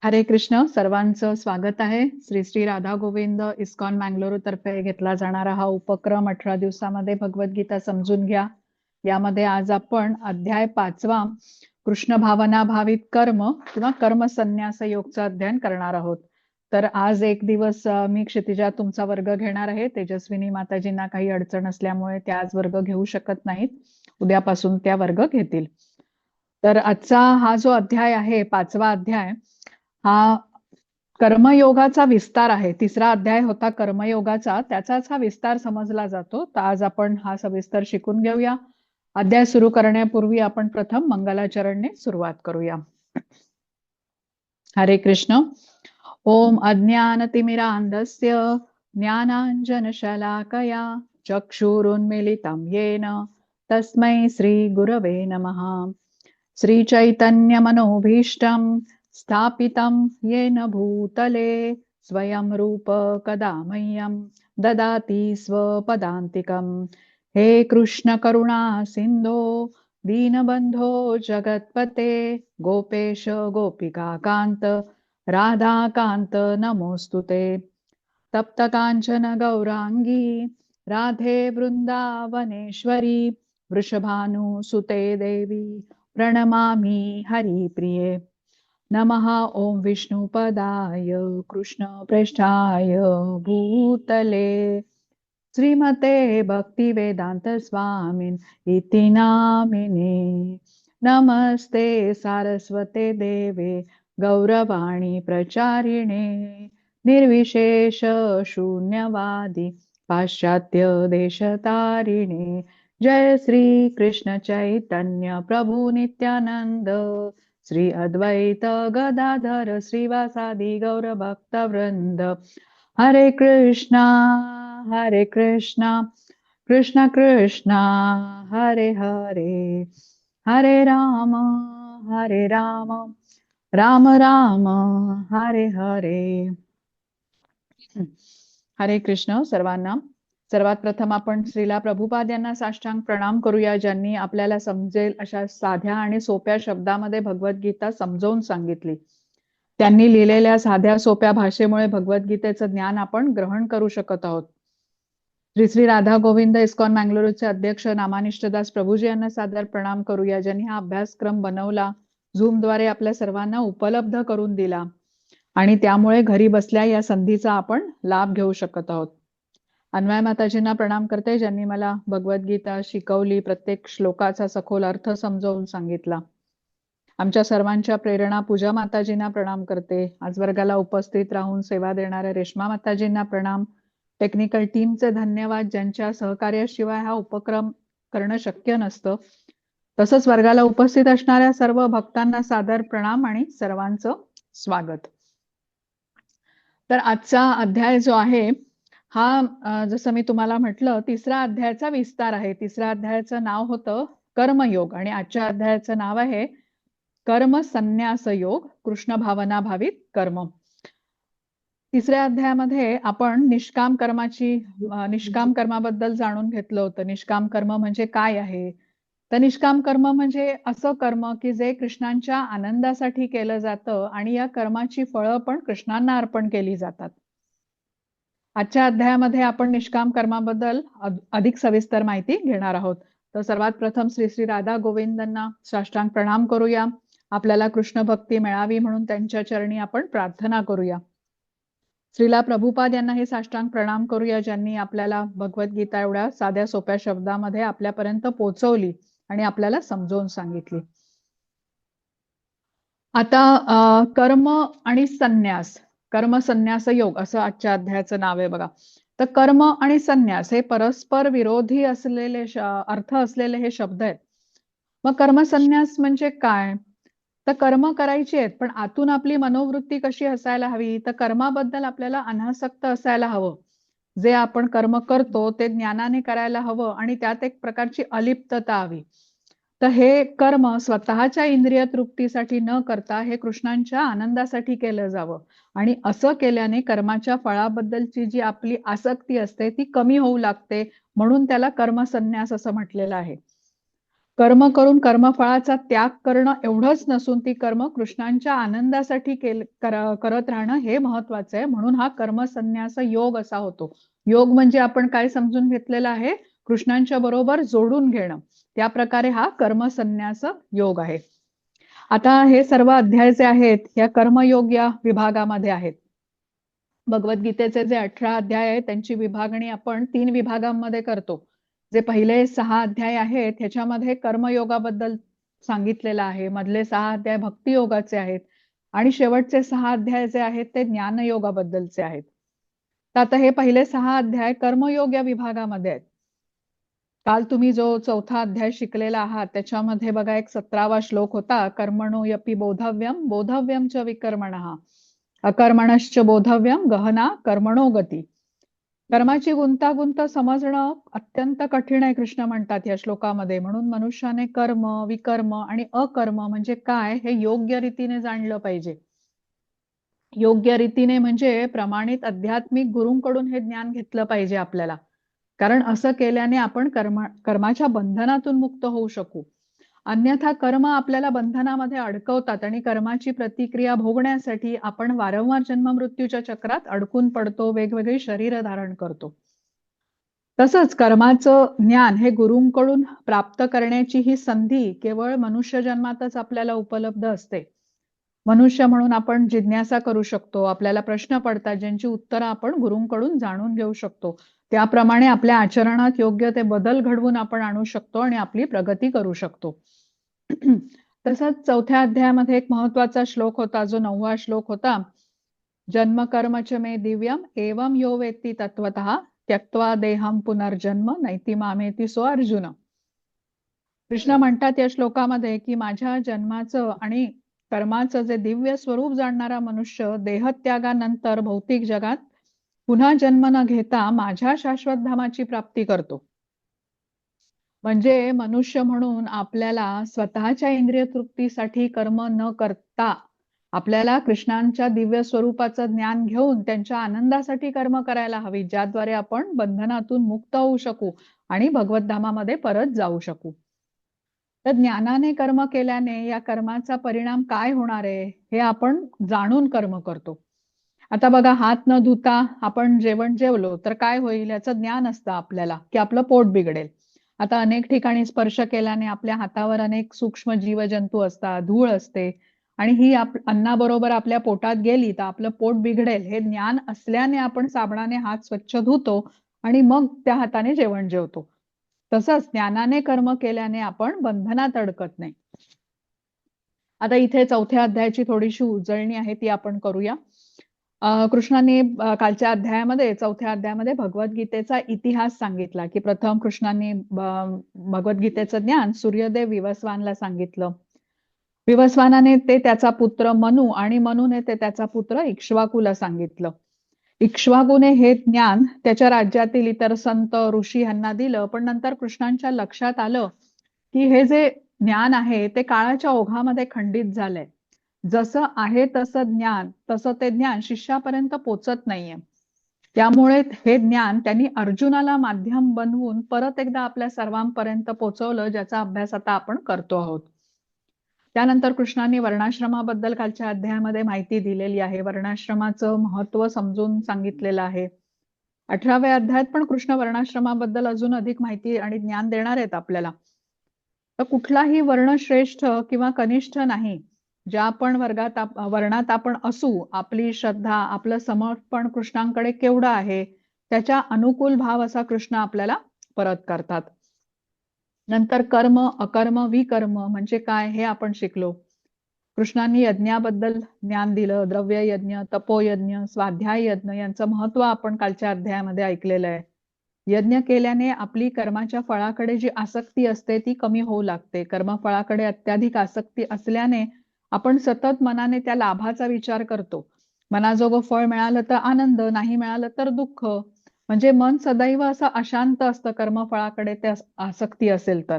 हरे कृष्ण. सर्वांचं स्वागत आहे. श्री श्री राधा गोविंद इस्कॉन मँगलोर तर्फे घेतला जाणारा हा उपक्रम 18 दिवसामध्ये भगवद्गीता समजून घ्या. यामध्ये आज आपण अध्याय 5वा कृष्ण भावना भावित कर्म किंवा कर्म संन्यास योगचं अध्ययन करणार आहोत. तर आज एक दिवस मी क्षितिजा तुमचा वर्ग घेणार आहे. तेजस्विनी माताजींना काही अडचण असल्यामुळे त्या आज वर्ग घेऊ शकत नाहीत. उद्यापासून त्या वर्ग घेतील. तर आजचा हा जो अध्याय आहे, 5वा अध्याय, हा कर्मयोगाचा विस्तार आहे. तिसरा अध्याय होता कर्मयोगाचा, त्याचाच हा विस्तार समजला जातो. तर आज आपण हा सविस्तर शिकून घेऊया. अध्याय सुरू करण्यापूर्वी आपण प्रथम मंगलाचरणने सुरुवात करूया. हरे कृष्ण. ओम अज्ञानतिमिरान्धस्य ज्ञानाञ्जनशलाकया चक्षुरुन्मीलितं येन तस्मै श्रीगुरवे नमः. श्रीचैतन्यमनोभीष्टं स्थापितं येन भूतले स्वयं रूप कदा मह्यं ददाति स्वपदान्तिकं. हे कृष्ण करुणा सिन्धो दीनबन्धो जगत्पते गोपेश गोपिकान्त राधाकान्त नमोऽस्तुते. तप्त काञ्चन गौराङ्गी राधे वृन्दावनेश्वरी वृषभानुसुते देवी प्रणमामि हरिप्रिये. नमः ॐ विष्णुपदाय कृष्णप्रेष्ठाय भूतले श्रीमते भक्तिवेदान्त स्वामिन् इति नामिने. नमस्ते सारस्वते देवे गौरवाणी प्रचारिणे निर्विशेष शून्यवादी पाश्चात्य देशतारिणे. जय श्री कृष्ण चैतन्य प्रभु नित्यानंद श्री अद्वैत गदाधर श्रीवासादि गौर भक्त वृंद. हरे कृष्णा कृष्ण कृष्णा हरे हरे हरे राम राम राम हरे हरे. हरे कृष्ण सर्वांना. सर्वात प्रथम आपण श्रीला प्रभुपाद यांना साष्टांग प्रणाम करूया, ज्यांनी आपल्याला समजेल अशा साध्या आणि सोप्या शब्दामध्ये भगवद्गीता समजावून सांगितली. त्यांनी लिहिलेल्या साध्या सोप्या भाषेमुळे भगवद्गीतेचं ज्ञान आपण ग्रहण करू शकत आहोत. श्री श्री राधा गोविंद इस्कॉन मँगलोरचे अध्यक्ष नामानिष्ठदास प्रभूजी यांना सादर प्रणाम करूया, ज्यांनी हा अभ्यासक्रम बनवला, झूमद्वारे आपल्या सर्वांना उपलब्ध करून दिला आणि त्यामुळे घरी बसल्या या संधीचा आपण लाभ घेऊ शकत आहोत. अन्वय माताजींना प्रणाम करते, ज्यांनी मला भगवद्गीता शिकवली, प्रत्येक श्लोकाचा सखोल अर्थ समजावून सांगितला. आमच्या सर्वांच्या प्रेरणा पूजा माताजींना प्रणाम करते. आज वर्गाला उपस्थित राहून सेवा देणाऱ्या रेश्मा माताजींना प्रणाम. टेक्निकल टीमचे धन्यवाद, ज्यांच्या सहकार्याशिवाय हा उपक्रम करणं शक्य नसतं. तसंच वर्गाला उपस्थित असणाऱ्या सर्व भक्तांना सादर प्रणाम आणि सर्वांचं स्वागत. तर आजचा अध्याय जो आहे हा जसं मी तुम्हाला म्हटलं, तिसरा अध्यायाचा विस्तार आहे. तिसऱ्या अध्यायाचं नाव होतं कर्मयोग आणि आजच्या अध्यायाचं नाव आहे कर्म संन्यास योग कृष्ण भावना भावित कर्म. तिसऱ्या अध्यायामध्ये आपण निष्काम कर्माबद्दल जाणून घेतलं होतं. निष्काम कर्म म्हणजे काय आहे? तर निष्काम कर्म म्हणजे असं कर्म की जे कृष्णांच्या आनंदासाठी केलं जातं आणि या कर्माची फळं पण कृष्णांना अर्पण केली जातात. आजच्या अध्यायामध्ये आपण निष्काम कर्माबद्दल अधिक सविस्तर माहिती घेणार आहोत. तर सर्वात प्रथम श्री श्री राधा गोविंदांना साष्टांग प्रणाम करूया. आपल्याला कृष्ण भक्ती मिळावी म्हणून त्यांच्या चरणी आपण प्रार्थना करूया. श्रीला प्रभुपाद यांना हे साष्टांग प्रणाम करूया, ज्यांनी आपल्याला भगवद्गीता एवढ्या साध्या सोप्या शब्दामध्ये आपल्यापर्यंत पोहोचवली आणि आपल्याला समजावून सांगितली. आता कर्म आणि संन्यास, कर्म संन्यास योग असं आजच्या अध्यायाचं नाव आहे बघा. तर कर्म आणि संन्यास हे परस्पर विरोधी असलेले अर्थ असलेले हे शब्द आहेत. मग कर्म संन्यास म्हणजे काय? तर कर्म करायची आहेत, पण आतून आपली मनोवृत्ती कशी असायला हवी? तर कर्माबद्दल आपल्याला अनासक्त असायला हवं. जे आपण कर्म करतो ते ज्ञानाने करायला हवं आणि त्यात एक प्रकारची अलिप्तता हवी. तर हे कर्म स्वतःच्या इंद्रिय तृप्तीसाठी न करता हे कृष्णांच्या आनंदासाठी केलं जावं आणि असं केल्याने कर्माच्या फळाबद्दलची जी आपली आसक्ती असते ती कमी होऊ लागते, म्हणून त्याला कर्म संन्यास असं म्हटलेलं आहे. कर्म करून कर्मफळाचा त्याग करणं एवढंच नसून ती कर्म कृष्णांच्या आनंदासाठी करत राहणं हे महत्वाचं आहे. म्हणून हा कर्मसन्यास योग असा होतो. योग म्हणजे आपण काय समजून घेतलेलं आहे? कृष्णांच्या बरोबर जोडून घेणं. त्या प्रकारे हा कर्मसन्यास योग आहे. आता हे सर्व अध्याय जे आहेत या कर्मयोग या विभागामध्ये आहेत. भगवद्गीतेचे जे 18 अध्याय आहेत त्यांची विभागणी आपण 3 विभागांमध्ये करतो. जे पहिले 6 अध्याय आहेत ह्याच्यामध्ये कर्मयोगाबद्दल सांगितलेलं आहे. मधले 6 अध्याय भक्ती योगाचे आहेत आणि शेवटचे 6 अध्याय जे आहेत ते ज्ञानयोगाबद्दलचे आहेत. तर आता हे पहिले 6 अध्याय कर्मयोग या विभागामध्ये आहेत. काल तुम्ही जो 4था अध्याय शिकलेला आहात त्याच्यामध्ये बघा एक 17वा श्लोक होता, कर्मणो यपि बोधव्यम बोधव्यम च विकर्मणः अकर्मणश्च बोधव्यम गहना कर्मणो गती. कर्माची गुंतागुंत समजणं अत्यंत कठीण आहे कृष्ण म्हणतात या श्लोकामध्ये. म्हणून मनुष्याने कर्म, विकर्म आणि अकर्म म्हणजे काय हे योग्य रीतीने जाणलं पाहिजे. योग्य रीतीने म्हणजे प्रमाणित आध्यात्मिक गुरूंकडून हे ज्ञान घेतलं पाहिजे आपल्याला. कारण असं केल्याने आपण कर्माच्या बंधनातून मुक्त होऊ शकू. अन्यथा कर्म आपल्याला बंधनामध्ये अडकवतात आणि कर्माची प्रतिक्रिया भोगण्यासाठी आपण वारंवार जन्ममृत्यूच्या चक्रात अडकून पडतो, वेगवेगळी शरीर धारण करतो. तसंच कर्माचं ज्ञान हे गुरूंकडून प्राप्त करण्याची ही संधी केवळ मनुष्य जन्मातच आपल्याला उपलब्ध असते. मनुष्य म्हणून आपण जिज्ञासा करू शकतो, आपल्याला प्रश्न पडतात ज्यांची उत्तरं आपण गुरूंकडून जाणून घेऊ शकतो. त्याप्रमाणे आपल्या आचरणात योग्य ते बदल घडवून आपण आणू शकतो आणि आपली प्रगती करू शकतो. तसंच 4थ्या अध्यायामध्ये एक महत्वाचा श्लोक होता जो 9वा श्लोक होता, जन्म कर्म च मे दिव्यम एवं यो वेत्ती तत्वतः त्यक्त्वा देहम पुनर्जन्म नैति मामेति सो अर्जुन. कृष्ण म्हणतात या श्लोकामध्ये की माझ्या जन्माचं आणि कर्माचं जे दिव्य स्वरूप जाणणारा मनुष्य देहत्यागानंतर भौतिक जगात पुन्हा जन्म न घेता माझ्या शाश्वत धामाची प्राप्ती करतो. म्हणजे मनुष्य म्हणून आपल्याला स्वतःच्या इंद्रिय तृप्तीसाठी कर्म न करता आपल्याला कृष्णांच्या दिव्य स्वरूपाचं ज्ञान घेऊन त्यांच्या आनंदासाठी कर्म करायला हवी, ज्याद्वारे आपण बंधनातून मुक्त होऊ शकू आणि भगवत धामामध्ये परत जाऊ शकू. तर ज्ञानाने कर्म केल्याने या कर्माचा परिणाम काय होणार आहे हे आपण जाणून कर्म करतो. आता बघा, हात न धुता आपण जेवण जेवलो तर काय होईल याचं ज्ञान असतं आपल्याला की आपलं पोट बिघडेल. आता अनेक ठिकाणी स्पर्श केल्याने आपल्या हातावर अनेक सूक्ष्म जीवजंतू असतात, धूळ असते आणि ही अन्नाबरोबर आपल्या पोटात गेली तर आपलं पोट बिघडेल हे ज्ञान असल्याने आपण साबणाने हात स्वच्छ धुतो आणि मग त्या हाताने जेवण जेवतो. तसंच ज्ञानाने कर्म केल्याने आपण बंधनात अडकत नाही. आता इथे 4थ्या अध्यायाची थोडीशी उजळणी आहे ती आपण करूया. कृष्णाने कालच्या अध्यायामध्ये 4थ्या अध्यायामध्ये भगवद्गीतेचा इतिहास सांगितला की प्रथम कृष्णाने भगवद्गीतेचं ज्ञान सूर्यदेव विवस्वानला सांगितलं. विवस्वानाने ते त्याचा पुत्र मनू आणि मनूने ते त्याचा पुत्र इक्ष्वाकूला सांगितलं. इक्ष्वाकूने हे ज्ञान त्याच्या राज्यातील इतर संत ऋषी यांना दिलं, पण नंतर कृष्णांच्या लक्षात आलं की हे जे ज्ञान आहे ते काळाच्या ओघामध्ये खंडित झालंय. जसं आहे तसं ते ज्ञान शिष्यापर्यंत पोचत नाहीये. त्यामुळे हे ज्ञान त्यांनी अर्जुनाला माध्यम बनवून परत एकदा आपल्या सर्वांपर्यंत पोचवलं, ज्याचा अभ्यास आता आपण करतो आहोत. त्यानंतर कृष्णाने वर्णाश्रमाबद्दल कालच्या अध्यायामध्ये माहिती दिलेली आहे. वर्णाश्रमाचं महत्व समजून सांगितलेलं आहे. 18व्या अध्यायात पण कृष्ण वर्णाश्रमाबद्दल अजून अधिक माहिती आणि ज्ञान देणार आहेत आपल्याला. तर कुठलाही वर्ण श्रेष्ठ किंवा कनिष्ठ नाही. ज्या पण वर्णात आपण असू, आपली श्रद्धा, आपलं समर्पण कृष्णांकडे केवढं आहे त्याच्या अनुकूल भाव असा कृष्ण आपल्याला परत करतात. नंतर कर्म, अकर्म, विकर्म म्हणजे काय हे आपण शिकलो. कृष्णांनी यज्ञाबद्दल ज्ञान दिलं. द्रव्य यज्ञ, तपोयज्ञ, स्वाध्याय यज्ञ यांचं महत्व आपण कालच्या अध्यायामध्ये ऐकलेलं आहे. यज्ञ केल्याने आपली कर्माच्या फळाकडे जी आसक्ती असते ती कमी होऊ लागते. कर्मफळाकडे अत्याधिक आसक्ती असल्याने आपण सतत मनाने त्या लाभाचा विचार करतो. मनाजोगं फळ मिळालं तर आनंद, नाही मिळालं तर दुःख. म्हणजे मन सदैव असं अशांत असतं कर्मफळाकडे त्या आसक्ती असेल तर.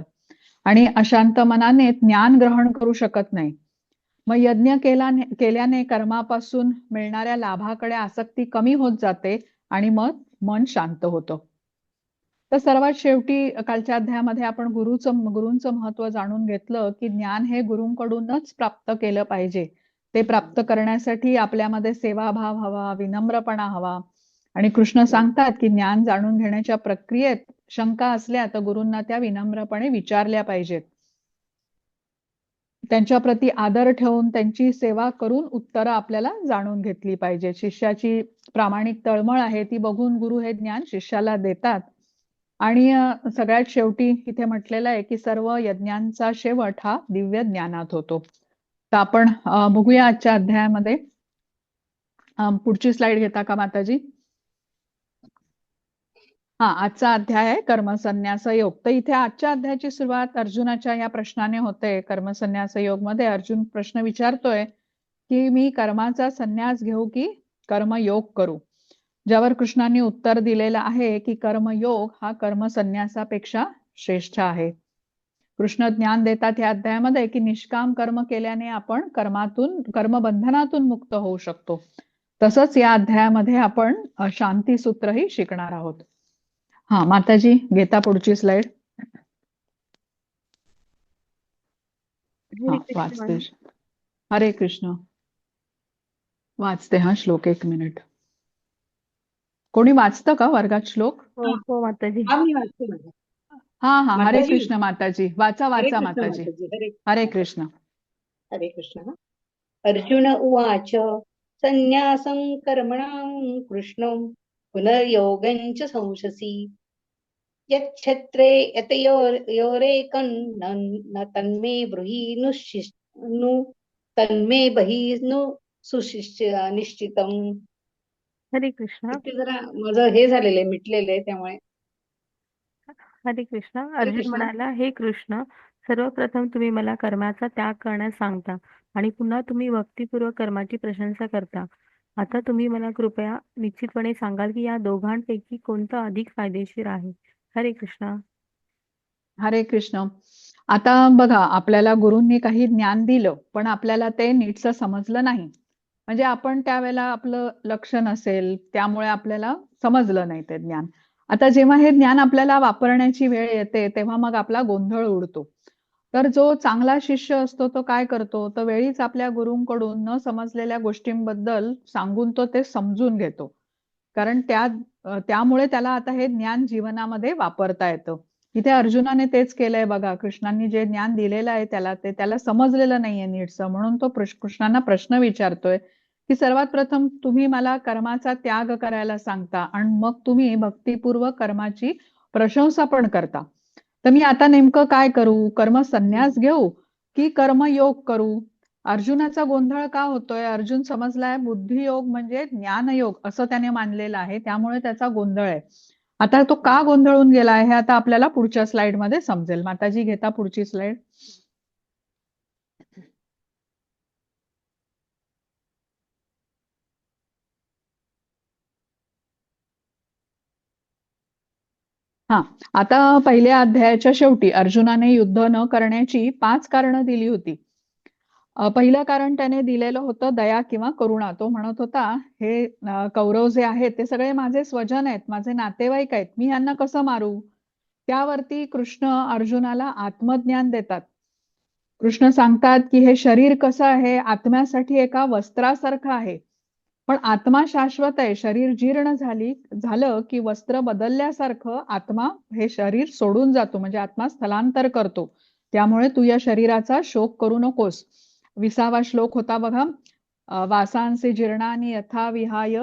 आणि अशांत मनाने ज्ञान ग्रहण करू शकत नाही. मग यज्ञ केल्याने कर्मापासून मिळणाऱ्या लाभाकडे आसक्ती कमी होत जाते आणि मग मन शांत होतं. तर सर्वात शेवटी कालच्या अध्यायामध्ये आपण गुरूंचं महत्व जाणून घेतलं, की ज्ञान हे गुरूंकडूनच प्राप्त केलं पाहिजे. ते प्राप्त करण्यासाठी आपल्यामध्ये सेवाभाव हवा, विनम्रपणा हवा. आणि कृष्ण सांगतात, की ज्ञान जाणून घेण्याच्या प्रक्रियेत शंका असल्या तर गुरूंना त्या विनम्रपणे विचारल्या पाहिजेत. त्यांच्या प्रती आदर ठेवून त्यांची सेवा करून उत्तरं आपल्याला जाणून घेतली पाहिजे. शिष्याची प्रामाणिक तळमळ आहे ती बघून गुरु हे ज्ञान शिष्याला देतात. आणि सगळ्यात शेवटी इथे म्हटलेलं आहे, की सर्व यज्ञांचा शेवट हा दिव्य ज्ञानात होतो. तर आपण बघूया आजच्या अध्यायामध्ये. पुढची स्लाइड घेता का माताजी? आजचा अध्याय आहे कर्मसन्यास योग. तर इथे आजच्या अध्यायाची सुरुवात अर्जुनाच्या या प्रश्नाने होते. कर्मसन्यास योग मध्ये अर्जुन प्रश्न विचारतोय, की मी कर्माचा संन्यास घेऊ की कर्मयोग करू? ज्यावर कृष्णांनी उत्तर दिलेलं आहे, की कर्मयोग हा कर्मसन्यासापेक्षा श्रेष्ठ आहे. कृष्ण ज्ञान देतात या अध्यायामध्ये, की निष्काम कर्म केल्याने आपण कर्मबंधनातून मुक्त होऊ शकतो. तसंच या अध्यायामध्ये आपण शांती सूत्रही शिकणार आहोत. माताजी घेता पुढची स्लाइड. वाचते. हरे कृष्ण. वाचते श्लोक. 1 मिनिट. कोणी वाचतं का वर्गात श्लोक? हो माताजी. मी वाचते. हरे कृष्ण माताजी. वाचा माताजी. हरे कृष्ण. हरे कृष्ण. अर्जुन उवाच संन्यासं कर्मणां कृष्णं पुनर्योगं च संशसि यच्छत्रे यतयोरेकं न तन्मे ब्रूहि नु तन्मे बहिः नु सुशिष्य निश्चितम. हरे कृष्ण. जरा माझं हे झालेलं आहे, मिटलेलं आहे, त्यामुळे हरे कृष्ण. अर्जुन म्हणाला, हे कृष्ण, सर्वप्रथम तुम्ही मला कर्माचा त्याग करण्यास सांगता आणि पुन्हा तुम्ही भक्तिपूर्वक कर्माची प्रशंसा करता. आता तुम्ही मला कृपया निश्चितपणे सांगाल की या दोघांपैकी कोणतं अधिक फायदेशीर आहे? हरे कृष्ण. हरे कृष्ण. आता बघा, आपल्याला गुरूंनी काही ज्ञान दिलं, पण आपल्याला ते नीटसं समजलं नाही. म्हणजे आपण त्यावेळेला आपलं लक्ष नसेल, त्यामुळे आपल्याला समजलं नाही ते ज्ञान. आता जेव्हा हे ज्ञान आपल्याला वापरण्याची वेळ येते, तेव्हा मग आपला गोंधळ उडतो. तर जो चांगला शिष्य असतो तो काय करतो, तर वेळीच आपल्या गुरूंकडून न समजलेल्या गोष्टींबद्दल सांगून तो ते समजून घेतो. कारण त्यामुळे त्याला आता हे ज्ञान जीवनामध्ये वापरता येतं. इथे अर्जुनाने तेच केलंय बघा. कृष्णांनी जे ज्ञान दिलेलं आहे त्याला समजलेलं नाहीये नीटसं, म्हणून तो कृष्णांना प्रश्न विचारतोय, की सर्वात प्रथम तुम्ही मला कर्माचा त्याग करायला सांगता आणि मग तुम्ही भक्तिपूर्वक कर्माची प्रशंसा पण करता. तर मी आता नेमकं काय करू? कर्म संन्यास घेऊ की कर्मयोग करू? अर्जुनाचा गोंधळ का होतोय? अर्जुन समजलाय बुद्धियोग म्हणजे ज्ञानयोग असं त्याने मानलेलं आहे, त्यामुळे त्याचा गोंधळ आहे. आता तो का गोंधळून गेलाय हे आता आपल्याला पुढच्या स्लाइडमध्ये समजेल. माताजी घेता पुढची स्लाइड. आता पहिल्या अध्यायाच्या शेवटी अर्जुनाने युद्ध न करण्याची 5 कारणं दिली होती. पहिलं कारण त्याने दिलेलं होतं दया किंवा करुणा. तो म्हणत होता, हे कौरव जे आहेत ते सगळे माझे स्वजन आहेत, माझे नातेवाईक आहेत, मी यांना कसं मारू? त्यावरती कृष्ण अर्जुनाला आत्मज्ञान देतात. कृष्ण सांगतात, की हे शरीर कसं आहे, आत्म्यासाठी एका वस्त्रासारखं आहे. पण आत्मा शाश्वत आहे. शरीर जीर्ण झालं की वस्त्र बदलल्यासारखं आत्मा हे शरीर सोडून जातो, म्हणजे आत्मा स्थलांतर करतो. त्यामुळे तू या शरीराचा शोक करू नकोस. 20वा श्लोक होता बघा. वासांसी जीर्णानि यथा विहाय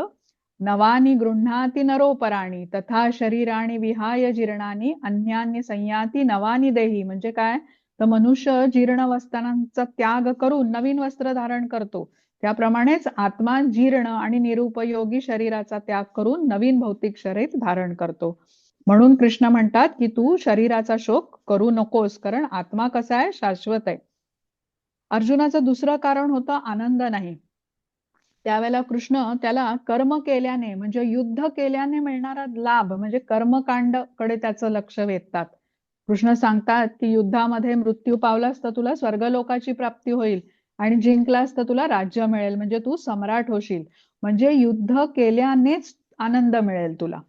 नवानि गृह्णाति नरोपराणि तथा शरीराणि विहाय जीर्णानि अन्यान्य संयाती नवानि देही. म्हणजे काय? तर मनुष्य जीर्ण वस्त्रांचा त्याग करून नवीन वस्त्र धारण करतो, त्याप्रमाणेच आत्मा जीर्ण आणि निरुपयोगी शरीराचा त्याग करून नवीन भौतिक शरीर धारण करतो. म्हणून कृष्ण म्हणतात, की तू शरीराचा शोक करू नकोस, कारण आत्मा कसा आहे? शाश्वत आहे. अर्जुनाचं दुसरं कारण होतं आनंद नाही. त्यावेळेला कृष्ण त्याला कर्म केल्याने म्हणजे युद्ध केल्याने मिळणारा लाभ म्हणजे कर्मकांडकडे त्याचं लक्ष वेधतात. कृष्ण सांगतात, की युद्धामध्ये मृत्यू पावलास तर तुला स्वर्गलोकाची प्राप्ती होईल आणि जिंकलास तर तुला राज्य मिळेल, म्हणजे तू सम्राट होशील. म्हणजे युद्ध केल्यानेच आनंद मिळेल तुला.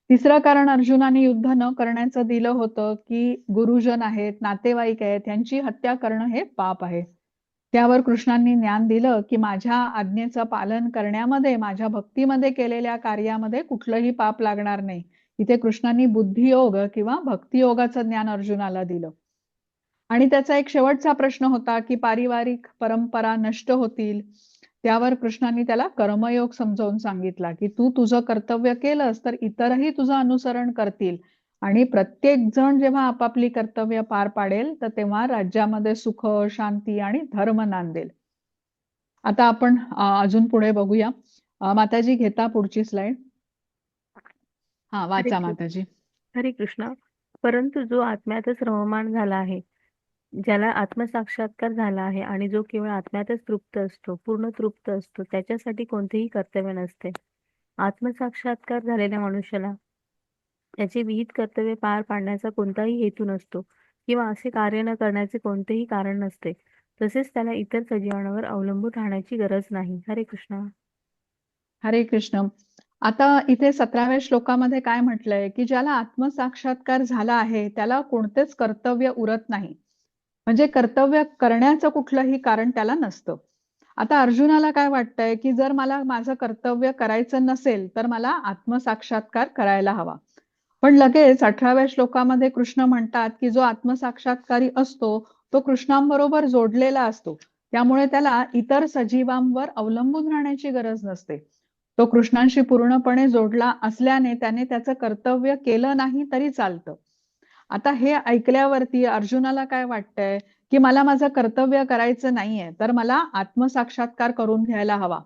तिसरं कारण अर्जुनाने युद्ध न करण्याचं दिलं होतं की गुरुजन आहेत, नातेवाईक आहेत, यांची हत्या करणं हे पाप आहे. त्यावर कृष्णांनी ज्ञान दिलं की माझ्या आज्ञेचं पालन करण्यामध्ये, माझ्या भक्तीमध्ये केलेल्या कार्यामध्ये कुठलंही पाप लागणार नाही. इथे कृष्णांनी बुद्धियोग किंवा भक्तियोगाचं ज्ञान अर्जुनाला दिलं. आणि त्याचा एक शेवटचा प्रश्न होता की पारिवारिक परंपरा नष्ट होतील. त्यावर कृष्णांनी त्याला कर्मयोग समजावून सांगितला की तू तुझं कर्तव्य केलंस तर इतरही तुझं अनुसरण करतील आणि प्रत्येक जण जेव्हा आपापली कर्तव्य पार पाडेल तर तेव्हा राज्यामध्ये सुख, शांती आणि धर्म नांदेल. आता आपण अजून पुढे बघूया. माताजी घेता पुढची स्लाइड. हा, हरे वाचा कृष्ण माताजी. हरे कृष्ण. परंतु जो आत्म्यातच रममाण झाला आहे, ज्याला आत्मसाक्षात्कार झाला आहे आणि जो केवळ आत्म्यातच तृप्त असतो, पूर्ण तृप्त असतो, त्याच्यासाठी कोणतेही कर्तव्य नसते. आत्मसाक्षात्कार झालेल्या मनुष्याला त्याचे विहित कर्तव्य पार पाडण्याचा कोणताही हेतू नसतो किंवा असे कार्य न करण्याचे कोणतेही कारण नसते. तसेच त्याला इतर सजीवांवर अवलंबून राहण्याची गरज नाही. हरे कृष्ण. हरे कृष्ण. आता इथे 17व्या श्लोकामध्ये काय म्हटलंय की ज्याला आत्मसाक्षात्कार झाला आहे त्याला कोणतेच कर्तव्य उरत नाही. म्हणजे कर्तव्य करण्याचं कुठलंही कारण त्याला नसतं. आता अर्जुनाला काय वाटतंय की जर मला माझं कर्तव्य करायचं नसेल तर मला आत्मसाक्षात्कार करायला हवा. पण लगेच 18व्या श्लोकामध्ये कृष्ण म्हणतात की जो आत्मसाक्षात्कारी असतो तो कृष्णांबरोबर जोडलेला असतो. त्यामुळे त्याला इतर सजीवांवर अवलंबून राहण्याची गरज नसते. तो कृष्णांशी पूर्णपणे जोडला असल्याने त्याने त्याचं कर्तव्य केलं नाही तरी चालतं. आता हे ऐकल्यावरती अर्जुनाला काय वाटतंय की मला माझं कर्तव्य करायचं नाहीये तर मला आत्मसाक्षात्कार करून घ्यायला हवा.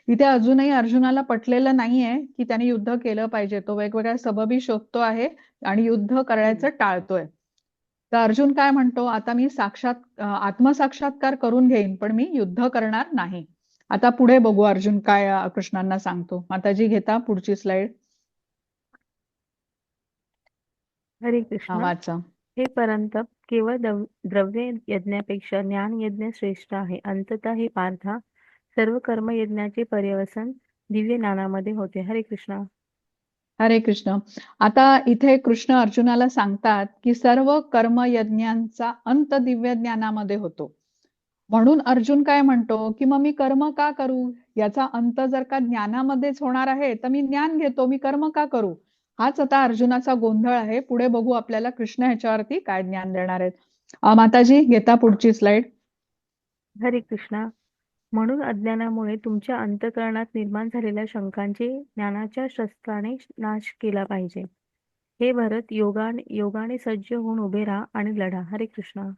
इथे अजूनही अर्जुनाला पटलेलं नाहीये की त्याने युद्ध केलं पाहिजे. तो वेगवेगळ्या सबबी शोधतो आहे आणि युद्ध करायचं टाळतोय. तर अर्जुन काय म्हणतो, आता मी आत्मसाक्षात्कार करून घेईन पण मी युद्ध करणार नाही. आता पुढे बघू अर्जुन काय कृष्णांना सांगतो. माताजी घेता पुढची स्लाइड. हरे हा, कृष्ण. वाचा. हे परंतप केवळ द्रव्य यज्ञापेक्षा ज्ञान यज्ञ श्रेष्ठ आहे. अंततः हे पार्था सर्व कर्म यज्ञाचे पर्यवसन दिव्य ज्ञानामध्ये होते. हरे कृष्ण. हरे कृष्ण. आता इथे कृष्ण अर्जुनाला सांगतात की सर्व कर्मयज्ञांचा अंत दिव्य ज्ञानामध्ये होतो. म्हणून अर्जुन काय म्हणतो की मग मी कर्म का करू? याचा अंत जर का ज्ञानामध्येच होणार आहे तर मी ज्ञान घेतो, मी कर्म का करू? हाच आता अर्जुनाचा गोंधळ आहे. पुढे बघू आपल्याला कृष्ण ह्याच्यावरती काय ज्ञान देणार आहेत. माताजी घेता पुढची स्लाइड. हरे कृष्णा. म्हणून अज्ञानामुळे तुमच्या अंतःकरणात निर्माण झालेल्या शंकांचे ज्ञानाच्या शस्त्राने नाश केला पाहिजे. हे भरत योगाने सज्ज होऊन उभे राहा आणि लढा. हरे कृष्णा.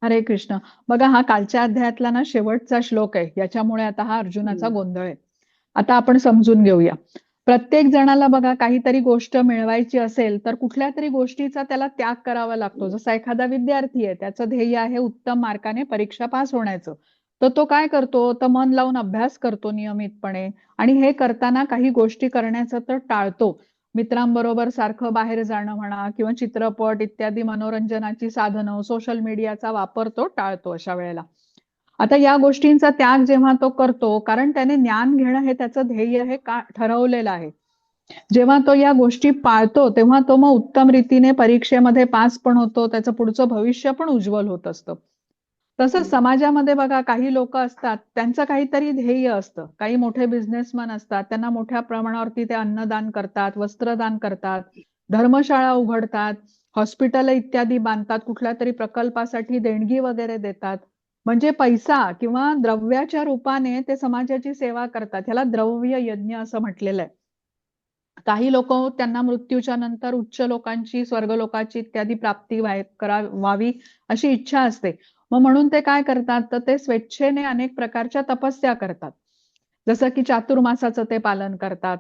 हरे कृष्ण. बघा हा कालच्या अध्यायातला ना शेवटचा श्लोक आहे. याच्यामुळे आता हा अर्जुनाचा गोंधळ आहे. आता आपण समजून घेऊया. प्रत्येक जणाला बघा काहीतरी गोष्ट मिळवायची असेल तर कुठल्या तरी गोष्टीचा त्याला त्याग करावा लागतो. जसा एखादा विद्यार्थी आहे, त्याचं ध्येय आहे उत्तम मार्काने परीक्षा पास होण्याचं. तर तो काय करतो, तर मन लावून अभ्यास करतो नियमितपणे आणि हे करताना काही गोष्टी करण्याचं तर टाळतो. मित्रांबरोबर सारखं बाहेर जाणं म्हणा किंवा चित्रपट इत्यादी मनोरंजनाची साधनं, सोशल मीडियाचा वापर तो टाळतो अशा वेळेला. आता या गोष्टींचा त्याग जेव्हा तो करतो, कारण त्याने ज्ञान घेणं हे त्याचं ध्येय हे का ठरवलेलं आहे. जेव्हा तो या गोष्टी पाळतो तेव्हा तो मग उत्तम रीतीने परीक्षेमध्ये पास पण होतो, त्याचं पुढचं भविष्य पण उज्ज्वल होत असतं. तसंच समाजामध्ये बघा काही लोक असतात, त्यांचं काहीतरी ध्येय असतं. काही मोठे बिझनेसमॅन असतात, त्यांना मोठ्या प्रमाणावरती ते अन्नदान करतात, वस्त्रदान करतात, धर्मशाळा उघडतात, हॉस्पिटल इत्यादी बांधतात, कुठल्या तरी प्रकल्पासाठी देणगी वगैरे देतात. म्हणजे पैसा किंवा द्रव्याच्या रूपाने ते समाजाची सेवा करतात. ह्याला द्रव्य यज्ञ असं म्हटलेलं आहे. काही लोक त्यांना मृत्यूच्या नंतर उच्च लोकांची, स्वर्गलोकाची इत्यादी प्राप्ती व्हावी अशी इच्छा असते. मग म्हणून ते काय करतात, तर ते स्वेच्छेने अनेक प्रकारच्या तपस्या करतात. जसं की चातुर्मासाचं ते पालन करतात.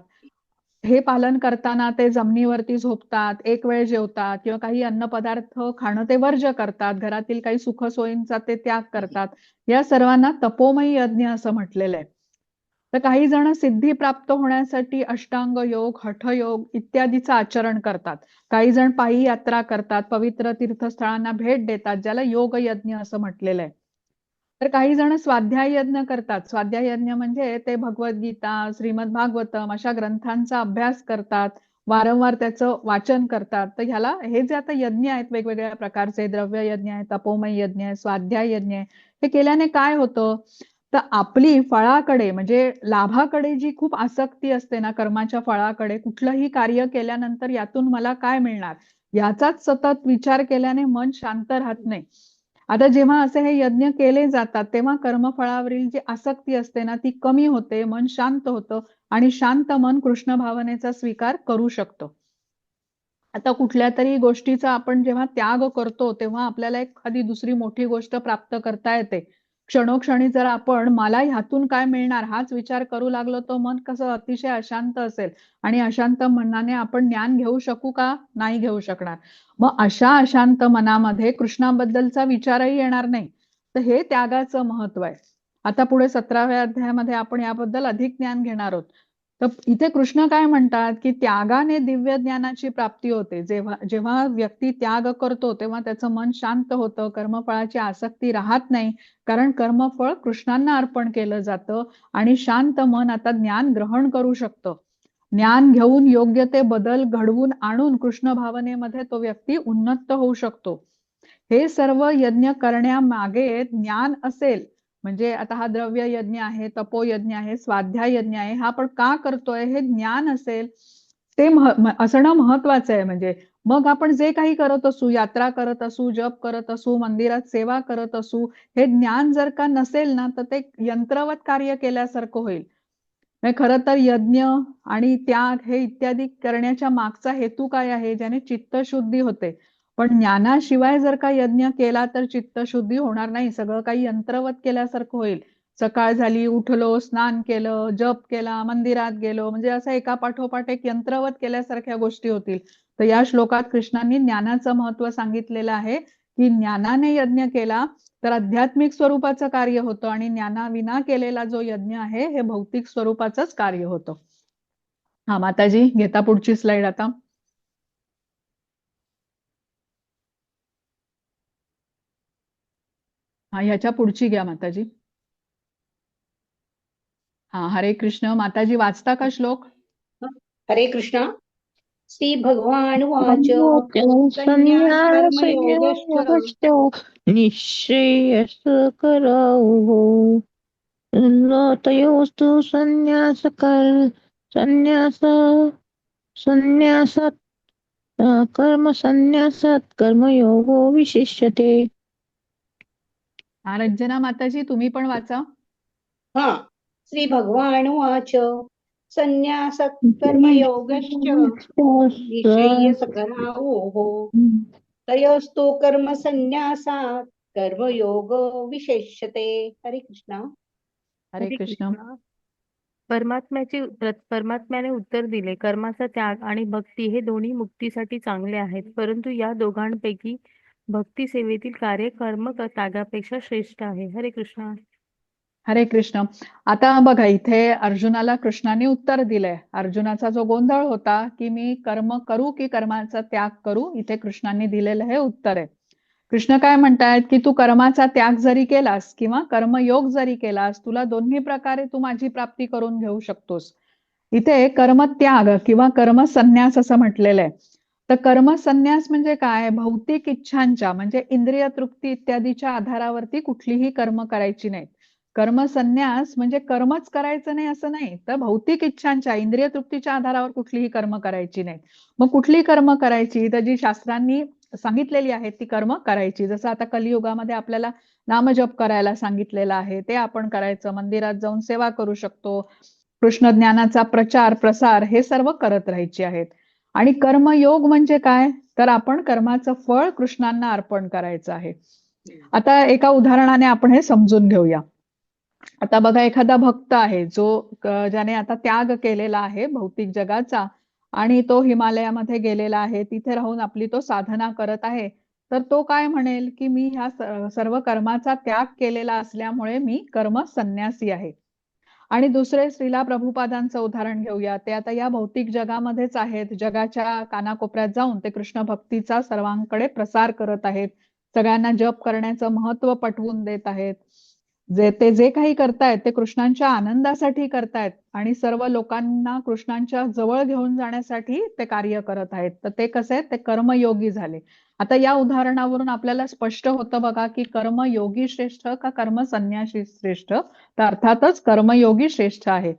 हे पालन करताना ते जमिनीवरती झोपतात, एक वेळ जेवतात किंवा काही अन्नपदार्थ खाणं ते वर्ज्य करतात. घरातील काही सुखसोयींचा ते त्याग करतात. या सर्वांना तपोमयी यज्ञ असं म्हटलेलं आहे. तर काही जण सिद्धी प्राप्त होण्यासाठी अष्टांग योग, हठयोग इत्यादीचं आचरण करतात. काही जण पायी यात्रा करतात, पवित्र तीर्थस्थळांना भेट देतात, ज्याला योग यज्ञ असं म्हटलेलं आहे. तर काही जण स्वाध्याय यज्ञ करतात. स्वाध्याय यज्ञ म्हणजे ते भगवद्गीता, श्रीमद भागवतम अशा ग्रंथांचा अभ्यास करतात, वारंवार त्याचं वाचन करतात. तर ह्याला हे जे आता यज्ञ आहेत वेगवेगळ्या प्रकारचे, द्रव्य यज्ञ आहे, तपोमय यज्ञ आहे, स्वाध्याय यज्ञ आहे, हे केल्याने काय होतं, तर आपली फळाकडे म्हणजे लाभाकडे जी खूप आसक्ती असते ना, कर्माच्या फळाकडे, कुठलंही कार्य केल्यानंतर यातून मला काय मिळणार याचाच सतत विचार केल्याने मन शांत राहत नाही. आता जेव्हा असे हे यज्ञ केले जातात तेव्हा कर्मफळावरील जी आसक्ती असते ना ती कमी होते, मन शांत होतं आणि शांत मन कृष्ण भावनेचा स्वीकार करू शकतो. आता कुठल्या तरी गोष्टीचा आपण जेव्हा त्याग करतो तेव्हा आपल्याला एखादी दुसरी मोठी गोष्ट प्राप्त करता येते. क्षणोक्षणी जर आपण मला ह्यातून काय मिळणार हाच विचार करू लागलो तर मन कसं अतिशय अशांत असेल आणि अशांत मनाने आपण ज्ञान घेऊ शकू का? नाही घेऊ शकणार. मग अशा अशांत मनामध्ये कृष्णाबद्दलचा विचारही येणार नाही. तर हे त्यागाचं महत्व आहे. आता पुढे 17व्या अध्यायामध्ये आपण याबद्दल अधिक ज्ञान घेणार आहोत. तर इथे कृष्ण काय म्हणतात की त्यागाने दिव्य ज्ञानाची प्राप्ती होते. जेव्हा जेव्हा व्यक्ती त्याग करतो तेव्हा त्याचं मन शांत होतं, कर्मफळाची आसक्ती राहत नाही, कारण कर्मफळ कृष्णांना अर्पण केलं जातं आणि शांत मन आता ज्ञान ग्रहण करू शकतं. ज्ञान घेऊन योग्य ते बदल घडवून आणून कृष्ण भावनेमध्ये तो व्यक्ती उन्नत होऊ शकतो. हे सर्व यज्ञ करण्यामागे ज्ञान असेल, म्हणजे आता हा द्रव्य यज्ञ आहे, तपोयज्ञ आहे, स्वाध्याय यज्ञ आहे, हा आपण का करतोय हे ज्ञान असेल ते असणं महत्वाचं आहे. म्हणजे मग आपण जे काही करत असू, यात्रा करत असू, जप करत असू, मंदिरात सेवा करत असू, हे ज्ञान जर का नसेल ना तर ते यंत्रवत कार्य केल्यासारखं होईल. खरं तर यज्ञ आणि त्याग हे इत्यादी करण्याच्या मागचा हेतू काय आहे, ज्याने चित्तशुद्धी होते. पण ज्ञानाशिवाय जर का यज्ञ केला तर चित्तशुद्धी होणार नाही, सगळं काही यंत्रवत केल्यासारखं होईल. सकाळ झाली, उठलो, स्नान केलं, जप केला, मंदिरात गेलो, म्हणजे असं एका पाठोपाठ एक यंत्रवत केल्यासारख्या गोष्टी होतील. तर या श्लोकात कृष्णांनी ज्ञानाचं महत्व सांगितलेलं आहे की ज्ञानाने यज्ञ केला तर आध्यात्मिक स्वरूपाचं कार्य होतं आणि ज्ञानाविना केलेला जो यज्ञ आहे हे भौतिक स्वरूपाचंच कार्य होतं. हा माताजी, घेता पुढची स्लाइड आता. हा ह्याच्या पुढची घ्या माताजी. हा, हरे कृष्ण. माताजी वाचता का श्लोक? हरे कृष्ण. श्री भगवान वाच संन्यास कर्मयोगश्च निःश्रेयस करावो तयोस्तु संन्यासात कर्मयोगो विशिष्यते. हा, रंजना माताजी तुम्ही पण वाचा. हा, श्री भगवान वाच संन्यास कर्मयोगश्च निःश्रेयस करावो तयोस्तु कर्म संन्यासात कर्मयोग विशेष्यते. हरे कृष्ण. हरे हरे कृष्ण. कृष्ण. परमात्म्याने उत्तर दिले, कर्माचा त्याग आणि भक्ती हे दोन्ही मुक्तीसाठी चांगले आहेत, परंतु या दोघांपैकी भक्ती सेवेतील कार्य कर्म त्यागापेक्षा श्रेष्ठ आहे. हरे कृष्ण. हरे कृष्ण. आता बघा इथे अर्जुनाला कृष्णाने उत्तर दिलंय. अर्जुनाचा जो गोंधळ होता की मी कर्म करू की कर्माचा त्याग करू, इथे कृष्णांनी दिलेलं हे उत्तर आहे. कृष्ण काय म्हणतायत की तू कर्माचा त्याग जरी केलास किंवा कर्मयोग जरी केलास, तुला दोन्ही प्रकारे तू माझी प्राप्ती करून घेऊ शकतोस. इथे कर्मत्याग किंवा कर्मसन्यास असं म्हटलेलं आहे. तर कर्मसन्यास म्हणजे काय? भौतिक इच्छांच्या म्हणजे इंद्रिय तृप्ती इत्यादीच्या आधारावरती कुठलीही कर्म करायची नाहीत. कर्मसन्यास म्हणजे कर्मच करायचं नाही असं नाही, तर भौतिक इच्छांच्या इंद्रिय तृप्तीच्या आधारावर कुठलीही कर्म करायची नाहीत. मग कुठली कर्म करायची? तर जी शास्त्रांनी सांगितलेली आहेत ती कर्म करायची. जसं आता कलियुगामध्ये आपल्याला नामजप करायला सांगितलेलं आहे ते आपण करायचं, मंदिरात जाऊन सेवा करू शकतो, कृष्ण ज्ञानाचा प्रचार प्रसार हे सर्व करत राहायचे आहेत. आणि कर्मयोग म्हणजे काय? तर आपण कर्माचं फळ कृष्णांना अर्पण करायचं आहे. आता एका उदाहरणाने आपण हे समजून घेऊया. आता बघा एखादा भक्त आहे जो ज्याने आता त्याग केलेला आहे भौतिक जगाचा आणि तो हिमालयामध्ये गेलेला आहे, तिथे राहून आपली तो साधना करत आहे. तर तो काय म्हणेल की मी ह्या सर्व कर्माचा त्याग केलेला असल्यामुळे मी कर्म संन्यासी आहे. आणि दुसरे श्रीला प्रभुपादांचं उदाहरण घेऊया. ते आता या भौतिक जगामध्येच आहेत, जगाच्या कानाकोपऱ्यात जाऊन ते कृष्ण भक्तीचा सर्वांकडे प्रसार करत आहेत, सगळ्यांना जप करण्याचं महत्व पटवून देत आहेत. ते जे काही करतायत ते कृष्णांच्या आनंदासाठी करतायत आणि सर्व लोकांना कृष्णांच्या जवळ घेऊन जाण्यासाठी ते कार्य करत आहेत. तर ते कसे आहेत, ते कर्मयोगी झाले. आता या उदाहरणावरून आपल्याला स्पष्ट होतं बघा की कर्मयोगी श्रेष्ठ का कर्म संन्यासी श्रेष्ठ. तर अर्थातच कर्मयोगी श्रेष्ठ आहे.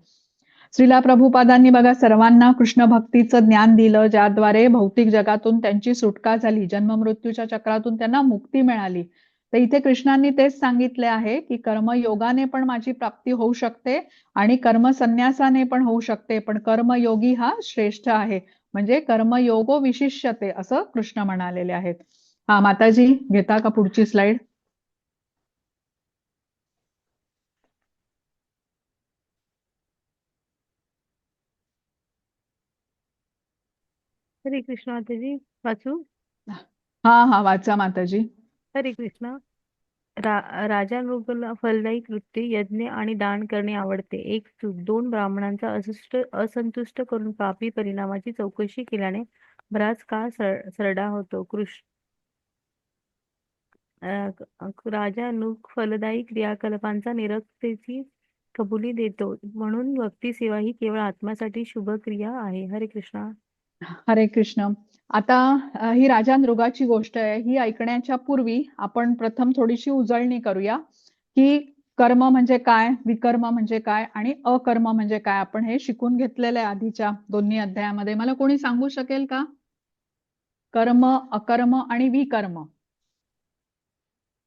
श्रीला प्रभुपादांनी बघा सर्वांना कृष्ण भक्तीचं ज्ञान दिलं, ज्याद्वारे भौतिक जगातून त्यांची सुटका झाली, जन्म मृत्यूच्या चक्रातून त्यांना मुक्ती मिळाली. तर इथे कृष्णांनी तेच सांगितले आहे की कर्मयोगाने पण माझी प्राप्ती होऊ शकते आणि कर्मसन्यासाने पण होऊ शकते, पण कर्मयोगी हा श्रेष्ठ आहे. म्हणजे कर्मयोगो विशिष्यते असं कृष्ण म्हणालेले आहेत. हा माताजी, घेता का पुढची स्लाइड? हरे कृष्ण माताजी, वाचू? हा वाचा माताजी. हरे कृष्ण. राजा मृगला फलदायी कृत्य यज्ञ आणि दान करणे आवडते. एक चूक, 2 ब्राह्मणांचा असंतुष्ट करून पापी परिणामाची चौकशी केल्याने बराच काळ सरडा होतो. राजा नृग फलदायी क्रियाकलापांचा निरंतरतेची कबुली देतो, म्हणून भक्ती सेवा ही केवळ आत्म्यासाठी शुभ क्रिया आहे. हरे कृष्ण. हरे कृष्ण. आता ही राजा नृगाची गोष्ट आहे. ही ऐकण्याच्या पूर्वी आपण प्रथम थोडीशी उजळणी करूया की कर्म म्हणजे काय, विकर्म म्हणजे काय आणि अकर्म म्हणजे काय. आपण हे शिकून घेतलेलं आहे आधीच्या दोन्ही अध्यायामध्ये. मला कोणी सांगू शकेल का? कर्म, अकर्म आणि विकर्म.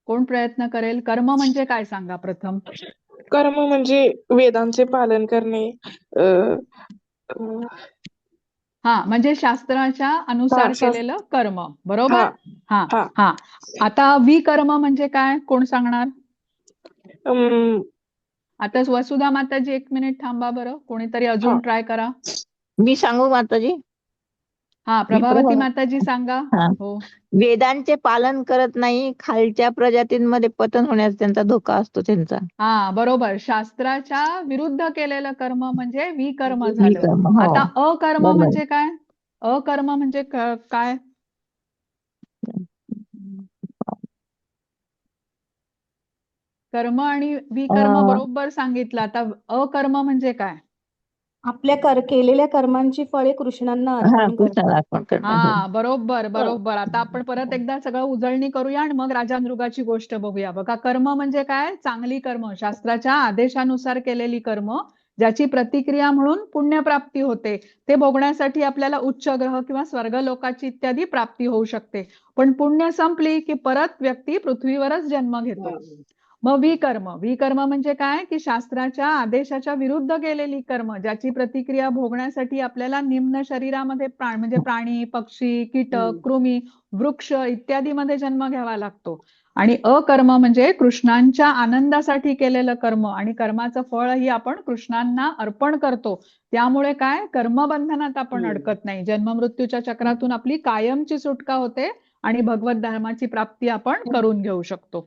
कोण प्रयत्न करेल? कर्म म्हणजे काय सांगा प्रथम. कर्म म्हणजे वेदांचे पालन करणे. हा, म्हणजे शास्त्राच्या अनुसार केलेलं कर्म, बरोबर. हा हा. हा. आता विकर्म म्हणजे काय, कोण सांगणार? आता वसुधा माताजी 1 मिनिट थांबा बरं, कोणीतरी अजून ट्राय करा. मी सांगू माताजी? हा, प्रभावती माताजी सांगा. हा. हो. वेदांचे पालन करत नाही, खालच्या प्रजातींमध्ये पतन होण्याचा त्यांचा धोका असतो त्यांचा. हा, बरोबर. शास्त्राच्या विरुद्ध केलेलं कर्म म्हणजे विकर्म झालं. विकर्म, हो. आता अकर्म बरोबर. म्हणजे काय? अकर्म म्हणजे काय? कर्म आणि विकर्म बरोबर सांगितलं. आता अकर्म म्हणजे काय? आपल्या केलेल्या कर्मांची फळे कृष्णांना अर्पण करणे. कृष्णाला अर्पण करणं. हा, बरोबर. आता आपण परत एकदा सगळं उजळणी करूया आणि मग राजा नृगाची गोष्ट बघूया. बघा, कर्म म्हणजे काय? चांगली कर्म, शास्त्राच्या आदेशानुसार केलेली कर्म, ज्याची प्रतिक्रिया म्हणून पुण्यप्राप्ती होते. ते भोगण्यासाठी आपल्याला उच्च ग्रह किंवा स्वर्गलोकाची इत्यादी प्राप्ती होऊ शकते. पण पुण्य संपली की परत व्यक्ती पृथ्वीवरच जन्म घेतो. मग विकर्म म्हणजे काय की शास्त्राच्या आदेशाच्या विरुद्ध केलेली कर्म, ज्याची प्रतिक्रिया भोगण्यासाठी आपल्याला निम्न शरीरामध्ये म्हणजे प्राणी, पक्षी, कीटक, कृमी, वृक्ष इत्यादी मध्ये जन्म घ्यावा लागतो. आणि अकर्म म्हणजे कृष्णांच्या आनंदासाठी केलेलं कर्म आणि कर्माचं फळही आपण कृष्णांना अर्पण करतो. त्यामुळे काय, कर्मबंधनात आपण अडकत नाही. जन्म मृत्यूच्या चक्रातून आपली कायमची सुटका होते आणि भगवत धर्माची प्राप्ती आपण करून घेऊ शकतो.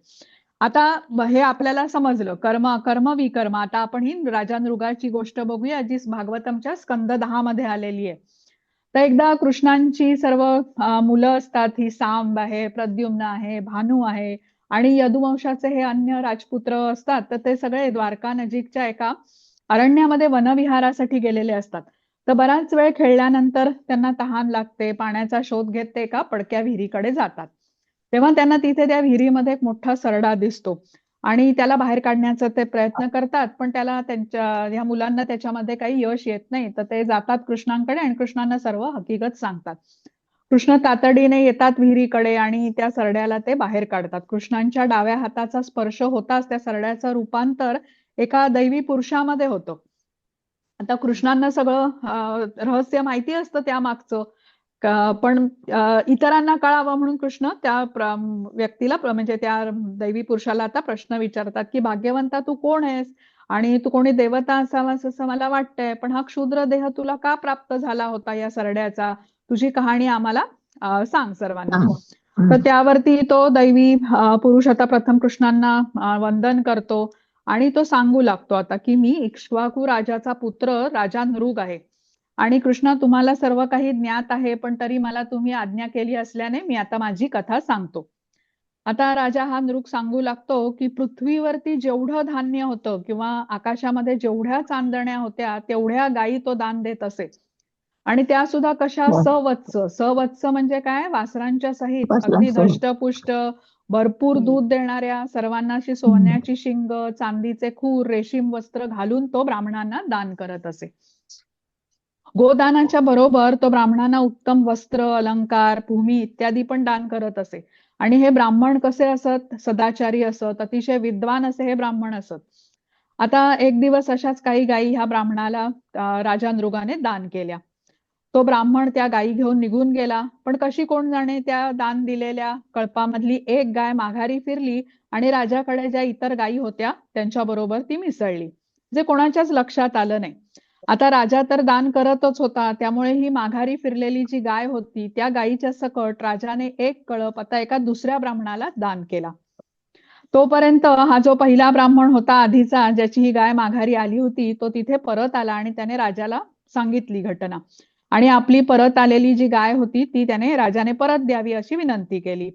आता हे आपल्याला समजलं, कर्म, अकर्म, विकर्म. आता आपण ही राजा नृगाची गोष्ट बघूया, जी भागवतमच्या स्कंद 10 मध्ये आलेली आहे. तर एकदा कृष्णांची सर्व मुलं असतात. ही सांब आहे, प्रद्युम्न आहे, भानू आहे आणि यदुवंशाचे हे अन्य राजपुत्र असतात. तर ते सगळे द्वारका नजीकच्या एका अरण्यामध्ये वनविहारासाठी गेलेले असतात. तर बराच वेळ खेळल्यानंतर त्यांना तहान लागते. पाण्याचा शोध घेत ते एका पडक्या विहिरीकडे जातात. तेव्हा त्यांना तिथे त्या विहिरीमध्ये एक मोठा सरडा दिसतो आणि त्याला बाहेर काढण्याचा ते प्रयत्न करतात, पण त्याला या मुलांना त्याच्यामध्ये काही यश येत नाही. तर ते जातात कृष्णांकडे आणि कृष्णांना सर्व हकीकत सांगतात. कृष्ण तातडीने येतात विहिरीकडे आणि त्या सरड्याला ते बाहेर काढतात. कृष्णांच्या डाव्या हाताचा स्पर्श होताच त्या सरड्याचं रूपांतर एका दैवी पुरुषामध्ये होतं. आता कृष्णांना सगळं रहस्य माहिती असतं त्या मागचं, पण इतरांना कळावं म्हणून कृष्ण त्या व्यक्तीला म्हणजे त्या दैवी पुरुषाला आता प्रश्न विचारतात की भाग्यवंता तू कोण आहेस आणि तू कोणी देवता असावास असं मला वाटतंय, पण हा क्षुद्र देह तुला का प्राप्त झाला होता या सरड्याचा? तुझी कहाणी आम्हाला सांग सर्वांना. तर त्यावरती तो दैवी पुरुष आता प्रथम कृष्णांना वंदन करतो आणि तो सांगू लागतो आता की मी इक्ष्वाकू राजाचा पुत्र राजा नृग आहे आणि कृष्ण तुम्हाला सर्व काही ज्ञात आहे, पण तरी मला तुम्ही आज्ञा केली असल्याने मी आता माझी कथा सांगतो. आता राजा हा नृग सांगू लागतो की पृथ्वीवरती जेवढं धान्य होतं किंवा आकाशामध्ये जेवढ्या चांदण्या होत्या तेवढ्या गायी तो दान देत असे. आणि त्या सुद्धा कशा सवत्स म्हणजे काय, वासरांच्या सहित अगदी धष्टपुष्ट भरपूर दूध देणाऱ्या, सर्वांना अशी सोन्याची शिंग, चांदीचे खूर, रेशीम वस्त्र घालून तो ब्राह्मणांना दान करत असे. गोदानाच्या बरोबर तो ब्राह्मणांना उत्तम वस्त्र, अलंकार, भूमी इत्यादी पण दान करत असे. आणि हे ब्राह्मण कसे असत, सदाचारी असत, अतिशय विद्वान असे हे ब्राह्मण असत. आता एक दिवस अशाच काही गायी ह्या ब्राह्मणाला राजा नृगाने दान केल्या. तो ब्राह्मण त्या गायी घेऊन निघून गेला, पण कशी कोण जाणे त्या दान दिलेल्या कळपामधली एक गाय माघारी फिरली आणि राजाकडे ज्या इतर गायी होत्या त्यांच्या बरोबर ती मिसळली, जे कोणाच्याच लक्षात आलं नाही. आता राजा तर दान करतच होता, त्यामुळे ही माघारी फिरलेली जी गाय होती त्या गायीच्या सकट राजाने एक कळप आता एका दुसऱ्या ब्राह्मणाला दान केला. तोपर्यंत हा जो पहिला ब्राह्मण होता आधीचा, ज्याची ही गाय माघारी आली होती, तो तिथे परत आला आणि त्याने राजाला सांगितली घटना आणि आपली परत आलेली जी गाय होती ती त्याने राजाने परत द्यावी अशी विनंती केली.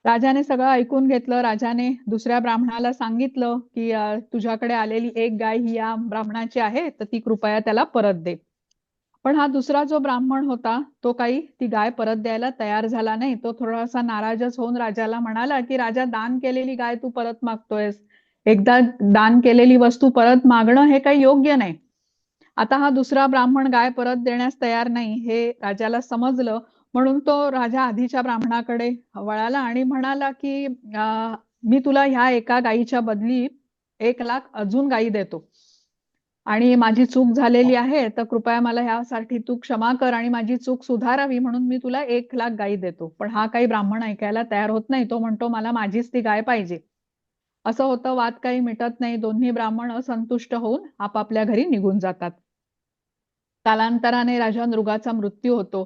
राजाने सगळं ऐकून घेतलं. राजाने दुसऱ्या ब्राह्मणाला सांगितलं की तुझ्याकडे आलेली एक गाय ही या ब्राह्मणाची आहे, तर ती कृपया त्याला परत दे. पण हा दुसरा जो ब्राह्मण होता तो काही ती गाय परत द्यायला तयार झाला नाही. तो थोडासा नाराजच होऊन राजाला म्हणाला की राजा, दान केलेली गाय तू परत मागतोयस, एकदा दान केलेली वस्तू परत मागणं हे काही योग्य नाही. आता हा दुसरा ब्राह्मण गाय परत देण्यास तयार नाही हे राजाला समजलं, म्हणून तो राजा आधीच्या ब्राह्मणाकडे वळाला आणि म्हणाला की मी तुला ह्या एका गायीच्या बदली 1,00,000 अजून गायी देतो आणि माझी चूक झालेली आहे, तर कृपया मला ह्यासाठी तू क्षमा कर आणि माझी चूक सुधारावी म्हणून मी तुला 1,00,000 गायी देतो. पण हा काही ब्राह्मण ऐकायला तयार होत नाही. तो म्हणतो मला माझीच ती गाय पाहिजे. असं होतं, वाद काही मिटत नाही. दोन्ही ब्राह्मण असंतुष्ट होऊन आपापल्या घरी निघून जातात. कालांतराने राजा नृगाचा मृत्यू होतो.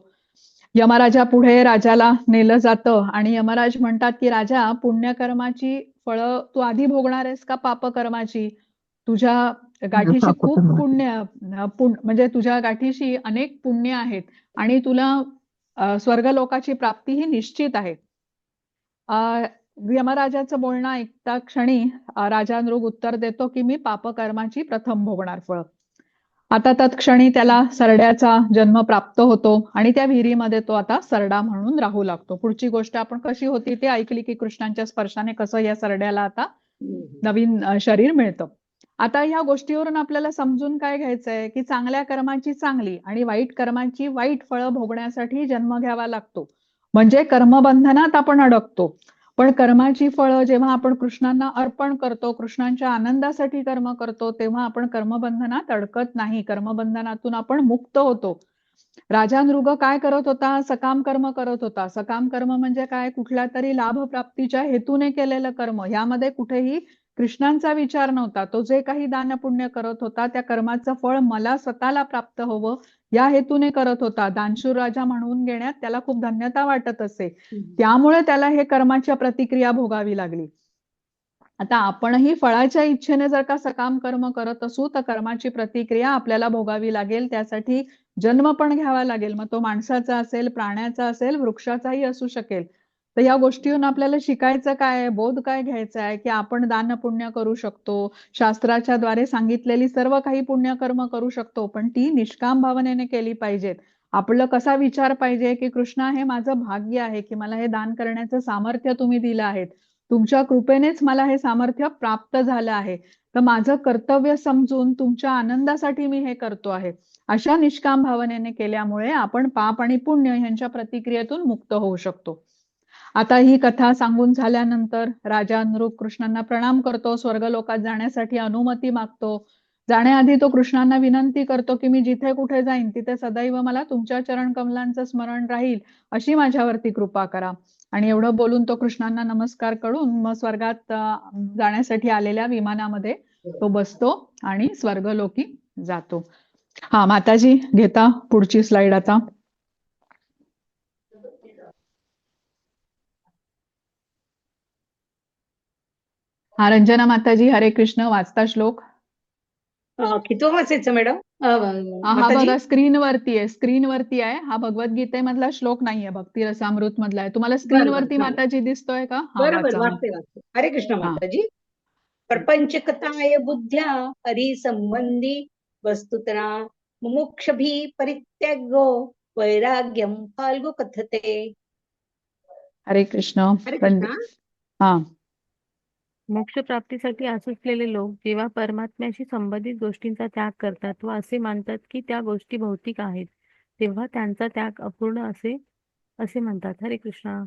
यमराजा पुढे राजाला नेलं जातं आणि यमराज म्हणतात की राजा, पुण्यकर्माची फळं तू आधी भोगणार आहेस का पापकर्माची? तुझ्या गाठीशी खूप पुण्य म्हणजे तुझ्या गाठीशी अनेक पुण्य आहेत आणि तुला स्वर्गलोकाची प्राप्ती ही निश्चित आहे. यमराजाचं बोलणं ऐकता क्षणी राजा नृग उत्तर देतो की मी पापकर्माची प्रथम भोगणार फळ. आता तत्क्षणी त्याला सरड्याचा जन्म प्राप्त होतो आणि त्या विहिरीमध्ये तो आता सरडा म्हणून राहू लागतो. पुढची गोष्ट आपण कशी होती ते ऐकली की कृष्णांच्या स्पर्शाने कसं या सरड्याला आता नवीन शरीर मिळतं. आता ह्या गोष्टीवरून आपल्याला समजून काय घ्यायचंय की चांगल्या कर्माची चांगली आणि वाईट कर्माची वाईट फळं भोगण्यासाठी जन्म घ्यावा लागतो. म्हणजे कर्मबंधनात आपण अडकतो. पण कर्माची फळं जेव्हा आपण कृष्णांना अर्पण करतो, कृष्णांच्या आनंदासाठी कर्म करतो, तेव्हा आपण कर्मबंधनात अडकत नाही. कर्मबंधनातून आपण मुक्त होतो. राजा नृग काय करत होता? सकाम कर्म करत होता. सकाम कर्म म्हणजे काय? कुठल्या तरी लाभ प्राप्तीच्या हेतूने केलेलं कर्म. यामध्ये कुठेही कृष्णांचा विचार नव्हता. तो जे काही दान पुण्य करत होता त्या कर्माचं फळ मला स्वतःला प्राप्त व्हावं या हेतूने करत होता. दानशूर राजा म्हणून घेण्यात त्याला खूप धन्यता वाटत असे. त्यामुळे त्याला हे कर्माच्या प्रतिक्रिया भोगावी लागली. आता आपणही फळाच्या इच्छेने जर का सकाम कर्म करत असू तर कर्माची प्रतिक्रिया आपल्याला भोगावी लागेल. त्यासाठी जन्म पण घ्यावा लागेल. मग तो माणसाचा असेल, प्राण्याचा असेल, वृक्षाचाही असू शकेल. तर या गोष्टीहून आपल्याला शिकायचं काय, बोध काय घ्यायचा आहे की आपण दान पुण्य करू शकतो, शास्त्राच्या द्वारे सांगितलेली सर्व काही पुण्यकर्म करू शकतो, पण ती निष्काम भावनेने केली पाहिजेत. आपलं कसा विचार पाहिजे की कृष्णा, हे माझं भाग्य आहे की मला हे दान करण्याचं सामर्थ्य तुम्ही दिलं आहे. तुमच्या कृपेनेच मला हे सामर्थ्य प्राप्त झालं आहे. तर माझं कर्तव्य समजून तुमच्या आनंदासाठी मी हे करतो आहे. अशा निष्काम भावनेने केल्यामुळे आपण पाप आणि पुण्य यांच्या प्रतिक्रियेतून मुक्त होऊ शकतो. आता ही कथा सांगून झाल्यानंतर राजा नृग कृष्णांना प्रणाम करतो, स्वर्गलोकात जाण्यासाठी अनुमती मागतो. जाण्याआधी तो कृष्णांना विनंती करतो की मी जिथे कुठे जाईन तिथे सदैव मला तुमच्या चरण कमलांचं स्मरण राहील, अशी माझ्यावरती कृपा करा. आणि एवढं बोलून तो कृष्णांना नमस्कार करून मग स्वर्गात जाण्यासाठी आलेल्या विमानामध्ये तो बसतो आणि स्वर्गलोकी जातो. हा माताजी, घेता पुढची स्लाइड आता. हा रंजना माताजी, हरे कृष्ण. वाचता श्लोक. किती वाचायचं मॅडम? हा माताजी बघा स्क्रीनवरती आहे हा भगवद्गीतेमधला श्लोक नाहीये भक्ती रसामृत मधला आहे तुम्हाला बरं बरं स्क्रीनवरती चालेल माताजी दिसतोय का हा बरं बरं वाचा मग वाचते वाचते हरे कृष्ण हा माताजी प्रपंचकताय बुद्ध्या हरिसंबंधी वस्तुतरा मुमुक्षभी परित्यागो वैराग्यम फाल्गु कथते हरे कृष्ण हरे पंडित कृष्ण हा मोक्ष प्राप्तीसाठी असलेले लोक जेव्हा परमात्म्याशी संबंधित गोष्टींचा त्याग करतात व असे मानतात की त्या गोष्टी भौतिक आहेत तेव्हा त्यांचा त्याग अपूर्ण असे असे म्हणतात. हरे कृष्ण.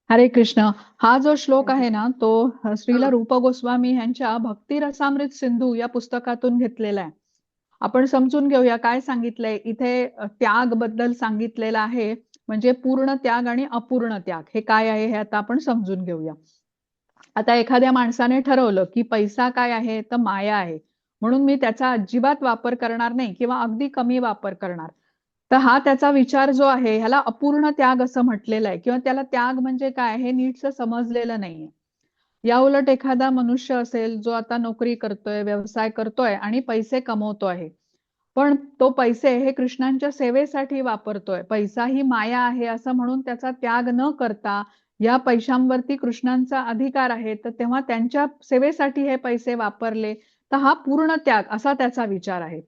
हरे कृष्ण हा जो श्लोक आहे ना तो श्रीला हा रूप गोस्वामी यांच्या भक्ती रसामृत सिंधू या पुस्तकातून घेतलेला आहे. आपण समजून घेऊया काय सांगितलंय इथे त्याग बद्दल सांगितलेलं आहे म्हणजे पूर्ण त्याग आणि अपूर्ण त्याग हे काय आहे हे आता आपण समजून घेऊया. आता एखाद्या माणसाने ठरवलं की पैसा काय आहे तर माया आहे म्हणून मी त्याचा अजिबात वापर करणार नाही किंवा अगदी कमी वापर करणार तर हा त्याचा विचार जो आहे ह्याला अपूर्ण त्याग असं म्हटलेलं आहे किंवा त्याला त्याग म्हणजे काय हे नीटसं समजलेलं नाहीये. या उलट एखादा मनुष्य असेल जो आता नोकरी करतोय व्यवसाय करतोय आणि पैसे कमवतो आहे पण तो पैसे हे कृष्णांच्या सेवेसाठी वापरतोय पैसा ही माया आहे असं म्हणून त्याचा त्याग न करता या पैशांवरती कृष्णांचा अधिकार आहे तर तेव्हा त्यांच्या सेवेसाठी हे पैसे वापरले तर हा पूर्ण त्याग असा त्याचा विचार आहे.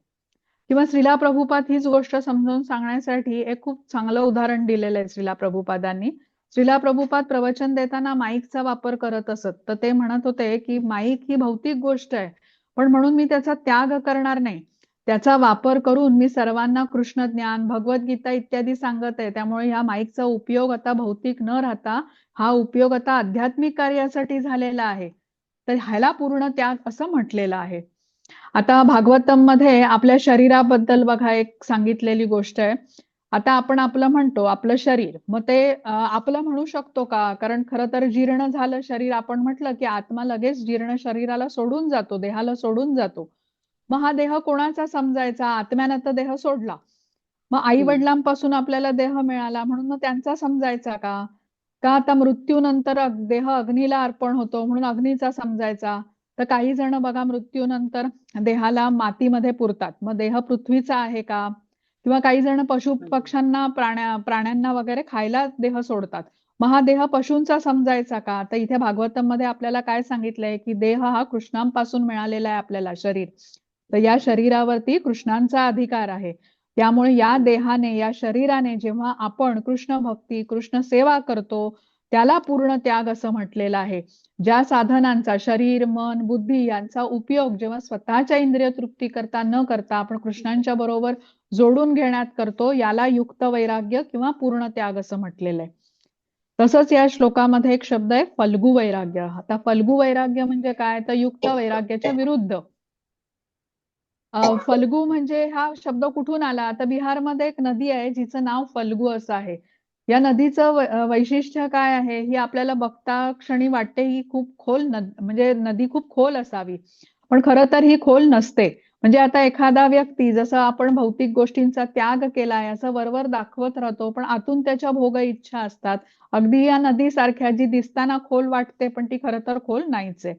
किंवा श्रीला प्रभुपाद हीच गोष्ट समजावून सांगण्यासाठी एक खूप चांगलं उदाहरण दिलेलं आहे श्रीला प्रभुपादांनी. श्रीला प्रभुपाद प्रवचन देताना माईकचा वापर करत असत तर ते म्हणत होते की माईक ही भौतिक गोष्ट आहे पण म्हणून मी त्याचा त्याग करणार नाही त्याचा वापर करून मी सर्वांना कृष्ण ज्ञान भगवद्गीता इत्यादी सांगत आहे त्यामुळे ह्या माईकचा उपयोग आता भौतिक न राहता हा उपयोग आता आध्यात्मिक कार्यासाठी झालेला आहे तर ह्याला पूर्ण त्याग असं म्हटलेलं आहे. आता भागवतम मध्ये आपल्या शरीराबद्दल बघा एक सांगितलेली गोष्ट आहे. आता आपण आपलं म्हणतो आपलं शरीर मग ते आपलं म्हणू शकतो का कारण खरं तर जीर्ण झालं शरीर आपण म्हटलं की आत्मा लगेच जीर्ण शरीराला सोडून जातो देहाला सोडून जातो. मग हा देह कोणाचा समजायचा आत्म्यानं तर देह सोडला मग आई वडिलांपासून आपल्याला देह मिळाला म्हणून मग त्यांचा समजायचा का का आता मृत्यूनंतर देह अग्नीला अर्पण होतो म्हणून अग्नीचा समजायचा तर काही जण बघा मृत्यूनंतर देहाला मातीमध्ये पुरतात मग देह पृथ्वीचा आहे का किंवा काही जण पशु पक्ष्यांना प्राण्यांना वगैरे खायला देह सोडतात मग हा देह पशूंचा समजायचा का तर इथे भागवतम मध्ये आपल्याला काय सांगितलंय की देह हा कृष्णांपासून मिळालेला आहे आपल्याला शरीर तर या शरीरावरती कृष्णांचा अधिकार आहे त्यामुळे या देहाने या शरीराने जेव्हा आपण कृष्ण भक्ती कृष्ण सेवा करतो त्याला पूर्ण त्याग असं म्हटलेलं आहे. ज्या साधनांचा शरीर मन बुद्धी यांचा उपयोग जेव्हा स्वतःच्या इंद्रिय तृप्ती करता न करता आपण कृष्णांच्या बरोबर जोडून घेण्यात करतो याला युक्त वैराग्य किंवा पूर्ण त्याग असं म्हटलेलं आहे. तसंच या श्लोकामध्ये एक शब्द आहे फल्गु वैराग्य. आता फल्गु वैराग्य म्हणजे काय तर युक्त वैराग्याच्या विरुद्ध. फल्गु म्हणजे हा शब्द कुठून आला तर बिहारमध्ये एक नदी आहे जिचं नाव फल्गु असं आहे. या नदीचं वैशिष्ट्य काय आहे ही आपल्याला बघता क्षणी वाटते ही खूप खोल म्हणजे नदी खूप खोल असावी पण खरं तर ही खोल नसते. म्हणजे आता एखादा व्यक्ती जसं आपण भौतिक गोष्टींचा त्याग केलाय असं वरवर दाखवत राहतो पण आतून त्याच्या भोग इच्छा असतात अगदी या नदीसारख्या जी दिसताना खोल वाटते पण ती खरं तर खोल नाहीच आहे.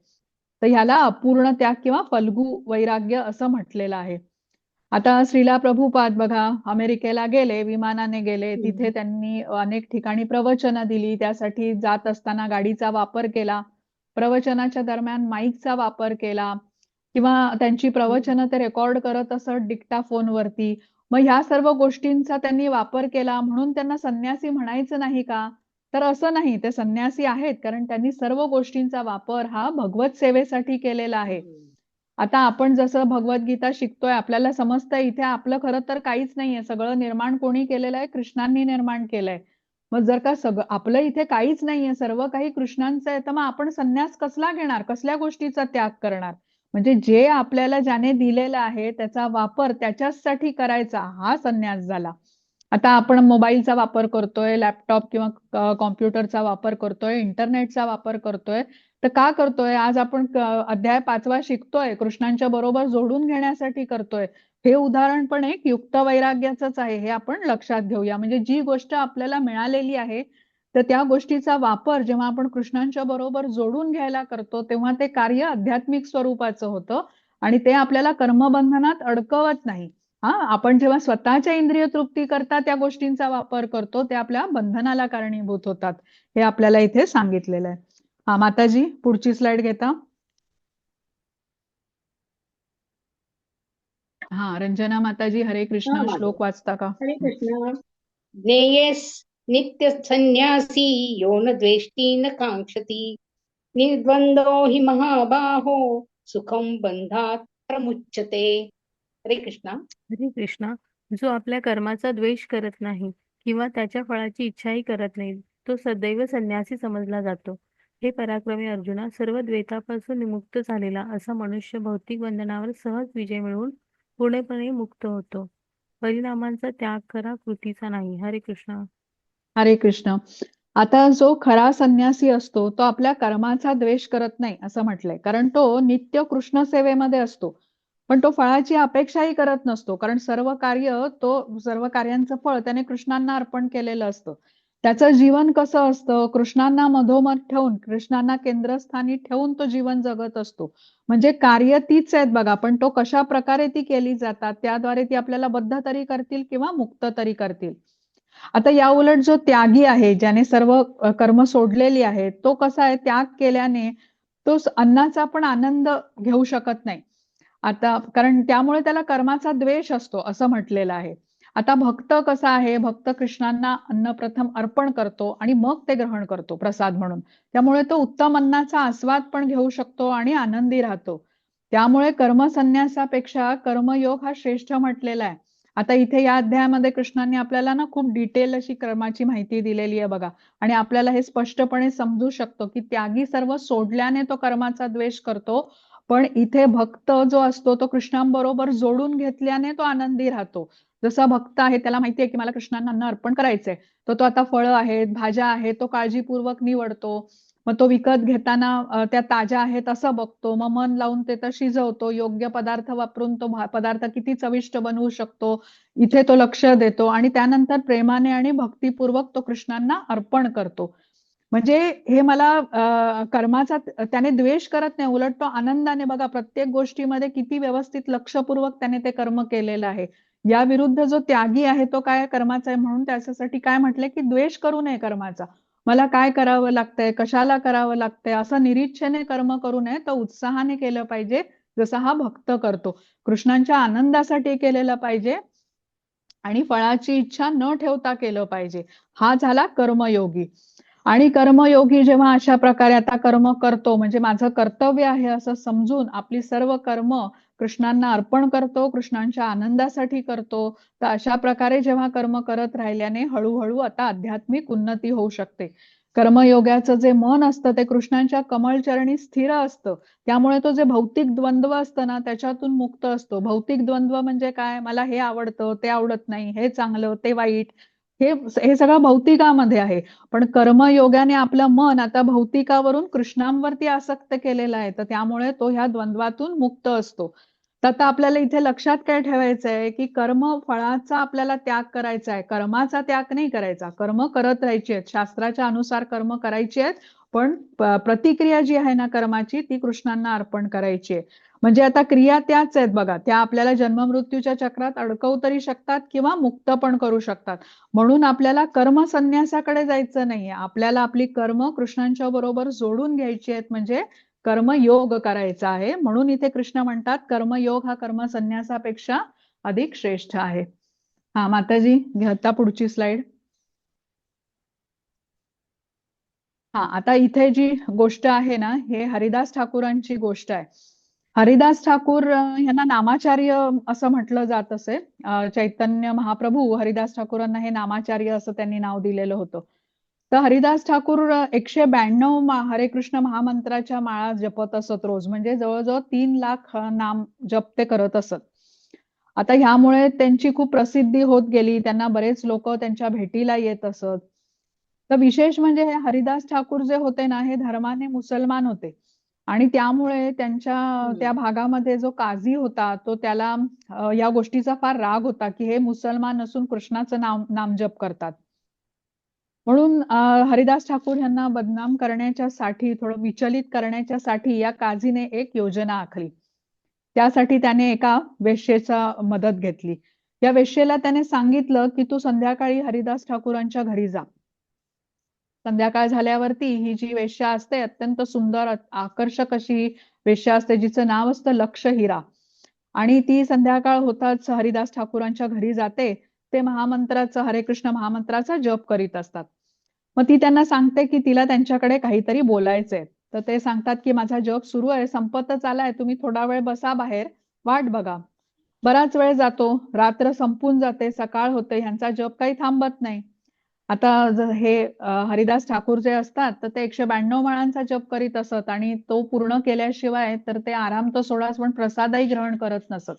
तर ह्याला अपूर्ण त्याग किंवा फल्गु वैराग्य असं म्हटलेलं आहे. आता श्रीला प्रभुपाद बघा अमेरिकेला गेले विमानाने गेले तिथे त्यांनी अनेक ठिकाणी प्रवचनं दिली त्यासाठी जात असताना गाडीचा वापर केला प्रवचनाच्या दरम्यान माईकचा वापर केला किंवा त्यांची प्रवचनं ते रेकॉर्ड करत असत डिक्टाफोनवरती मग ह्या सर्व गोष्टींचा त्यांनी वापर केला म्हणून त्यांना संन्यासी म्हणायचं नाही का तर असं नाही ते संन्यासी आहेत कारण त्यांनी सर्व गोष्टींचा वापर हा भगवत सेवेसाठी केलेला आहे. आता आपण जसं भगवद्गीता शिकतोय आपल्याला समजतंय इथे आपलं खरं तर काहीच नाहीये सगळं निर्माण कोणी केलेलं आहे कृष्णांनी निर्माण केलंय. मग जर का सगळं आपलं इथे काहीच नाहीये सर्व काही कृष्णांचं आहे तर मग आपण संन्यास कसला घेणार कसल्या गोष्टीचा त्याग करणार म्हणजे जे आपल्याला ज्याने दिलेलं आहे त्याचा वापर त्याच्यासाठी करायचा हा संन्यास झाला. आता आपण मोबाईलचा वापर करतोय लॅपटॉप किंवा कॉम्प्युटरचा वापर करतोय इंटरनेटचा वापर करतोय तर का करतोय आज आपण अध्याय 5वा शिकतोय कृष्णांच्या बरोबर जोडून घेण्यासाठी करतोय. हे उदाहरण पण एक युक्त वैराग्याचंच आहे हे आपण लक्षात घेऊया. म्हणजे जी गोष्ट आपल्याला मिळालेली आहे तर त्या गोष्टीचा वापर जेव्हा आपण कृष्णांच्या बरोबर जोडून घ्यायला करतो तेव्हा ते कार्य आध्यात्मिक स्वरूपाचं होतं आणि ते आपल्याला कर्मबंधनात अडकवत नाही. आपण जेव्हा स्वतःच्या इंद्रिय तृप्ती करता त्या गोष्टींचा वापर करतो ते आपल्या बंधनाला कारणीभूत होतात, हे आपल्याला इथे सांगितलेलं आहे. माताजी पुढची स्लाइड घेता. रंजना माताजी, हरे कृष्ण. माता. श्लोक वाचता का? हरे कृष्ण. ज्ञेयस नित्य संन्यासी यो न द्वेष्टी न कांक्षती निर्द्वंद्वो हि महाबाहो सुखम बंधात प्रमुच्यते. हरे कृष्ण. हरे कृष्णा. जो आपल्या कर्माचा द्वेष करत नाही किंवा त्याच्या फळाची इच्छाही करत नाही तो सदैव संन्यासी समजला जातो. हे पराक्रमी अर्जुना, सर्व द्वैतापासून विमुक्त झालेला असा मनुष्य भौतिक बंधनावर सहज विजय मिळवून पूर्णपणे मुक्त होतो. परिणामांचा त्याग करा, कृतीचा नाही. हरे कृष्ण. हरे कृष्ण. आता जो खरा संन्यासी असतो तो आपल्या कर्माचा द्वेष करत नाही असं म्हटलंय, कारण तो नित्य कृष्ण सेवेमध्ये असतो. पण तो फळाची अपेक्षाही करत नसतो, कारण सर्व कार्यांचं फळ त्याने कृष्णांना अर्पण केलेलं असतं. त्याचं जीवन कसं असतं, कृष्णांना मधोमध ठेवून, कृष्णांना केंद्रस्थानी ठेवून तो जीवन जगत असतो. म्हणजे कार्य तीच आहेत बघा, पण तो कशा प्रकारे ती केली जातात त्याद्वारे ती आपल्याला बद्ध तरी करतील किंवा मुक्त तरी करतील. आता या उलट जो त्यागी आहे, ज्याने सर्व कर्म सोडलेली आहेत, तो कसा आहे, त्याग केल्याने तो अन्नाचा पण आनंद घेऊ शकत नाही. आता कारण त्यामुळे त्याला कर्माचा द्वेष असतो असं म्हटलेलं आहे. आता भक्त कसा आहे, भक्त कृष्णांना अन्न प्रथम अर्पण करतो आणि मग ते ग्रहण करतो प्रसाद म्हणून. त्यामुळे तो उत्तम अन्नाचा आस्वाद पण घेऊ शकतो आणि आनंदी राहतो. त्यामुळे कर्मसन्यासापेक्षा कर्मयोग हा श्रेष्ठ म्हटलेला आहे. आता इथे या अध्यायामध्ये कृष्णांनी आपल्याला ना खूप डिटेल अशी कर्माची माहिती दिलेली आहे बघा, आणि आपल्याला हे स्पष्टपणे समजू शकतो की त्यागी सर्व सोडल्याने तो कर्माचा द्वेष करतो, पण इथे भक्त जो असतो तो कृष्णांबरोबर जोडून घेतल्याने तो आनंदी राहतो. जसा भक्त आहे त्याला माहिती आहे की मला कृष्णांना अन्न अर्पण करायचंय, तर तो आता फळं आहेत, भाज्या आहेत, तो काळजीपूर्वक निवडतो. मग तो विकत घेताना त्या ताज्या आहेत असं बघतो, मग मन लावून ते तर शिजवतो, योग्य पदार्थ वापरून तो पदार्थ किती चविष्ट बनवू शकतो इथे तो लक्ष देतो, आणि त्यानंतर प्रेमाने आणि भक्तिपूर्वक तो कृष्णांना अर्पण करतो. म्हणजे हे मला कर्माचा त्याने द्वेष करत नाही, उलट तो आनंदाने बघा प्रत्येक गोष्टीमध्ये किती व्यवस्थित लक्षपूर्वक त्याने ते कर्म केलेलं आहे. या विरुद्ध जो त्यागी आहे तो काय कर्माचा आहे म्हणून त्याच्यासाठी काय म्हटलंय की द्वेष करू नये कर्माचा. मला काय करावं लागतंय, कशाला करावं लागतंय असं निरीच्छेने कर्म करू नये, तर उत्साहाने केलं पाहिजे जसा हा भक्त करतो. कृष्णांच्या आनंदासाठी केलेलं पाहिजे आणि फळाची इच्छा न ठेवता केलं पाहिजे. हा झाला कर्मयोगी. आणि कर्मयोगी जेव्हा अशा प्रकारे आता कर्म करतो, म्हणजे माझं कर्तव्य आहे असं समजून आपली सर्व कर्म कृष्णांना अर्पण करतो, कृष्णांच्या आनंदासाठी करतो, तर अशा प्रकारे जेव्हा कर्म करत राहिल्याने हळूहळू आता आध्यात्मिक उन्नती होऊ शकते. कर्मयोगाचं जे मन असतं ते कृष्णांच्या कमळचरणी स्थिर असतं, त्यामुळे तो जे भौतिक द्वंद्व असतं ना त्याच्यातून मुक्त असतो. भौतिक द्वंद्व म्हणजे काय, मला हे आवडतं ते आवडत नाही, हे चांगलं ते वाईट, हे सगळं भौतिकामध्ये आहे. पण कर्मयोगाने आपलं मन आता भौतिकावरून कृष्णांवरती आसक्त केलेलं आहे, तर त्यामुळे तो ह्या द्वंद्वातून मुक्त असतो. तर आता आपल्याला इथे लक्षात काय ठेवायचं आहे की कर्म फळाचा आपल्याला त्याग करायचा आहे, कर्माचा त्याग नाही करायचा. कर्म करत राहायची आहेत, शास्त्राच्या अनुसार कर्म करायची आहेत, पण प्रतिक्रिया जी आहे ना कर्माची ती कृष्णांना अर्पण करायची आहे. म्हणजे आता क्रिया त्याच आहेत बघा, त्या आपल्याला जन्ममृत्यूच्या चक्रात अडकवू तरी शकतात किंवा मुक्त पण करू शकतात. म्हणून आपल्याला कर्म संन्यासाकडे जायचं नाहीये, आपल्याला आपली कर्म कृष्णांच्या बरोबर जोडून घ्यायची आहेत, म्हणजे कर्मयोग करायचा आहे. म्हणून इथे कृष्ण म्हणतात कर्मयोग हा कर्म संन्यासापेक्षा अधिक श्रेष्ठ आहे. माताजी घेता पुढची स्लाइड. आता इथे जी गोष्ट आहे ना, हे हरिदास ठाकूरांची गोष्ट आहे. हरिदास ठाकूर यांना नामाचार्य असं म्हटलं जात असे. चैतन्य महाप्रभू हरिदास ठाकूरांना हे नामाचार्य असं त्यांनी नाव दिलेलं होतं. तर हरिदास ठाकूर 192 हरे कृष्ण महामंत्राच्या माळा जपत असत रोज, म्हणजे जवळजवळ 3 लाख नाम जप ते करत असत. आता ह्यामुळे त्यांची खूप प्रसिद्धी होत गेली, त्यांना बरेच लोक त्यांच्या भेटीला येत असत. तर विशेष म्हणजे हे हरिदास ठाकूर जे होते ना, हे धर्माने मुसलमान होते, आणि त्यामुळे त्यांच्या त्या भागामध्ये जो काझी होता तो त्याला या गोष्टीचा फार राग होता की हे मुसलमान असून कृष्णाचं नामजप करतात. म्हणून हरिदास ठाकूर यांना बदनाम करण्याच्या साठी, थोडं विचलित करण्याच्या साठी या काझीने एक योजना आखली. त्यासाठी त्याने एका वेश्येचा मदत घेतली. या वेश्येला त्याने सांगितलं की तू संध्याकाळी हरिदास ठाकूरांच्या घरी जा. संध्याकाळ झाल्यावरती ही जी वेश्या असते अत्यंत सुंदर आकर्षक अशी ही वेश्या असते जिचं नाव असतं लक्ष हिरा. आणि ती संध्याकाळ होताच हरिदास ठाकूरांच्या घरी जाते. ते महामंत्राचा हरे कृष्ण महामंत्राचा जप करीत असतात. मग ती त्यांना सांगते की तिला त्यांच्याकडे काहीतरी बोलायचंय. तर ते सांगतात की माझा जप सुरू आहे, संपतच आलाय, तुम्ही थोडा वेळ बसा बाहेर, वाट बघा. बराच वेळ जातो, रात्र संपून जाते, सकाळ होते, ह्यांचा जप काही थांबत नाही. आता हे हरिदास ठाकूर जे असतात तर ते 192 माळांचा जप करीत असत आणि तो पूर्ण केल्याशिवाय तर ते आराम तर सोडाच पण प्रसादही ग्रहण करत नसत.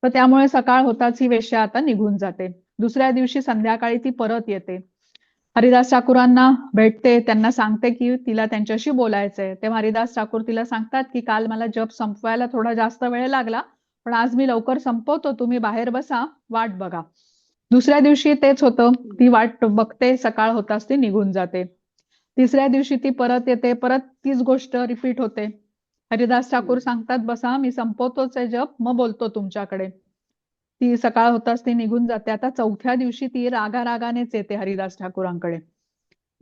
तर त्यामुळे सकाळ होताच ही वेश्या आता निघून जाते. दुसऱ्या दिवशी संध्याकाळी ती परत येते. हरिदास ठाकूरांना भेटते, त्यांना सांगते की तिला त्यांच्याशी बोलायचंय. तेव्हा हरिदास ठाकूर तिला सांगतात की काल मला जप संपवायला थोडा जास्त वेळ लागला, पण आज मी लवकर संपवतो, तुम्ही बाहेर बसा, वाट बघा. दुसऱ्या दिवशी तेच होतं, ती वाट बघते, सकाळ होताच ती निघून जाते. तिसऱ्या दिवशी ती परत येते, परत तीच गोष्ट रिपीट होते. हरिदास ठाकूर सांगतात बसा, मी संपवतोच आहे जप, मग बोलतो तुमच्याकडे. ती सकाळ होताच ती निघून जाते. आता चौथ्या दिवशी ती रागारागानेच येते हरिदास ठाकूरांकडे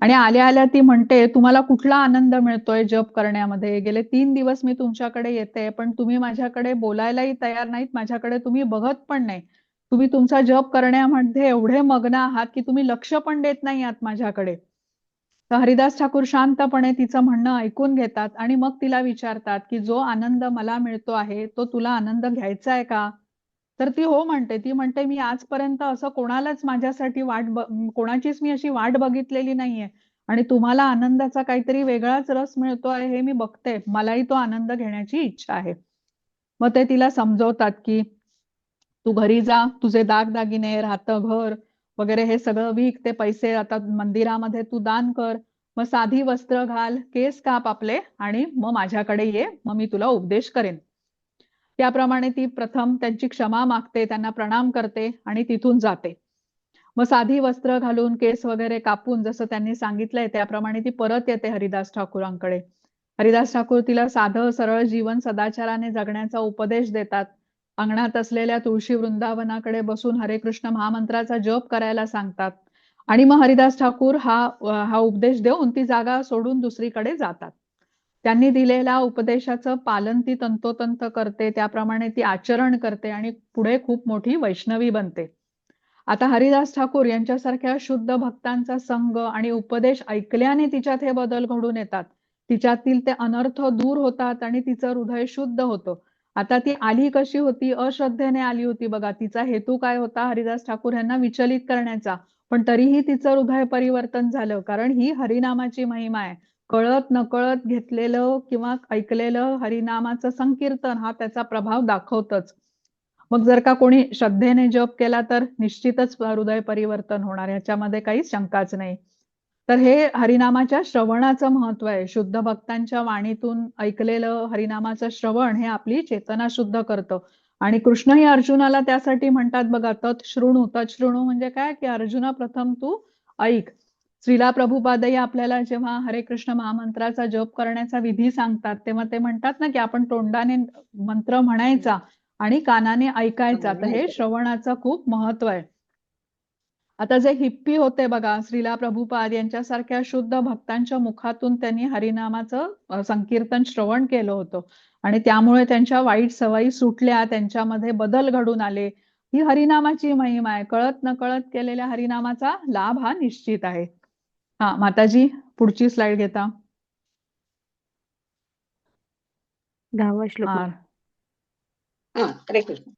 आणि आल्या आल्या ती म्हणते, तुम्हाला कुठला आनंद मिळतोय जप करण्यामध्ये? गेले 3 दिवस मी तुमच्याकडे येते, पण तुम्ही माझ्याकडे बोलायलाही तयार नाहीत, माझ्याकडे तुम्ही बघत पण नाही. तुम्ही तुमचा जप करण्यामध्ये एवढे मग्न आहात की तुम्ही लक्ष पण देत नाही आहात माझ्याकडे. तर हरिदास ठाकूर शांतपणे तिचं म्हणणं ऐकून घेतात आणि मग तिला विचारतात की जो आनंद मला मिळतो आहे तो तुला आनंद घ्यायचा आहे का? तर ती हो म्हणते. ती म्हणते मी आजपर्यंत असं कोणालाच माझ्यासाठी कोणाचीच मी अशी वाट बघितलेली नाहीये आणि तुम्हाला आनंदाचा काहीतरी वेगळाच रस मिळतो आहे हे मी बघते. मलाही तो आनंद घेण्याची इच्छा आहे. मग ते तिला समजवतात की तू घरी जा, तुझे दागदागिने, राहतं घर वगैरे हे सगळं विक, ते पैसे आता मंदिरामध्ये तू दान कर, मग साधी वस्त्र घाल, केस काप आपले आणि मग माझ्याकडे ये, मग मी तुला उपदेश करेन. त्याप्रमाणे ती प्रथम त्यांची क्षमा मागते, त्यांना प्रणाम करते आणि तिथून जाते. मग साधी वस्त्र घालून केस वगैरे कापून जसं त्यांनी सांगितलंय त्याप्रमाणे ती परत येते हरिदास ठाकूरांकडे. हरिदास ठाकूर तिला साधं सरळ जीवन सदाचाराने जगण्याचा उपदेश देतात. अंगणात असलेल्या तुळशी वृंदावनाकडे बसून हरे कृष्ण महामंत्राचा जप करायला सांगतात आणि मग हरिदास ठाकूर हा उपदेश देऊन ती जागा सोडून दुसरीकडे जातात. त्यांनी दिलेल्या उपदेशाचं पालन ती तंतोतंत करते, त्याप्रमाणे ती आचरण करते आणि पुढे खूप मोठी वैष्णवी बनते. आता हरिदास ठाकूर यांच्यासारख्या शुद्ध भक्तांचा संग आणि उपदेश ऐकल्याने तिच्यात हे बदल घडून येतात. तिच्यातील ते अनर्थ दूर होतात आणि तिचं हृदय शुद्ध होतं. आता ती आली कशी होती? अश्रद्धेने आली होती बघा. तिचा हेतू काय होता? हरिदास ठाकूर यांना विचलित करण्याचा. पण तरीही तिचं हृदय परिवर्तन झालं, कारण ही हरिनामाची महिमा आहे. कळत नकळत घेतलेलं किंवा ऐकलेलं हरिनामाचं संकीर्तन हा त्याचा प्रभाव दाखवतच. मग जर का कोणी श्रद्धेने जप केला तर निश्चितच हृदय परिवर्तन होणार, ह्याच्यामध्ये काही शंकाच नाही. तर हे हरिनामाच्या श्रवणाचं महत्व आहे. शुद्ध भक्तांच्या वाणीतून ऐकलेलं हरिनामाचं श्रवण हे आपली चेतना शुद्ध करतं. आणि कृष्णही अर्जुनाला त्यासाठी म्हणतात बघा, तत्शृणु. तत्शृणु म्हणजे काय? की अर्जुना प्रथम तू ऐक. श्रीला प्रभुपादही आपल्याला जेव्हा हरे कृष्ण महामंत्राचा जप करण्याचा विधी सांगतात तेव्हा ते म्हणतात ना की आपण तोंडाने मंत्र म्हणायचा आणि कानाने ऐकायचा. तर हे श्रवणाचं खूप महत्व आहे. आता जे हिप्पी होते बघा, श्रीला प्रभुपाद यांच्यासारख्या शुद्ध भक्तांच्या मुखातून त्यांनी हरिनामाचं संकीर्तन श्रवण केलं होतं आणि त्यामुळे त्यांच्या वाईट सवयी सुटल्या, त्यांच्यामध्ये बदल घडून आले. ही हरिनामाची महिमा आहे. कळत नकळत केलेल्या हरिनामाचा लाभ हा निश्चित आहे. हा माताजी, पुढची स्लाइड घेता. 10वा श्लोक. हरे कृष्ण.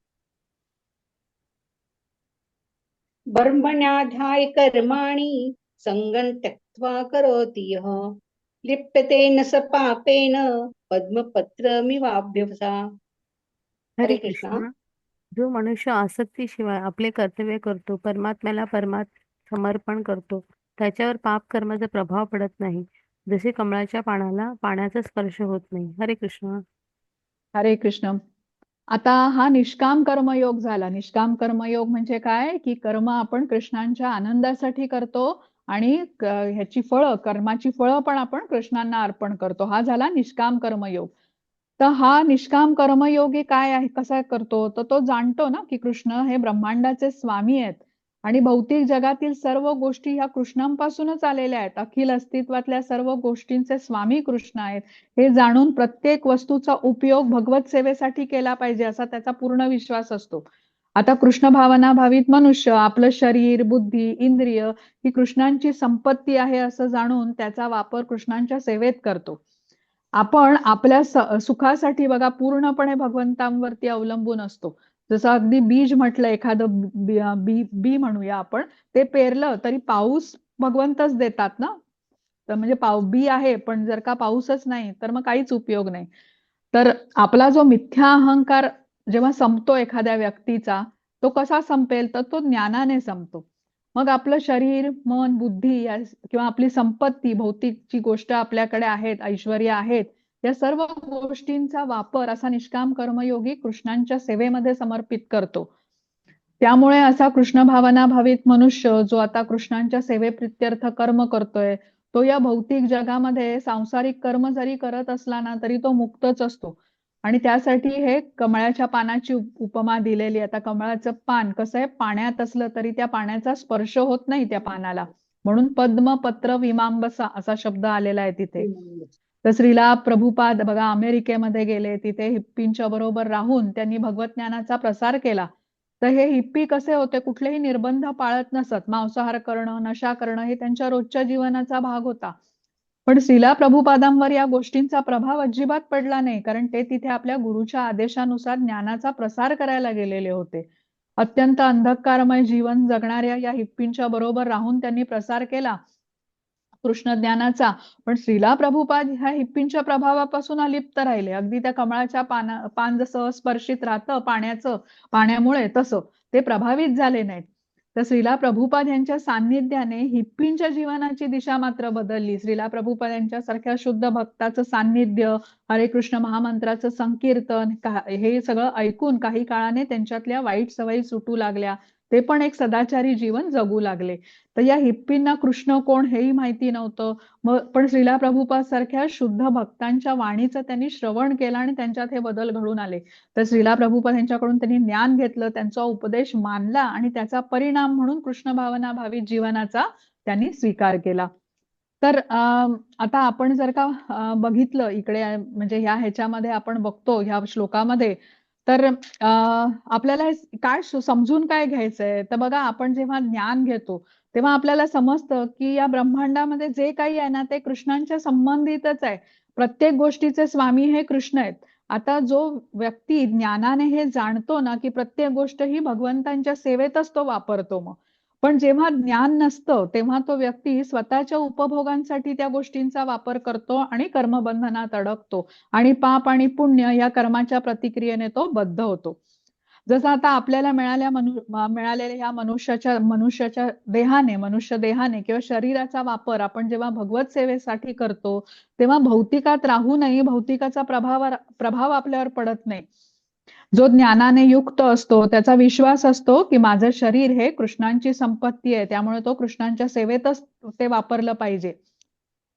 ब्रह्मण्याध्याय कर्माणि संगं त्यक्त्वा करोति यः लिप्यते न स पापेन पद्मपत्रमिवाभ्यसा. हरे कृष्ण. जो मनुष्य आसक्तीशिवाय आपले कर्तव्य करतो, परमात्म्याला समर्पण करतो, त्याच्यावर पाप कर्माचा प्रभाव पडत नाही. जसे कमळाच्या पानाला पाण्याचा स्पर्श होत नाही. हरे कृष्ण. हरे कृष्ण. आता हा निष्काम कर्मयोग झाला. निष्काम कर्मयोग म्हणजे काय? की कर्म आपण कृष्णांच्या आनंदासाठी करतो आणि ह्याची फळं, कर्माची फळं पण आपण कृष्णांना अर्पण करतो. हा झाला निष्काम कर्मयोग. तर हा निष्काम कर्मयोगी काय आहे, कसा करतो, तर तो जाणतो ना की कृष्ण हे ब्रह्मांडाचे स्वामी आहेत आणि भौतिक जगातील सर्व गोष्टी ह्या कृष्णांपासूनच आलेल्या आहेत. अखिल अस्तित्वातल्या सर्व गोष्टींचे स्वामी कृष्ण आहेत. हे जाणून प्रत्येक वस्तूचा उपयोग भगवत सेवेसाठी केला पाहिजे असा त्याचा पूर्ण विश्वास असतो. आता कृष्ण भावना भावित मनुष्य आपलं शरीर, बुद्धी, इंद्रिय ही कृष्णांची संपत्ती आहे असं जाणून त्याचा वापर कृष्णांच्या सेवेत करतो. आपण आपल्या सुखासाठी बघा पूर्णपणे भगवंतांवरती अवलंबून असतो. जसं अगदी बीज म्हटलं, एखादं बी म्हणूया आपण, ते पेरलं तरी पाऊस भगवंतच देतात ना. तर म्हणजे बी आहे पण जर का पाऊसच नाही तर मग काहीच उपयोग नाही. तर आपला जो मिथ्या अहंकार जेव्हा संपतो एखाद्या व्यक्तीचा, तो कसा संपेल, तर तो ज्ञानाने संपतो. मग आपलं शरीर, मन, बुद्धी किंवा आपली संपत्ती, भौतिक जी गोष्ट आपल्याकडे आहेत, ऐश्वर्य आहेत, या सर्व गोष्टींचा वापर असा निष्काम कर्मयोगी कृष्णांच्या सेवेमध्ये समर्पित करतो. त्यामुळे असा कृष्ण भावना भावित मनुष्य जो आता कृष्णांच्या सेवेप्रित्यर्थ कर्म करतोय, तो या भौतिक जगामध्ये सांसारिक कर्म जरी करत असला ना तरी तो मुक्तच असतो. आणि त्यासाठी हे कमळाच्या पानाची उपमा दिलेली. आता कमळाचं पान कसं आहे, पाण्यात असलं तरी त्या पाण्याचा स्पर्श होत नाही त्या पानाला, म्हणून पद्म पत्र विमांबसा असा शब्द आलेला आहे तिथे. तर श्रीला प्रभुपाद बघा अमेरिकेमध्ये गेले, तिथे हिप्पींच्या बरोबर राहून त्यांनी भगवत ज्ञानाचा प्रसार केला. तर हे हिप्पी कसे होते, कुठलेही निर्बंध पाळत नसत. मांसाहार करणं, नशा करणं हे त्यांच्या रोजच्या जीवनाचा भाग होता. पण श्रीला प्रभुपादांवर या गोष्टींचा प्रभाव अजिबात पडला नाही, कारण ते तिथे आपल्या गुरुच्या आदेशानुसार ज्ञानाचा प्रसार करायला गेलेले होते. अत्यंत अंधकारमय जीवन जगणाऱ्या या हिप्पींच्या बरोबर राहून त्यांनी प्रसार केला कृष्ण ज्ञानाचा. पण श्रीला प्रभुपाद ह्या हिप्पींच्या प्रभावापासून अलिप्त राहिले. अगदी त्या कमळाच्या पान जसं स्पर्शित राहतं पाण्यामुळे, तसं ते प्रभावित झाले नाहीत. तर श्रीला प्रभुपाद यांच्या सान्निध्याने हिप्पींच्या जीवनाची दिशा मात्र बदलली. श्रीला प्रभुपाद यांच्यासारख्या शुद्ध भक्ताचं सान्निध्य, हरे कृष्ण महामंत्राचं संकीर्तन हे सगळं ऐकून काही काळाने त्यांच्यातल्या वाईट सवयी सुटू लागल्या. ते पण एक सदाचारी जीवन जगू लागले. तर या हिप्पींना कृष्ण कोण हेही माहिती नव्हतं. मग पण श्रीला प्रभुपाद सारख्या शुद्ध भक्तांच्या वाणीचं त्यांनी श्रवण केलं आणि त्यांच्यात हे बदल घडून आले. तर श्रीला प्रभुपाद यांच्याकडून त्यांनी ज्ञान घेतलं, त्यांचा उपदेश मानला आणि त्याचा परिणाम म्हणून कृष्ण भावना भावित जीवनाचा त्यांनी स्वीकार केला. तर आता आपण जर का बघितलं इकडे, म्हणजे ह्याच्यामध्ये आपण बघतो ह्या श्लोकामध्ये, तर आपल्याला काय समजून काय घ्यायचंय, तर बघा आपण जेव्हा ज्ञान घेतो तेव्हा आपल्याला समजतं की या ब्रह्मांडामध्ये जे काही आहे ना ते कृष्णांच्या संबंधितच आहे. प्रत्येक गोष्टीचे स्वामी हे कृष्ण आहेत. आता जो व्यक्ती ज्ञानाने हे जाणतो ना की प्रत्येक गोष्ट ही भगवंतांच्या सेवेतच तो वापरतो, मग पण जेव्हा ज्ञान नसतं तेव्हा तो व्यक्ती स्वतःच्या उपभोगांसाठी त्या गोष्टींचा वापर करतो आणि कर्मबंधनात अडकतो आणि पाप आणि पुण्य या कर्माच्या प्रतिक्रियेने तो बद्ध होतो. जसं आता आपल्याला मिळालेल्या या मनुष्य देहाने किंवा शरीराचा वापर आपण जेव्हा भगवत सेवेसाठी करतो तेव्हा भौतिकात राहूनही भौतिकाचा प्रभाव आपल्यावर पडत नाही. जो ज्ञानाने युक्त असतो त्याचा विश्वास असतो की माझं शरीर हे कृष्णांची संपत्ती आहे, त्यामुळे तो कृष्णांच्या सेवेतच ते वापरलं पाहिजे.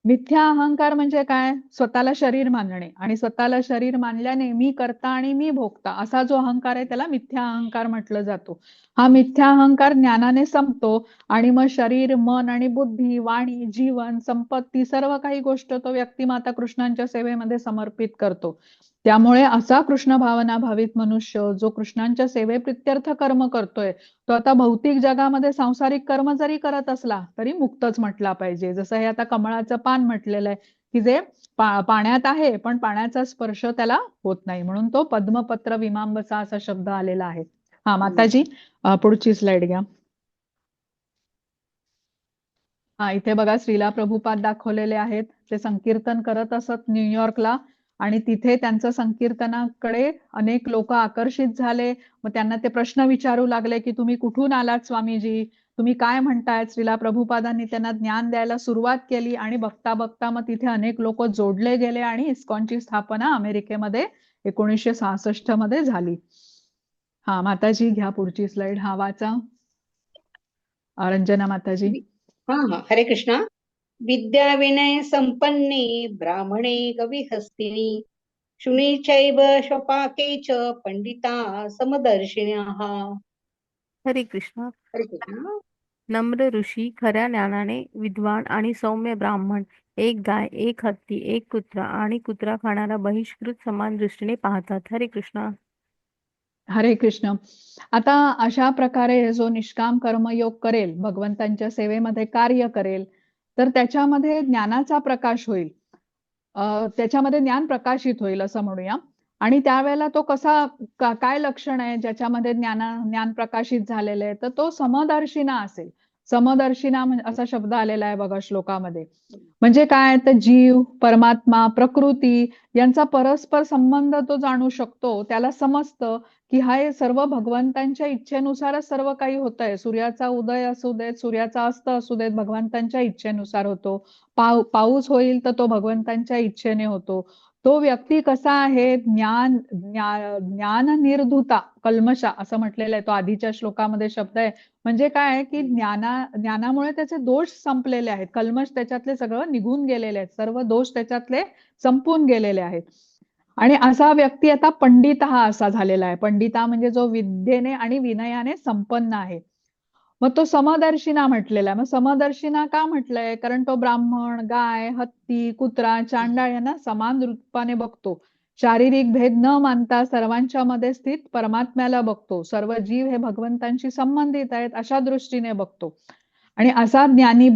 मिथ्या अहंकार म्हणजे काय, स्वतःला शरीर मानणे, आणि स्वतःला शरीर मानल्याने मी करता आणि मी भोगता असा जो अहंकार आहे त्याला मिथ्या अहंकार म्हटलं जातो. हा मिथ्या अहंकार ज्ञानाने संपतो आणि मग शरीर, मन आणि बुद्धी, वाणी, जीवन, संपत्ती सर्व काही गोष्ट तो व्यक्ती माता कृष्णांच्या सेवेमध्ये समर्पित करतो. त्यामुळे असा कृष्ण भावना भावित मनुष्य जो कृष्णांच्या सेवेप्रित्यर्थ कर्म करतोय, तो आता भौतिक जगामध्ये सांसारिक कर्म जरी करत असला तरी मुक्तच म्हटला पाहिजे. जसं हे आता कमळाचं पान म्हटलेलं आहे की जे पाण्यात आहे पण पाण्याचा स्पर्श त्याला होत नाही, म्हणून तो पद्मपत्र विमांबसा असा शब्द आलेला आहे. हा माताजी, पुढची स्लाइड घ्या. हा, इथे बघा श्रीला प्रभुपाद दाखवलेले आहेत. ते संकीर्तन करत असत न्यूयॉर्कला आणि तिथे त्यांचं संकीर्तनाकडे अनेक लोक आकर्षित झाले. मग त्यांना ते प्रश्न विचारू लागले की तुम्ही कुठून आलात स्वामीजी, तुम्ही काय म्हणतायत. श्रीला प्रभुपादांनी त्यांना ज्ञान द्यायला सुरुवात केली आणि बघता बघता मग तिथे अनेक लोक जोडले गेले आणि इस्कॉनची स्थापना अमेरिकेमध्ये 1966 मध्ये झाली. हा माताजी घ्या पुढची स्लाइड. हा वाचा रंजना माताजी. हा, हरे कृष्णा. विद्या विनय संपन्ने ब्राह्मणे कविहस्तिनी शुनीचैव स्वपाके च पंडिता समदर्शिनः. हरे कृष्ण. हरे कृष्ण. नम्र ऋषी खऱ्या ज्ञानाने विद्वान आणि सौम्य ब्राह्मण एक गाय, एक हत्ती, एक कुत्रा आणि कुत्रा खाणारा बहिष्कृत समान दृष्टीने पाहतात. हरे कृष्ण. हरे कृष्ण. आता अशा प्रकारे जो निष्काम कर्मयोग करेल, भगवंतांच्या सेवेमध्ये कार्य करेल, तर त्याच्यामध्ये ज्ञानाचा प्रकाश होईल. त्याच्यामध्ये ज्ञान प्रकाशित होईल असं म्हणूया. आणि त्यावेळेला तो कसा काय लक्षण आहे ज्याच्यामध्ये ज्ञान प्रकाशित झालेलं आहे, तर तो समदर्शिना असेल. समदर्शिना असा शब्द आलेला आहे बघा श्लोकामध्ये. म्हणजे काय, तर जीव, परमात्मा, प्रकृती यांचा परस्पर संबंध तो जाणू शकतो. त्याला समजतं की हे सर्व भगवंतांच्या इच्छेनुसारच सर्व काही होतंय. सूर्याचा उदय असू देत, सूर्याचा अस्त असू देत, भगवंतांच्या इच्छेनुसार होतो. पाऊस होईल तर तो भगवंतांच्या इच्छेने होतो. तो व्यक्ती कसा आहे, ज्ञान निर्धुता कल्मषा असं म्हटलेलं आहे. तो आधीच्या श्लोकामध्ये शब्द आहे. म्हणजे काय की ज्ञानामुळे त्याचे दोष संपलेले आहेत. कल्मष त्याच्यातले सगळं निघून गेलेले आहेत. सर्व दोष त्याच्यातले संपून गेलेले आहेत. आणि असा व्यक्ती आता पंडित हा असा झालेला आहे. पंडिता म्हणजे जो विद्येने आणि विनयाने संपन्न आहे. मग तो समदर्शिना म्हटलेला आहे. मग समदर्शिना का म्हटलंय, कारण तो ब्राह्मण, गाय, हत्ती, कुत्रा, चांडाळ यांना समान रूपाने बघतो. शारीरिक भेद न मानता सर्वांच्या मध्ये स्थित परमात्म्याला बघतो. सर्व जीव हे भगवंतांशी संबंधित आहेत अशा दृष्टीने बघतो. आणि असा ज्ञानी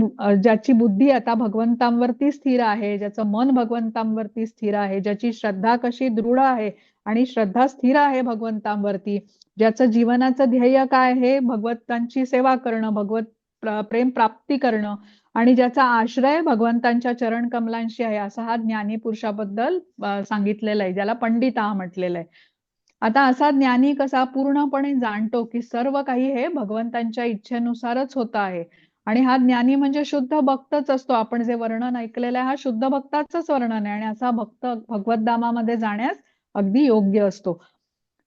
ज्याची बुद्धी आता भगवंतांवरती स्थिर आहे, ज्याचं मन भगवंतांवरती स्थिर आहे, ज्याची श्रद्धा कशी दृढ आहे आणि श्रद्धा स्थिर आहे भगवंतांवरती, ज्याचं जीवनाचं ध्येय काय आहे, भगवंतांची सेवा करणं, प्रेम प्राप्ती करणं आणि ज्याचा आश्रय भगवंतांच्या चरण कमलांशी आहे, असा हा ज्ञानी पुरुषाबद्दल सांगितलेला आहे, ज्याला पंडिता म्हटलेलं आहे. आता असा ज्ञानी कसा पूर्णपणे जाणतो की सर्व काही हे भगवंतांच्या इच्छेनुसारच होत आहे. आणि हा ज्ञानी म्हणजे शुद्ध भक्तच असतो. आपण जे वर्णन ऐकलेलं आहे हा शुद्ध भक्ताचंच वर्णन आहे. आणि असा भक्त भगवद्धामामध्ये जाण्यास अगदी योग्य असतो.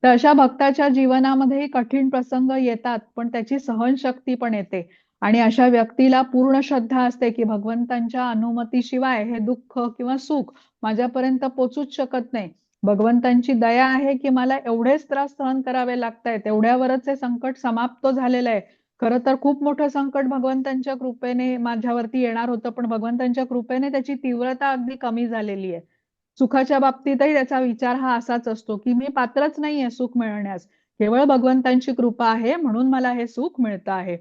तर अशा भक्ताच्या जीवनामध्येही कठीण प्रसंग येतात, पण त्याची सहनशक्ती पण येते. आणि अशा व्यक्तीला पूर्ण श्रद्धा असते की भगवंतांच्या अनुमतीशिवाय हे दुःख किंवा सुख माझ्यापर्यंत पोचूच शकत नाही. भगवंतांची दया आहे की मला एवढेच त्रास सहन करावे लागतायत, एवढ्यावरच हे संकट समाप्त झालेलं आहे. खरं तर खूप मोठं संकट भगवंतांच्या कृपेने माझ्यावरती येणार होतं, पण भगवंतांच्या कृपेने त्याची तीव्रता अगदी कमी झालेली आहे. सुखाच्या बाबतीतही त्याचा विचार हा असाच असतो की मी पात्रच नाहीये सुख मिळण्यास, केवळ भगवंतांची कृपा आहे म्हणून मला हे सुख मिळतं आहे.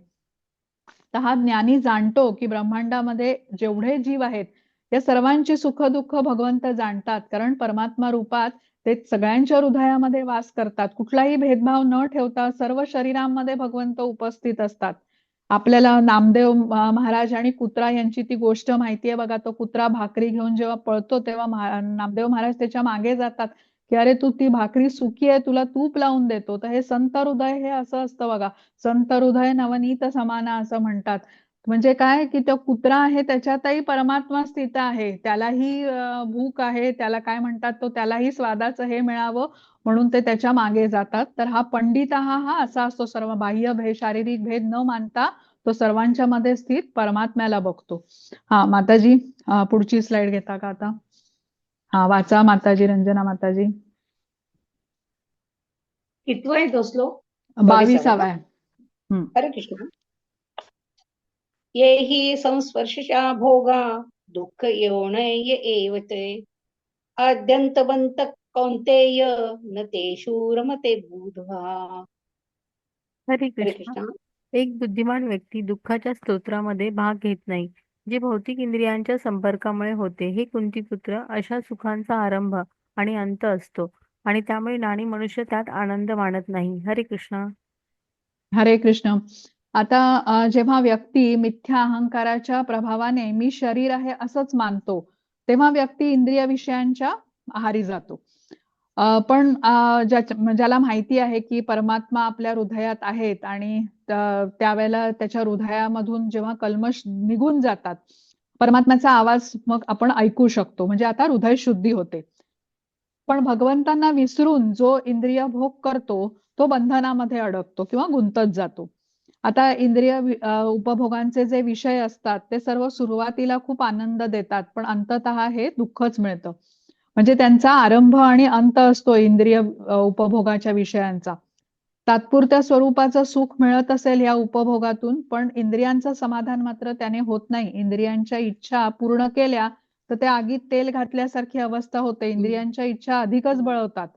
तर हा ज्ञानी जाणतो की ब्रह्मांडामध्ये जेवढे जीव आहेत या सर्वांची सुख दुःख भगवंत जाणतात, कारण परमात्मा रूपात ते सगळ्यांच्या हृदयामध्ये वास करतात. कुठलाही भेदभाव न ठेवता सर्व शरीरांमध्ये भगवंत उपस्थित असतात. आपल्याला नामदेव महाराज आणि कुत्रा यांची ती गोष्ट माहितीये बघा. तो कुत्रा भाकरी घेऊन जेव्हा पळतो तेव्हा नामदेव महाराज त्याच्या मागे जातात की अरे तू ती भाकरी सुकी आहे, तुला तूप लावून देतो. तर हे संत हृदय हे असं असतं बघा. संत हृदय नवनीत समाना असं म्हणतात. म्हणजे काय की तो कुत्रा आहे त्याच्यातही परमात्मा स्थित आहे. त्यालाही भूक आहे, त्याला काय म्हणतात, तो त्यालाही स्वादाचं हे मिळावं म्हणून ते त्याच्या मागे जातात. तर हा पंडित हा असा असतो, सर्व बाह्य भेद, शारीरिक भेद न मानता तो सर्वांच्या मध्ये स्थित परमात्म्याला बघतो. हा माताजी, पुढची स्लाइड घेता का आता? हा वाचा माताजी, रंजना माताजी. कितवा आहे तो श्लोक? 22वा आहे. हरे कृष्ण. ये हि संस्पर्शा भोगा दुःख येवणय एव ते आद्यंतवंत कौंतेय न तेषु रमते बुधा. हरे हरे कृष्ण. कृष्ण. एक बुद्धिमान व्यक्ती दुःखाच्या स्तोत्रामध्ये भाग घेत नाही, जे भौतिक इंद्रियांच्या संपर्कामुळे होते. हे कुंतीपुत्र, अशा सुखांचा आरंभ आणि अंत असतो आणि त्यामुळे नाणी मनुष्य त्यात आनंद मानत नाही. हरे कृष्ण. हरे कृष्ण. आता जेव्हा व्यक्ती मिथ्या अहंकाराच्या प्रभावाने मी शरीर आहे असंच मानतो, तेव्हा व्यक्ती इंद्रिय विषयांच्या आहारी जातो. पण ज्याला माहिती आहे की परमात्मा आपल्या हृदयात आहेत आणि त्यावेळेला त्याच्या हृदयामधून जेव्हा कल्मश निघून जातात, परमात्म्याचा आवाज मग आपण ऐकू शकतो. म्हणजे आता हृदय शुद्धी होते. पण भगवंतांना विसरून जो इंद्रिय भोग करतो तो बंधनामध्ये अडकतो किंवा गुंतत जातो. आता इंद्रिय उपभोगांचे जे विषय असतात ते सर्व सुरुवातीला खूप आनंद देतात, पण अंततः हे दुःखच मिळतं. म्हणजे त्यांचा आरंभ आणि अंत असतो इंद्रिय उपभोगाच्या विषयांचा. तात्पुरत्या स्वरूपाचं सुख मिळत असेल या उपभोगातून, पण इंद्रियांचं समाधान मात्र त्याने होत नाही. इंद्रियांच्या इच्छा पूर्ण केल्या तर त्या आगीत तेल घातल्यासारखी अवस्था होते. इंद्रियांच्या इच्छा अधिकच बळवतात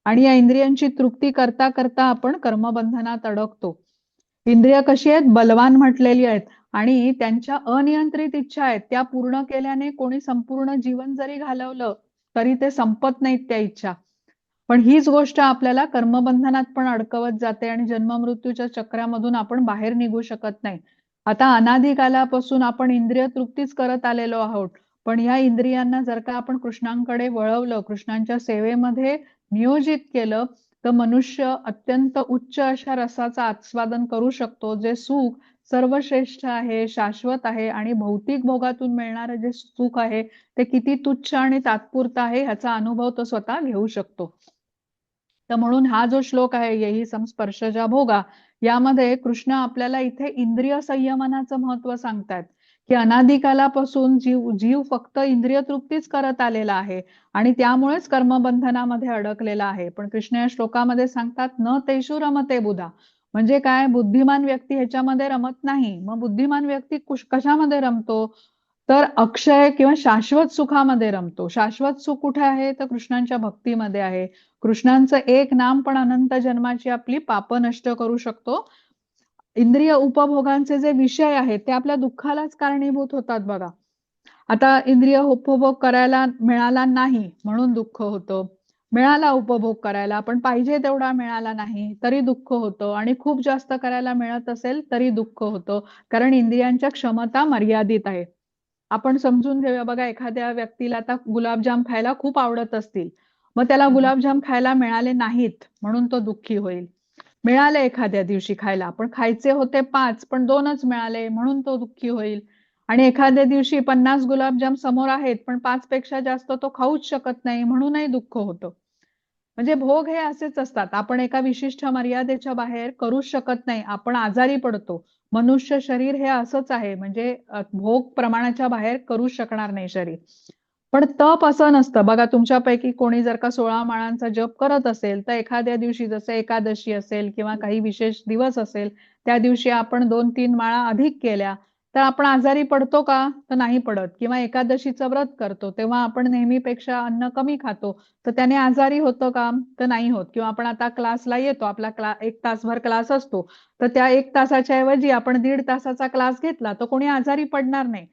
आणि या इंद्रियांची तृप्ती करता करता आपण कर्मबंधनात अडकतो. इंद्रिय कशी आहेत? बलवान म्हटलेली आहेत आणि त्यांच्या अनियंत्रित इच्छा आहेत. त्या पूर्ण केल्याने कोणी संपूर्ण जीवन जरी घालवलं तरी ते संपत नाहीत त्या इच्छा. पण हीच गोष्ट आपल्याला कर्मबंधनात पण अडकवत जाते आणि जन्ममृत्यूच्या चक्रामधून आपण बाहेर निघू शकत नाही. आता अनादी कालापासून आपण इंद्रिय तृप्तीच करत आलेलो आहोत, पण या इंद्रियांना जर का आपण कृष्णांकडे वळवलं, कृष्णांच्या सेवेमध्ये नियोजित केलं, तर मनुष्य अत्यंत उच्च अशा रसाचं आस्वादन करू शकतो, जे सुख सर्वश्रेष्ठ आहे, शाश्वत आहे आणि भौतिक भोगातून मिळणारं जे सुख आहे ते किती तुच्छ आणि तात्पुरतं आहे ह्याचा अनुभव तो स्वतः घेऊ शकतो. तर म्हणून हा जो श्लोक आहे, येही संस्पर्शजा भोगा, यामध्ये कृष्ण आपल्याला इथे इंद्रिय संयमनाचं महत्व सांगतायत, की अनादिकालापासून जीव फक्त इंद्रिय तृप्तीच करत आलेला आहे आणि त्यामुळेच कर्मबंधनामध्ये अडकलेला आहे. पण कृष्ण या श्लोकामध्ये सांगतात, न तेषु रमते बुधा. म्हणजे काय? बुद्धिमान व्यक्ती ह्याच्यामध्ये रमत नाही. मग बुद्धिमान व्यक्ती कशामध्ये रमतो? तर अक्षय किंवा शाश्वत सुखामध्ये रमतो. शाश्वत सुख कुठे आहे? तर कृष्णांच्या भक्तीमध्ये आहे. कृष्णांचं एक नाम पण अनंत जन्माची आपली पाप नष्ट करू शकतो. इंद्रिय उपभोगांचे जे विषय आहेत ते आपल्या दुःखालाच कारणीभूत होतात बघा. आता इंद्रिय उपभोग करायला मिळाला नाही म्हणून दुःख होतं, मिळाला उपभोग करायला पण पाहिजे तेवढा मिळाला नाही तरी दुःख होतं आणि खूप जास्त करायला मिळत असेल तरी दुःख होतं, कारण इंद्रियांच्या क्षमता मर्यादित आहे. आपण समजून घेऊया बघा, एखाद्या व्यक्तीला आता गुलाबजाम खायला खूप आवडत असतील, मग त्याला गुलाबजाम खायला मिळाले नाहीत म्हणून तो दुःखी होईल. मिळाले एखाद्या दिवशी खायला, पण खायचे होते 5 पण 2च मिळाले म्हणून तो दुःखी होईल. आणि एखाद्या दिवशी 50 गुलाबजाम समोर आहेत पण 5 पेक्षा जास्त तो खाऊच शकत नाही म्हणूनही दुःख होतं. म्हणजे भोग हे असेच असतात. आपण एका विशिष्ट मर्यादेच्या बाहेर करूच शकत नाही. आपण आजारी पडतो. मनुष्य शरीर हे असंच आहे, म्हणजे भोग प्रमाणाच्या बाहेर करूच शकणार नाही शरीर. पण तप असं नसतं बघा. तुमच्यापैकी कोणी जर का 16 माळांचा जप करत असेल तर एखाद्या दिवशी, जसं एकादशी असेल किंवा काही विशेष दिवस असेल, त्या दिवशी आपण 2-3 माळा अधिक केल्या तर आपण आजारी पडतो का? तर नाही पडत. किंवा एकादशीचं व्रत करतो तेव्हा आपण नेहमीपेक्षा अन्न कमी खातो तर त्याने आजारी होतं का? तर नाही होत. किंवा आपण आता क्लासला येतो, आपला 1 तासभर क्लास असतो, तर त्या 1 तासाच्या ऐवजी आपण 1.5 तासाचा क्लास घेतला तर कोणी आजारी पडणार नाही.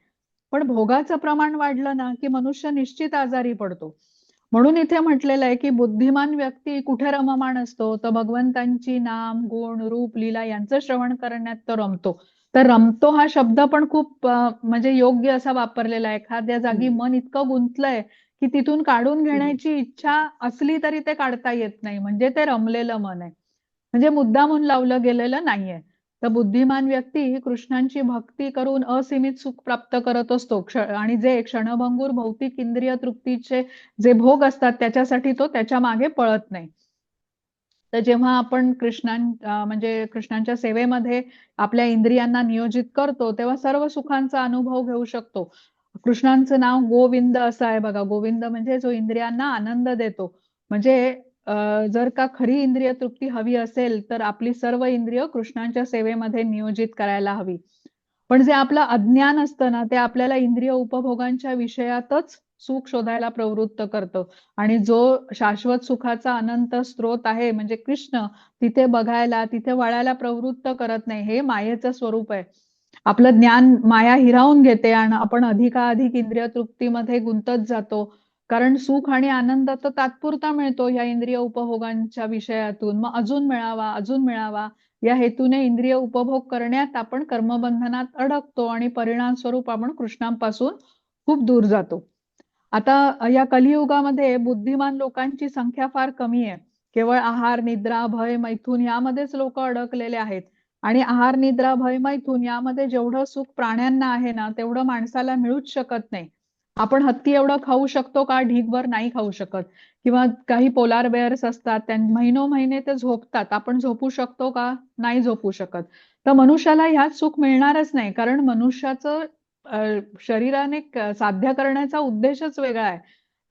पण भोगाचं प्रमाण वाढलं ना की मनुष्य निश्चित आजारी पडतो. म्हणून इथे म्हटलेलं आहे की बुद्धिमान व्यक्ती कुठे रममाण असतो? तर भगवंतांची नाम, गुण, रूप, लीला यांचं श्रवण करण्यात तो रमतो. तर रमतो हा शब्द पण खूप म्हणजे योग्य असा वापरलेला आहे. एखाद्या जागी मन इतकं गुंतलंय की तिथून काढून घेण्याची इच्छा असली तरी ते काढता येत नाही, म्हणजे ते रमलेलं मन आहे. म्हणजे मुद्दामून लावलं गेलेलं नाहीये. तर बुद्धिमान व्यक्ती ही कृष्णांची भक्ती करून असीमित सुख प्राप्त करत असतो आणि जे क्षणभंगूर भौतिक इंद्रिय तृप्तीचे जे भोग असतात त्याच्यासाठी तो त्याच्या मागे पळत नाही. तर जेव्हा आपण म्हणजे कृष्णांच्या सेवेमध्ये आपल्या इंद्रियांना नियोजित करतो तेव्हा सर्व सुखांचा अनुभव घेऊ शकतो. कृष्णांचं नाव गोविंद असं आहे बघा. गोविंद म्हणजे जो इंद्रियांना आनंद देतो. म्हणजे जर का खरी इंद्रिय तृप्ती हवी असेल तर आपली सर्व इंद्रिय कृष्णांच्या सेवेमध्ये नियोजित करायला हवी. पण जे आपलं अज्ञान असतं ना ते आपल्याला इंद्रिय उपभोगांच्या विषयातच सुख शोधायला प्रवृत्त करतं आणि जो शाश्वत सुखाचा अनंत स्रोत आहे म्हणजे कृष्ण, तिथे बघायला, तिथे वळायला प्रवृत्त करत नाही. हे मायेचं स्वरूप आहे. आपलं ज्ञान माया हिरावून घेते आणि आपण अधिकाधिक इंद्रिय तृप्तीमध्ये गुंतत जातो. कारण सुख आणि आनंद तर तात्पुरता मिळतो या इंद्रिय उपभोगांच्या विषयातून. मग अजून मिळावा, अजून मिळावा या हेतूने इंद्रिय उपभोग करण्यात आपण कर्मबंधनात अडकतो आणि परिणाम स्वरूप आपण कृष्णांपासून खूप दूर जातो. आता या कलियुगामध्ये बुद्धिमान लोकांची संख्या फार कमी आहे. केवळ आहार, निद्रा, भय, मैथून यामध्येच लोक अडकलेले आहेत. आणि आहार, निद्रा, भय, मैथून यामध्ये जेवढं सुख प्राण्यांना आहे ना तेवढं माणसाला मिळूच शकत नाही. आपण हत्ती एवढं खाऊ शकतो का? ढीगभर नाही खाऊ शकत. किंवा काही पोलार बेअर्स असतात, महिनोमहिने ते झोपतात. आपण झोपू शकतो का? नाही झोपू शकत. तर मनुष्याला ह्यात सुख मिळणारच नाही, कारण मनुष्याचं शरीराने साध्य करण्याचा उद्देशच वेगळा आहे.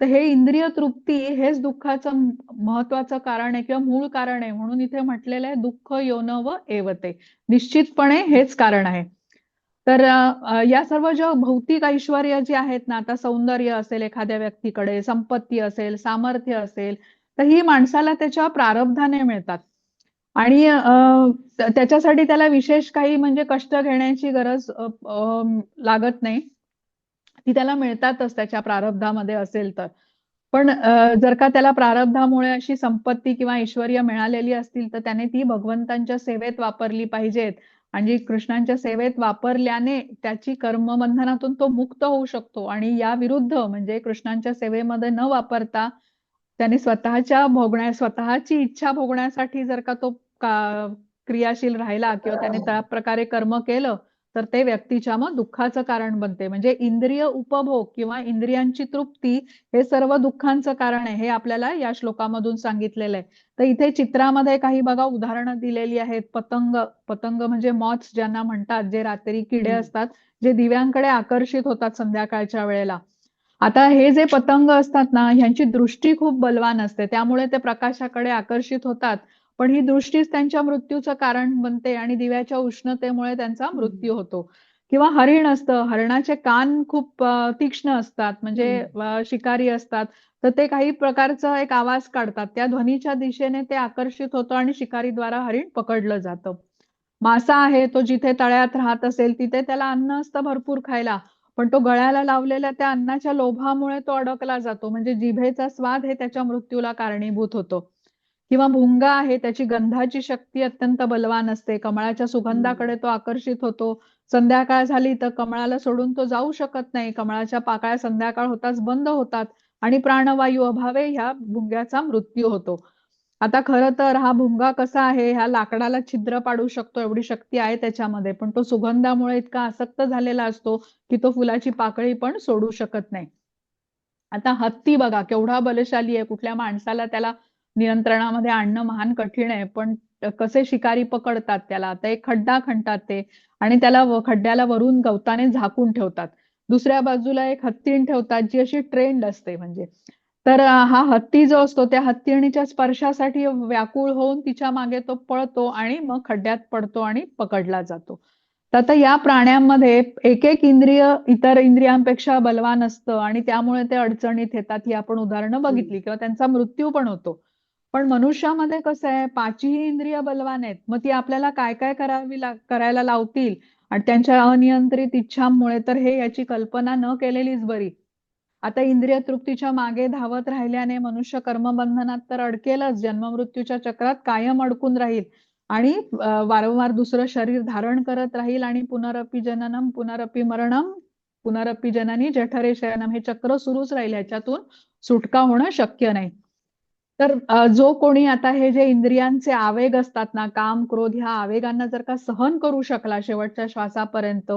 तर हे इंद्रिय तृप्ती हेच दुःखाचं महत्वाचं कारण आहे किंवा मूळ कारण आहे. म्हणून इथे म्हटलेलं आहे दुःख योनव एवते. निश्चितपणे हेच कारण आहे. तर या सर्व ज्या भौतिक ऐश्वर्य जी आहेत ना, आता सौंदर्य असेल एखाद्या व्यक्तीकडे, संपत्ती असेल, सामर्थ्य असेल, तर ही माणसाला त्याच्या प्रारब्धाने मिळतात. आणि त्याच्यासाठी त्याला विशेष काही म्हणजे कष्ट घेण्याची गरज लागत नाही. ती त्याला मिळतातच त्याच्या प्रारब्धामध्ये असेल तर. पण जर का त्याला प्रारब्धामुळे अशी संपत्ती किंवा ऐश्वर्य मिळालेली असतील तर त्याने ती भगवंतांच्या सेवेत वापरली पाहिजेत. आणि कृष्णांच्या सेवेत वापरल्याने त्याची कर्मबंधनातून तो मुक्त होऊ शकतो. आणि या विरुद्ध म्हणजे कृष्णांच्या सेवेमध्ये न वापरता त्याने स्वतःची इच्छा भोगण्यासाठी जर का तो क्रियाशील राहिला किंवा त्याने त्या प्रकारे कर्म केलं तर ते व्यक्तीच्या मग दुःखाचं कारण बनते. म्हणजे इंद्रिय उपभोग किंवा इंद्रियांची तृप्ती हे सर्व दुःखांचं कारण आहे, हे आपल्याला या श्लोकामधून सांगितलेलं आहे. तर इथे चित्रामध्ये काही बघा उदाहरणं दिलेली आहेत. पतंग म्हणजे मॉथ्स ज्यांना म्हणतात, जे रात्री किडे असतात, जे दिव्यांकडे आकर्षित होतात संध्याकाळच्या वेळेला. आता हे जे पतंग असतात ना, ह्यांची दृष्टी खूप बलवान असते, त्यामुळे ते प्रकाशाकडे आकर्षित होतात. पण ही दृष्टीच त्यांच्या मृत्यूचं कारण बनते आणि दिव्याच्या उष्णतेमुळे त्यांचा मृत्यू होतो. किंवा हरिण असतं, हरणाचे कान खूप तीक्ष्ण असतात, म्हणजे शिकारी असतात, तर ते काही प्रकारचा एक आवाज काढतात. त्या ध्वनीच्या दिशेने ते आकर्षित होतं आणि शिकारीद्वारा हरिण पकडलं जातं. मासा आहे, तो जिथे तळ्यात राहत असेल तिथे त्याला अन्न असतं भरपूर खायला, पण तो गळ्याला लावलेल्या त्या अन्नाच्या लोभामुळे तो अडकला जातो. म्हणजे जिभेचा स्वाद हे त्याच्या मृत्यूला कारणीभूत होतो. किंवा भुंगा आहे, त्याची गंधाची शक्ती अत्यंत बलवान असते. कमळाच्या सुगंधाकडे तो आकर्षित होतो. संध्याकाळ झाली तर कमळाला सोडून तो जाऊ शकत नाही. कमळाच्या पाकळ्या संध्याकाळ होताच बंद होतात आणि प्राणवायू अभावे ह्या भुंग्याचा मृत्यू होतो. आता खरं तर हा भुंगा कसा आहे, ह्या लाकडाला छिद्र पाडू शकतो एवढी शक्ती आहे त्याच्यामध्ये, पण तो सुगंधामुळे इतका आसक्त झालेला असतो की तो फुलाची पाकळी पण सोडू शकत नाही. आता हत्ती बघा केवढा बलशाली आहे, कुठल्या माणसाला त्याला नियंत्रणामध्ये आणणं महान कठीण आहे, पण कसे शिकारी पकडतात त्याला. आता एक खड्डा खणतात ते आणि त्याला खड्ड्याला वरून गवताने झाकून ठेवतात. दुसऱ्या बाजूला एक हत्तीण ठेवतात जी अशी ट्रेंड असते म्हणजे. तर हा हत्ती जो असतो त्या हत्तीणीच्या स्पर्शासाठी व्याकुळ होऊन तिच्या मागे तो पळतो आणि मग खड्ड्यात पडतो आणि पकडला जातो. तर आता या प्राण्यांमध्ये एक एक इंद्रिय इतर इंद्रियांपेक्षा बलवान असतं आणि त्यामुळे ते अडचणीत येतात, ही आपण उदाहरणं बघितली किंवा त्यांचा मृत्यू पण होतो. पण मनुष्यामध्ये कसं आहे, पाचही इंद्रिय बलवान आहेत, मग ती आपल्याला काय काय करायला लावतील आणि त्यांच्या अनियंत्रित इच्छांमुळे, तर हे याची कल्पना न केलेलीच बरी. आता इंद्रिय तृप्तीच्या मागे धावत राहिल्याने मनुष्य कर्मबंधनात तर अडकेलच, जन्ममृत्यूच्या चक्रात कायम अडकून राहील आणि वारंवार दुसरं शरीर धारण करत राहील आणि पुनरपि जननम पुनरपि मरणम पुनरपि जननी जठरे शयनम हे चक्र सुरूच राहील, ह्याच्यातून सुटका होणं शक्य नाही. तर जो कोणी आता हे जे इंद्रियांचे आवेग असतात ना, काम क्रोध ह्या आवेगांना जर का सहन करू शकला शेवटच्या श्वासापर्यंत,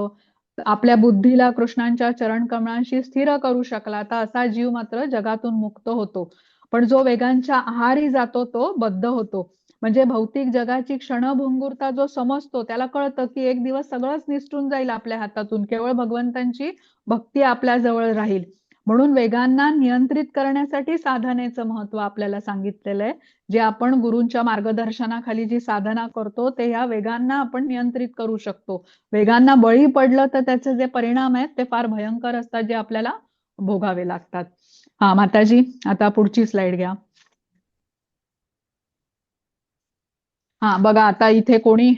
आपल्या बुद्धीला कृष्णांच्या चरण कमळांशी स्थिर करू शकला, तर असा जीव मात्र जगातून मुक्त होतो. पण जो वेगांच्या आहारी जातो तो बद्ध होतो. म्हणजे भौतिक जगाची क्षणभंगुरता जो समजतो त्याला कळतं की एक दिवस सगळंच निसटून जाईल आपल्या हातातून, केवळ भगवंतांची भक्ती आपल्या जवळ राहील. म्हणून वेगांना नियंत्रित करण्यासाठी साधनेचं महत्व आपल्याला सांगितलेलं आहे. जे आपण गुरूंच्या मार्गदर्शनाखाली जी साधना करतो ते ह्या वेगांना आपण नियंत्रित करू शकतो. वेगांना बळी पडलं तर त्याचे जे परिणाम आहेत ते फार भयंकर असतात, जे आपल्याला भोगावे लागतात. हा माताजी, आता पुढची स्लाइड घ्या. हा बघा, आता इथे कोणी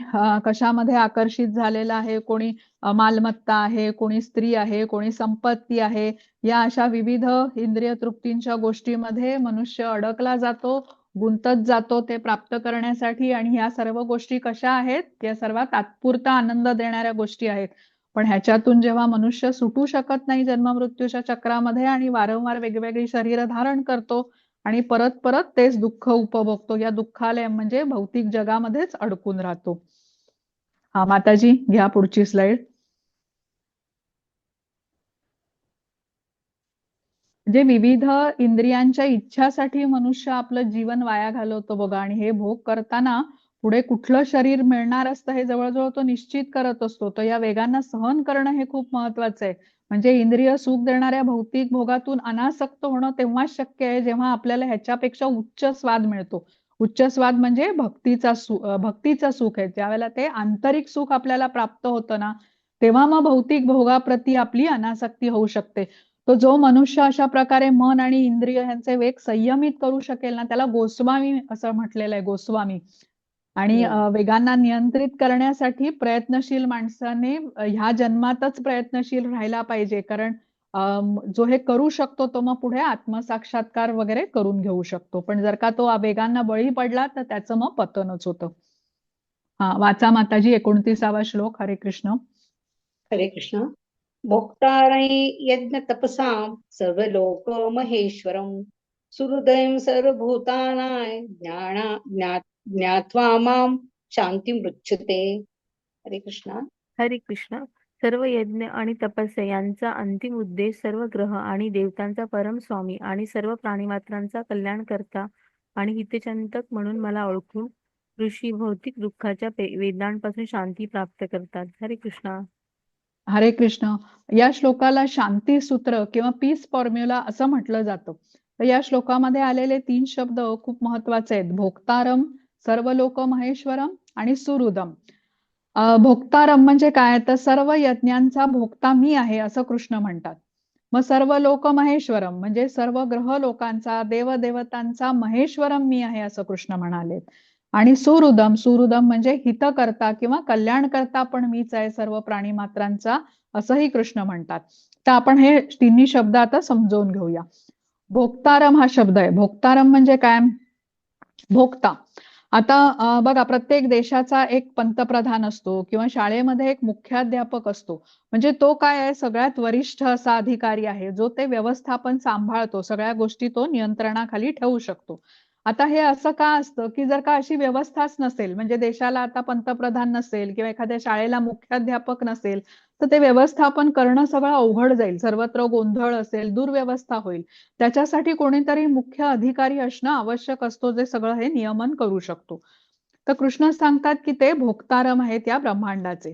कशामध्ये आकर्षित झालेलं आहे, कोणी मालमत्ता आहे, कोणी स्त्री आहे, कोणी संपत्ती आहे. या अशा विविध इंद्रिय तृप्तींच्या गोष्टीमध्ये मनुष्य अडकला जातो, गुंतत जातो ते प्राप्त करण्यासाठी. आणि ह्या सर्व गोष्टी कशा आहेत, या सर्व तात्पुरता आनंद देणाऱ्या गोष्टी आहेत. पण ह्याच्यातून जेव्हा मनुष्य सुटू शकत नाही जन्ममृत्यूच्या चक्रामध्ये आणि वारंवार वेगवेगळी शरीर धारण करतो आणि परत परत तेच दुःख उपभोगतो, या दुःखालय म्हणजे भौतिक जगामध्येच अडकून राहतो. हा माताजी, घ्या पुढची स्लाइड. जे विविध इंद्रियांच्या इच्छासाठी मनुष्य आपलं जीवन वाया घालवतो बघा, आणि हे भोग करताना पुढे कुठलं शरीर मिळणार असतं हे जवळजवळ तो निश्चित करत असतो. तर या वेगांना सहन करणं हे खूप महत्वाचं आहे. म्हणजे इंद्रिय सुख देणाऱ्या भौतिक भोगातून अनासक्त होणं तेव्हाच शक्य आहे जेव्हा आपल्याला ह्याच्यापेक्षा उच्च स्वाद मिळतो. उच्च स्वाद म्हणजे भक्तीचं सुख आहे. ज्यावेळेला ते आंतरिक सुख आपल्याला प्राप्त होतं ना, तेव्हा मग भौतिक भोगाप्रती आपली अनासक्ती होऊ शकते. तो जो मनुष्य अशा प्रकारे मन आणि इंद्रिय यांचे वेग संयमित करू शकेल ना, त्याला गोस्वामी असं म्हटलेलं आहे, गोस्वामी. आणि वेगांना नियंत्रित करण्यासाठी प्रयत्नशील माणसाने ह्या जन्मातच प्रयत्नशील राहायला पाहिजे. कारण जो हे करू शकतो तो मग पुढे आत्मसाक्षात्कार वगैरे करून घेऊ शकतो. पण जर का तो वेगांना बळी पडला तर त्याचं मग पतनच होतं. वाचा माताजी 29वा श्लोक. हरे कृष्ण. हरे कृष्ण. भोक्तारै यज्ञ तपसां सर्वलोक महेश्वरम सुहृदयं सर्वभूतानां ज्ञात्वा मां शांतिमृच्छते. हरे कृष्ण. हरे कृष्ण. सर्व यज्ञ आणि तपस्या यांचा अंतिम उद्देश सर्व ग्रह आणि देवतांचा परम स्वामी आणि सर्व प्राणीमात्रांचा कल्याण करता आणि हितचिंतक म्हणून मला ओळखून ऋषी भौतिक दुःखाच्या वेदनांपासून शांती प्राप्त करतात. हरे कृष्ण. हरे कृष्ण. या श्लोकाला शांती सूत्र किंवा पीस फॉर्म्युला असं म्हटलं जातं. तर या श्लोकामध्ये आलेले 3 शब्द खूप महत्वाचे आहेत. भोक्तारम, सर्वलोक महेश्वरम आणि सुहृदम. भोक्तारम म्हणजे काय, तर सर्व यज्ञांचा भोक्ता मी आहे असं कृष्ण म्हणतात. मग सर्व लोक महेश्वरम म्हणजे सर्व ग्रह लोकांचा, देवदेवतांचा महेश्वरम मी आहे असं कृष्ण म्हणाले. आणि सुहृदम म्हणजे हितकर्ता किंवा कल्याणकर्ता पण मीच आहे सर्व प्राणी मात्रांचा असंही कृष्ण म्हणतात. तर आपण हे तिन्ही शब्द आता समजावून घेऊया. भोक्तारम हा शब्द आहे. भोक्तारम म्हणजे काय, भोक्ता. आता बघा, प्रत्येक देशाचा एक पंतप्रधान असतो किंवा शाळेमध्ये एक मुख्याध्यापक असतो. म्हणजे तो काय आहे, सगळ्यात वरिष्ठ असा अधिकारी आहे जो ते व्यवस्थापन सांभाळतो, सगळ्या गोष्टी तो नियंत्रणाखाली ठेवू शकतो. आता हे असं का असतं की जर का अशी व्यवस्थाच नसेल, म्हणजे देशाला आता पंतप्रधान नसेल किंवा एखाद्या शाळेला मुख्याध्यापक नसेल, तर ते व्यवस्थापन करणं सगळं अवघड जाईल. सर्वत्र गोंधळ असेल, दुर्व्यवस्था होईल. त्याच्यासाठी कोणीतरी मुख्य अधिकारी असणं आवश्यक असतो जे सगळं हे नियमन करू शकतो. तर कृष्ण सांगतात की ते भोक्तारम आहेत या ब्रह्मांडाचे.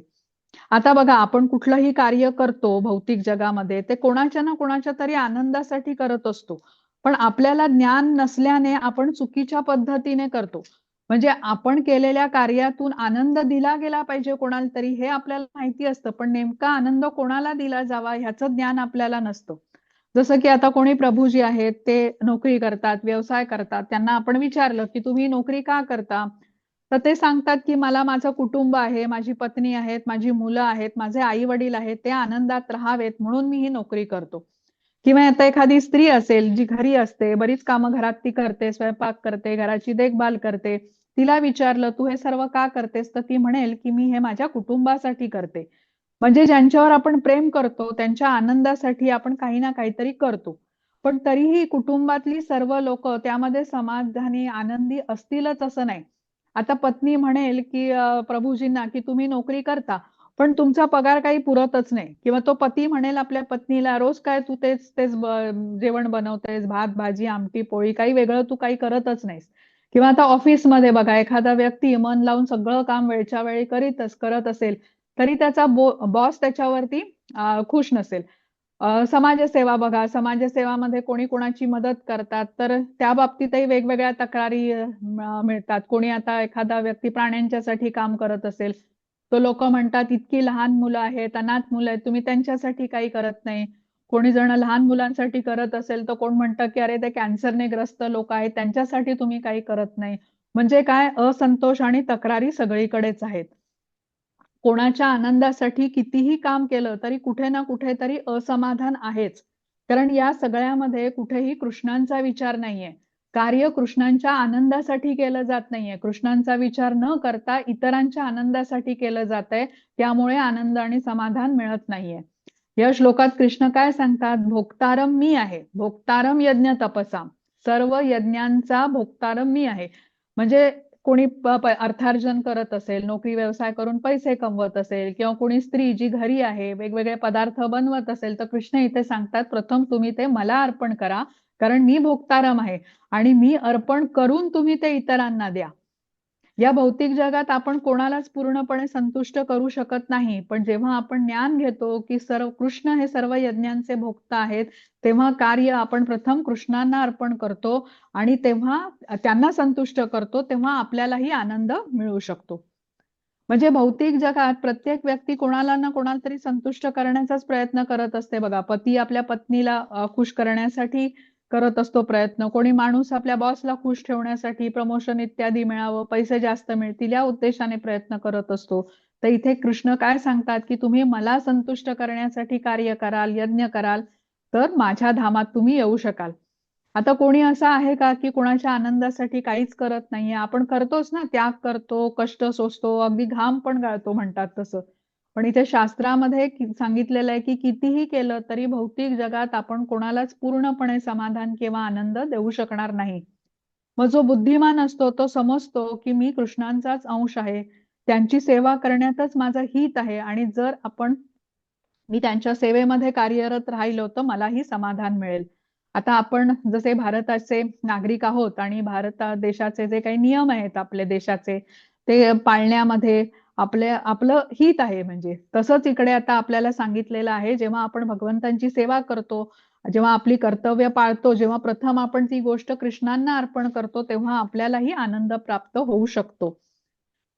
आता बघा, आपण कुठलंही कार्य करतो भौतिक जगामध्ये ते कोणाच्या ना कोणाच्या तरी आनंदासाठी करत असतो. पण आपल्याला ज्ञान नसल्याने आपण चुकीच्या पद्धतीने करतो. म्हणजे आपण केलेल्या कार्यातून आनंद दिला गेला पाहिजे कोणाला तरी हे आपल्याला माहिती असतं, पण नेमका आनंद कोणाला दिला जावा ह्याचं ज्ञान आपल्याला नसतं. जसं की आता कोणी प्रभूजी आहेत, ते नोकरी करतात, व्यवसाय करतात, त्यांना आपण विचारलं की तुम्ही नोकरी का करता, तर ते सांगतात की मला माझं कुटुंब आहे, माझी पत्नी आहेत, माझी मुलं आहेत, माझे आई वडील आहेत, ते आनंदात राहावेत म्हणून मी ही नोकरी करतो. किंवा आता एखादी स्त्री असेल जी घरी असते, बरीच कामं घरात ती करते, स्वयंपाक करते, घराची देखभाल करते, तिला विचारलं तू हे सर्व का करतेस, तर ती म्हणेल की मी हे माझ्या कुटुंबासाठी करते. म्हणजे ज्यांच्यावर आपण प्रेम करतो त्यांच्या आनंदासाठी आपण काही ना काहीतरी करतो. पण तरीही कुटुंबातली सर्व लोक त्यामध्ये समाधानी आनंदी असतीलच असं नाही. आता पत्नी म्हणेल की प्रभूजींना की तुम्ही नोकरी करता पण तुमचा पगार काही पुरतच नाही, किंवा तो पती म्हणेल आपल्या पत्नीला रोज काय तू तेच तेच जेवण बनवतेस, भात भाजी आमटी पोळी, काही वेगळं तू काही करतच नाहीस. किंवा आता ऑफिसमध्ये बघा, एखादा व्यक्ती मन लावून सगळं काम वेळच्या वेळी करत असेल तरी त्याचा बॉस त्याच्यावरती खुश नसेल. समाजसेवा बघा, समाजसेवामध्ये कोणी कोणाची मदत करतात तर त्या बाबतीतही वेगवेगळ्या तक्रारी मिळतात. कोणी आता एखादा व्यक्ती प्राण्यांच्यासाठी काम करत असेल, तो लोक म्हणतात इतकी लहान मुलं आहेत, अनाथ मुलं आहेत, तुम्ही त्यांच्यासाठी काही करत नाही. कोणी जण लहान मुलांसाठी करत असेल तर कोण म्हणतं की अरे ते कॅन्सरने ग्रस्त लोक आहेत त्यांच्यासाठी तुम्ही काही करत नाही. म्हणजे काय, असंतोष आणि तक्रारी सगळीकडेच आहेत. कोणाच्या आनंदासाठी कितीही काम केलं तरी कुठे ना कुठेतरी असमाधान आहेच. कारण या सगळ्यामध्ये कुठेही कृष्णांचा विचार नाहीये. कार्य कृष्णांच्या आनंदासाठी केलं जात नाहीये. कृष्णांचा विचार न करता इतरांच्या आनंदासाठी केलं जातंय, त्यामुळे आनंद आणि समाधान मिळत नाहीये. या श्लोकात कृष्ण काय सांगतात, भोक्तारम मी आहे. भोक्तारम यज्ञ तपसा, सर्व यज्ञांचा भोक्तारम मी आहे. म्हणजे कोणी अर्थार्जन करत असेल, नोकरी व्यवसाय करून पैसे कमवत असेल, किंवा कोणी स्त्री जी घरी आहे वेगवेगळे पदार्थ बनवत असेल, तर कृष्ण इथे सांगतात प्रथम तुम्ही ते मला अर्पण करा, कारण मी भोक्तारम आहे आणि मी अर्पण करून तुम्ही ते इतरांना द्या. या भौतिक जगात आपण कोणालाच पूर्णपणे संतुष्ट करू शकत नाही, पण जेव्हा आपण ज्ञान घेतो की कृष्ण हे सर्व यज्ञांचे भोक्ता आहेत, तेव्हा कार्य आपण प्रथम कृष्णांना अर्पण करतो आणि तेव्हा त्यांना संतुष्ट करतो, तेव्हा आपल्यालाही आनंद मिळू शकतो. म्हणजे भौतिक जगात प्रत्येक व्यक्ती कोणाला ना कोणाला तरी संतुष्ट करण्याचाच प्रयत्न करत असते बघा. पती आपल्या पत्नीला खुश करण्यासाठी करत असतो प्रयत्न. कोणी माणूस आपल्या बॉसला खुश ठेवण्यासाठी प्रमोशन इत्यादी मिळावं, पैसे जास्त मिळतील या उद्देशाने प्रयत्न करत असतो. तर इथे कृष्ण काय सांगतात की तुम्ही मला संतुष्ट करण्यासाठी कार्य कराल, यज्ञ कराल, तर माझ्या धामात तुम्ही येऊ शकाल. आता कोणी असं आहे का की कोणाच्या आनंदासाठी काहीच करत नाहीये? आपण करतोच ना, त्याग करतो, कष्ट सोसतो, अगदी घाम पण गाळतो म्हणतात तसं. पण इथे शास्त्रामध्ये सांगितलेलं आहे की कितीही केलं तरी भौतिक जगात आपण कोणालाच पूर्णपणे समाधान किंवा आनंद देऊ शकणार नाही. मग जो बुद्धिमान असतो तो समजतो की मी कृष्णांचाच अंश आहे, त्यांची सेवा करण्यातच माझं हित आहे आणि जर मी त्यांच्या सेवेमध्ये कार्यरत राहिलो तर मलाही समाधान मिळेल. आता आपण जसे भारताचे नागरिक आहोत आणि भारत देशाचे जे काही नियम आहेत आपल्या देशाचे ते पाळण्यामध्ये आपलं हित आहे. म्हणजे तसंच इकडे आता आपल्याला सांगितलेलं आहे, जेव्हा आपण भगवंतांची सेवा करतो, जेव्हा आपली कर्तव्य पाळतो, जेव्हा प्रथम आपण ती गोष्ट कृष्णांना अर्पण करतो, तेव्हा आपल्यालाही आनंद प्राप्त होऊ शकतो.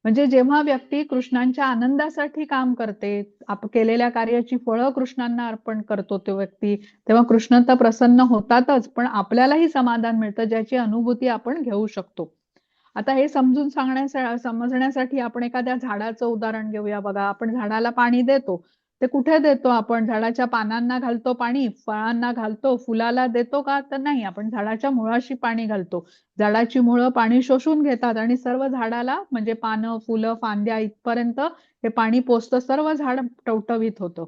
म्हणजे जेव्हा व्यक्ती कृष्णांच्या आनंदासाठी काम करते, केलेल्या कार्याची फळं कृष्णांना अर्पण करतो तो व्यक्ती, तेव्हा कृष्ण तर प्रसन्न होतातच, पण आपल्यालाही समाधान मिळतं, ज्याची अनुभूती आपण घेऊ शकतो. आता हे समजण्यासाठी आपण एखाद्या झाडाचं उदाहरण घेऊया बघा. आपण झाडाला पाणी देतो, ते कुठे देतो आपण? झाडाच्या पानांना घालतो पाणी, फळांना घालतो, फुलाला देतो का? तर नाही, आपण झाडाच्या मुळाशी पाणी घालतो. झाडाची मुळं पाणी शोषून घेतात आणि सर्व झाडाला म्हणजे पानं, फुलं, फांद्या इथपर्यंत हे पाणी पोचतं, सर्व झाड टवटवीत होतं.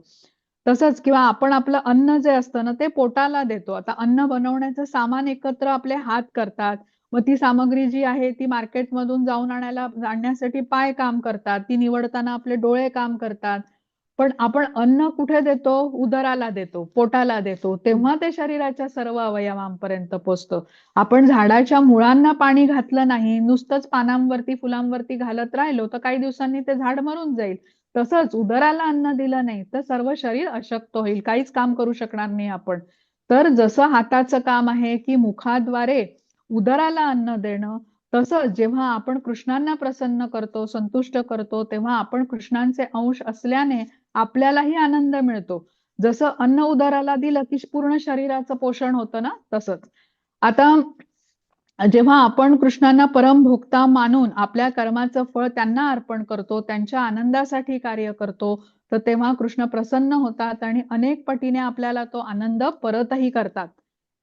तसंच किंवा आपण आपलं अन्न जे असतं ना ते पोटाला देतो. आता अन्न बनवण्याचं सामान एकत्र आपले हात करतात. मग ती सामग्री जी आहे ती मार्केटमधून आणण्यासाठी पाय काम करतात. ती निवडताना आपले डोळे काम करतात. पण आपण अन्न कुठे देतो? उदराला देतो, पोटाला देतो. तेव्हा ते शरीराच्या सर्व अवयवांपर्यंत पोचतं. आपण झाडाच्या मुळांना पाणी घातलं नाही, नुसतंच पानांवरती, फुलांवरती घालत राहिलो, तर काही दिवसांनी ते झाड मरून जाईल. तसंच उदराला अन्न दिलं नाही, तर सर्व शरीर अशक्त होईल, काहीच काम करू शकणार नाही आपण. तर जसं हाताचं काम आहे की मुखाद्वारे उदराला अन्न देणं, तसंच जेव्हा आपण कृष्णांना प्रसन्न करतो, संतुष्ट करतो, तेव्हा आपण कृष्णांचे अंश असल्याने आपल्यालाही आनंद मिळतो. जसं अन्न उदराला दिलं की पूर्ण शरीराचं पोषण होतं ना, तसंच. आता जेव्हा आपण कृष्णांना परमभोक्ता मानून आपल्या कर्माचं फळ त्यांना अर्पण करतो, त्यांच्या आनंदासाठी कार्य करतो, तर तेव्हा कृष्ण प्रसन्न होतात आणि अनेक पटीने आपल्याला तो आनंद परतही करतात.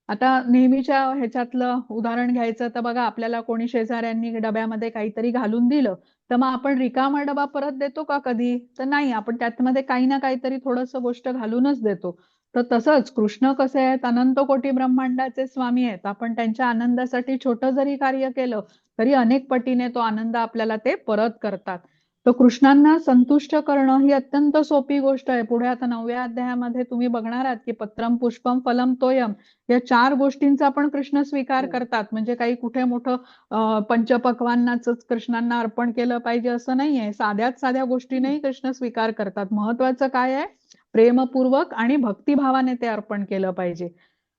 आता नेहमीच्या ह्याच्यातलं उदाहरण घ्यायचं तर बघा, आपल्याला कोणी शेजाऱ्यांनी डब्यामध्ये काहीतरी घालून दिलं, तर मग आपण रिकामा डबा परत देतो का कधी? तर नाही, आपण त्यामध्ये काही ना काहीतरी थोडंसं गोष्ट घालूनच देतो. तर तसंच कृष्ण कसे आहेत? अनंत कोटी ब्रह्मांडाचे स्वामी आहेत. आपण त्यांच्या आनंदासाठी छोटं जरी कार्य केलं तरी अनेक पटीने तो आनंद आपल्याला ते परत करतात. तर कृष्णांना संतुष्ट करणं ही अत्यंत सोपी गोष्ट आहे. पुढे आता 9व्या अध्यायामध्ये तुम्ही बघणार आहात की पत्रम पुष्पम फलम तोयम या 4 गोष्टींचा पण कृष्ण स्वीकार करतात. म्हणजे काही कुठे मोठं पंचपक्वान्नाचंच कृष्णांना अर्पण केलं पाहिजे असं नाहीये. साध्यात साध्या गोष्टींनाही कृष्ण स्वीकार करतात. महत्वाचं काय आहे? प्रेमपूर्वक आणि भक्तिभावाने ते अर्पण केलं पाहिजे.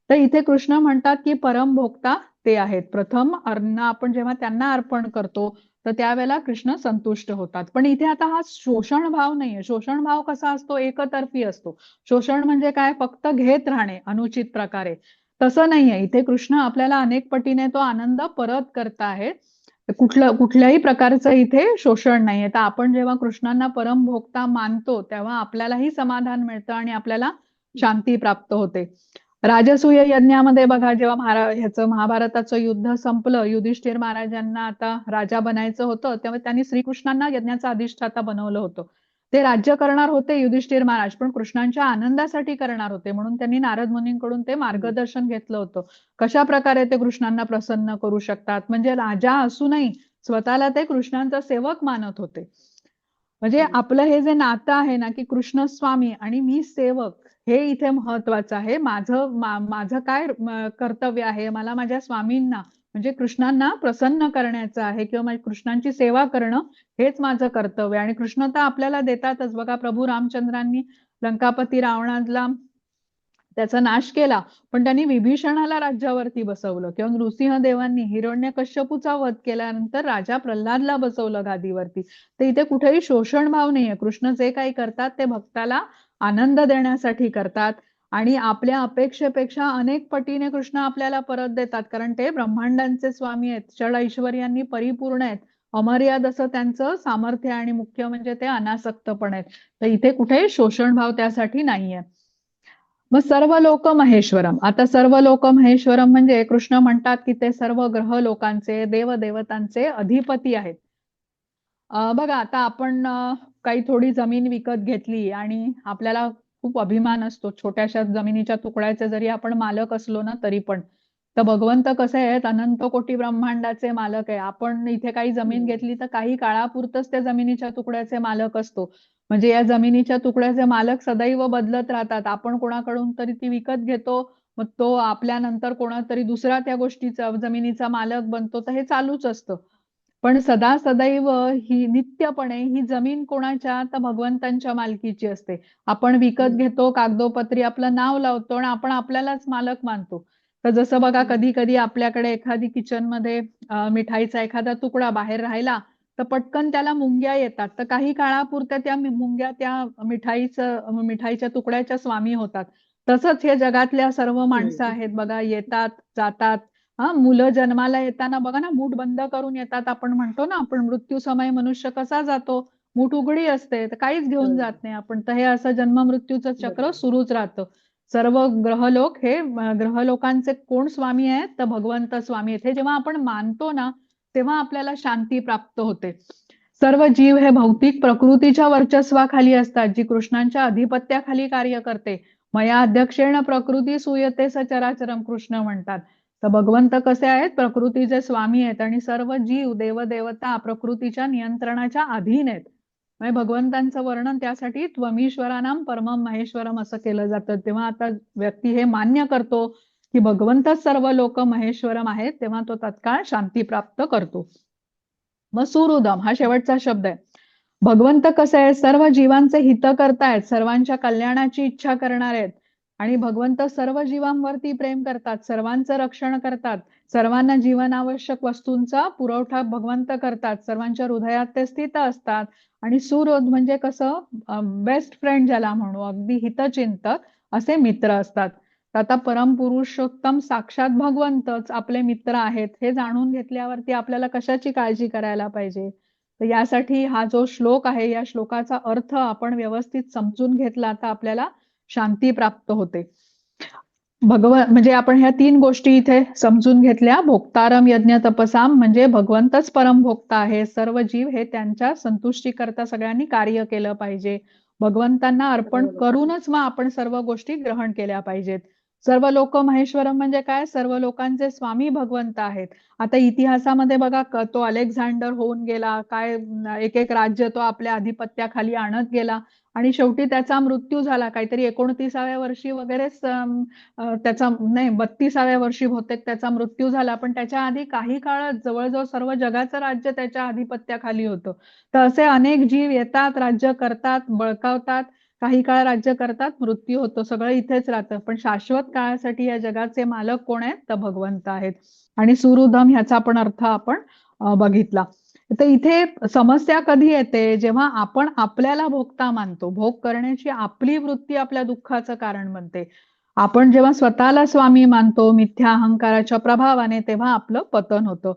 तर इथे कृष्ण म्हणतात की परमभोक्ता ते आहेत. प्रथम अन्न आपण जेव्हा त्यांना अर्पण करतो तर त्यावेळेला कृष्ण संतुष्ट होतात. पण इथे आता हा शोषण भाव नाहीये. शोषण भाव कसा असतो? एकतर्फी असतो. शोषण म्हणजे काय? फक्त घेत राहणे अनुचित प्रकारे. तसं नाहीये. इथे कृष्ण आपल्याला अनेक पटीने तो आनंद परत करताहेत. कुठल्याही प्रकारचं इथे शोषण नाहीये. तर आपण जेव्हा कृष्णांना परमभोक्ता मानतो तेव्हा आपल्यालाही समाधान मिळतं आणि आपल्याला शांती प्राप्त होते. राजसूय यज्ञामध्ये बघा, जेव्हा ह्याचं महाभारताचं युद्ध संपलं, युधिष्ठिर महाराजांना आता राजा बनायचं होतं, तेव्हा त्यांनी श्रीकृष्णांना यज्ञाचा अधिष्ठाता बनवलं होतं. ते राज्य करणार होते युधिष्ठिर महाराज, पण कृष्णांच्या आनंदासाठी करणार होते. म्हणून त्यांनी नारद मुनींकडून ते मार्गदर्शन घेतलं होतं. कशा प्रकारे ते कृष्णांना प्रसन्न करू शकतात. म्हणजे राजा असूनही स्वतःला ते कृष्णांचा सेवक मानत होते. म्हणजे आपलं हे जे नातं आहे ना की कृष्ण स्वामी आणि मी सेवक, हे इथे महत्वाचं आहे. माझं काय कर्तव्य आहे? मला माझ्या स्वामींना म्हणजे कृष्णांना प्रसन्न करण्याचं आहे किंवा कृष्णांची सेवा करणं हेच माझं कर्तव्य. आणि कृष्ण तर आपल्याला देतातच. बघा, प्रभू रामचंद्रांनी लंकापती रावणाला त्याचा नाश केला, पण त्यांनी विभीषणाला राज्यावरती बसवलं. किंवा नृसिंहदेवांनी हिरण्यकश्यपूचा वध केल्यानंतर राजा प्रल्हादला बसवलं गादीवरती. तर इथे कुठेही शोषण भाव नाहीये. कृष्ण जे काही करतात ते भक्ताला आनंद देण्यासाठी करतात आणि आपल्या अपेक्षेपेक्षा अनेक पटीने कृष्ण आपल्याला परत देतात, कारण ते ब्रह्मांडांचे स्वामी आहेत, षड ऐश्वर्यांनी परिपूर्ण आहेत, अमर्याद असं त्यांचं सामर्थ्य आणि मुख्य म्हणजे ते अनासक्त पण आहेत. तर इथे कुठेही शोषण भाव त्यासाठी नाहीये. मग सर्व लोक महेश्वरम. आता सर्व लोक महेश्वरम म्हणजे कृष्ण म्हणतात की ते सर्व ग्रह लोकांचे देवदेवतांचे अधिपती आहेत. बघा, आता आपण काही थोडी जमीन विकत घेतली आणि आपल्याला खूप अभिमान असतो छोट्याशा जमिनीच्या तुकड्याचे, जरी आपण मालक असलो ना तरी पण. तर भगवंत कसे आहेत, अनंत कोटी ब्रह्मांडाचे मालक आहे. आपण इथे काही जमीन घेतली तर काही काळापुरतच त्या जमिनीच्या तुकड्याचे मालक असतो. म्हणजे या जमिनीच्या तुकड्याचे मालक सदैव बदलत राहतात. आपण कोणाकडून तरी ती विकत घेतो, मग तो आपल्यानंतर कोणातरी दुसरा त्या गोष्टीचा जमिनीचा मालक बनतो. तर हे चालूच असतं. पण सदा सदैव ही नित्यपणे ही जमीन कोणाच्या, तर भगवंतांच्या मालकीची असते. आपण विकत घेतो, कागदोपत्री आपलं नाव लावतो आणि आपण आपल्यालाच मालक मानतो. तर जसं बघा, कधी कधी आपल्याकडे एखादी किचनमध्ये मिठाईचा एखादा तुकडा बाहेर राहिला तर पटकन त्याला मुंग्या येतात. तर काही काळापुरत्या त्या मुंग्या त्या मिठाईच्या तुकड्याच्या स्वामी होतात. तसंच हे जगातल्या सर्व माणसं आहेत बघा, येतात जातात. मुलं जन्माला येताना बघा ना, मूठ बंद करून येतात. आपण म्हणतो ना, आपण मृत्यू समय मनुष्य कसा जातो, मूठ उघडी असते, तर काहीच घेऊन जात नाही आपण. तर हे असं जन्म मृत्यूचं चक्र सुरूच राहतं. सर्व ग्रहलोक हे ग्रहलोकांचे कोण स्वामी आहेत, तर भगवंत स्वामी आहेत. हे जेव्हा आपण मानतो ना, तेव्हा आपल्याला शांती प्राप्त होते. सर्व जीव हे भौतिक प्रकृतीच्या वर्चस्वाखाली असतात, जी कृष्णांच्या अधिपत्याखाली कार्य करते. मया अध्यक्षेण प्रकृती सूयते सचराचरम, कृष्ण म्हणतात. तर भगवंत कसे आहेत, प्रकृतीचे स्वामी आहेत आणि सर्व जीव देवदेवता प्रकृतीच्या नियंत्रणाच्या अधीन आहेत. म्हणजे भगवंतांचं वर्णन त्यासाठी त्वमीश्वरानाम परमम महेश्वरम असं केलं जातं. तेव्हा आता व्यक्ती हे मान्य करतो की भगवंतच सर्व लोक महेश्वरम आहेत, तेव्हा तो तत्काळ शांती प्राप्त करतो. मग सुहृदम हा शेवटचा शब्द आहे. भगवंत कसं आहे, सर्व जीवांचे हित करतायत, सर्वांच्या कल्याणाची इच्छा करणार आहेत आणि भगवंत सर्व जीवांवरती प्रेम करतात, सर्वांचं रक्षण करतात, सर्वांना जीवनावश्यक वस्तूंचा पुरवठा भगवंत करतात, सर्वांच्या हृदयात ते स्थित असतात. आणि सुहृद म्हणजे कसं, बेस्ट फ्रेंड ज्याला म्हणू, अगदी हितचिंतक असे मित्र असतात. तर आता परमपुरुषोत्तम साक्षात भगवंतच आपले मित्र आहेत हे जाणून घेतल्यावरती आपल्याला कशाची काळजी करायला पाहिजे. तर यासाठी हा जो श्लोक आहे, या श्लोकाचा अर्थ आपण व्यवस्थित समजून घेतला तर आपल्याला शांती प्राप्त होते. म्हणजे आपण ह्या 3 गोष्टी इथे समजून घेतल्या. भोक्तारम यज्ञ तपसाम म्हणजे भगवंतच परमभोक्ता आहे. सर्व जीव हे त्यांच्या संतुष्टीकरता सगळ्यांनी कार्य केलं पाहिजे. भगवंतांना अर्पण करूनच मग आपण सर्व गोष्टी ग्रहण केल्या पाहिजेत. सर्व लोक महेश्वरम म्हणजे काय, सर्व लोकांचे स्वामी भगवंत आहेत. आता इतिहासामध्ये बघा, तो अलेक्झांडर होऊन गेला, काय एक एक राज्य तो आपल्या अधिपत्याखाली आणत गेला आणि शेवटी त्याचा मृत्यू झाला. काहीतरी 29व्या वर्षी वगैरेच त्याचा नाही 32व्या वर्षी बहुतेक त्याचा मृत्यू झाला. पण त्याच्या आधी काही काळात जवळजवळ सर्व जगाचं राज्य त्याच्या अधिपत्याखाली होतं. तर असे अनेक जीव येतात, राज्य करतात, बळकावतात, काही काळ राज्य करतात, मृत्यू होतो, सगळं इथेच राहतं. पण शाश्वत काळासाठी या जगाचे मालक कोण आहेत, तर भगवंत आहेत. आणि सुहृदम ह्याचा पण अर्थ आपण बघितला. तर इथे समस्या कधी येते, जेव्हा आपण आपल्याला भोगता मानतो, भोग करण्याची आपली वृत्ती आपल्या दुःखाचं कारण बनते. आपण जेव्हा स्वतःला स्वामी मानतो मिथ्या अहंकाराच्या प्रभावाने, तेव्हा आपलं पतन होतं.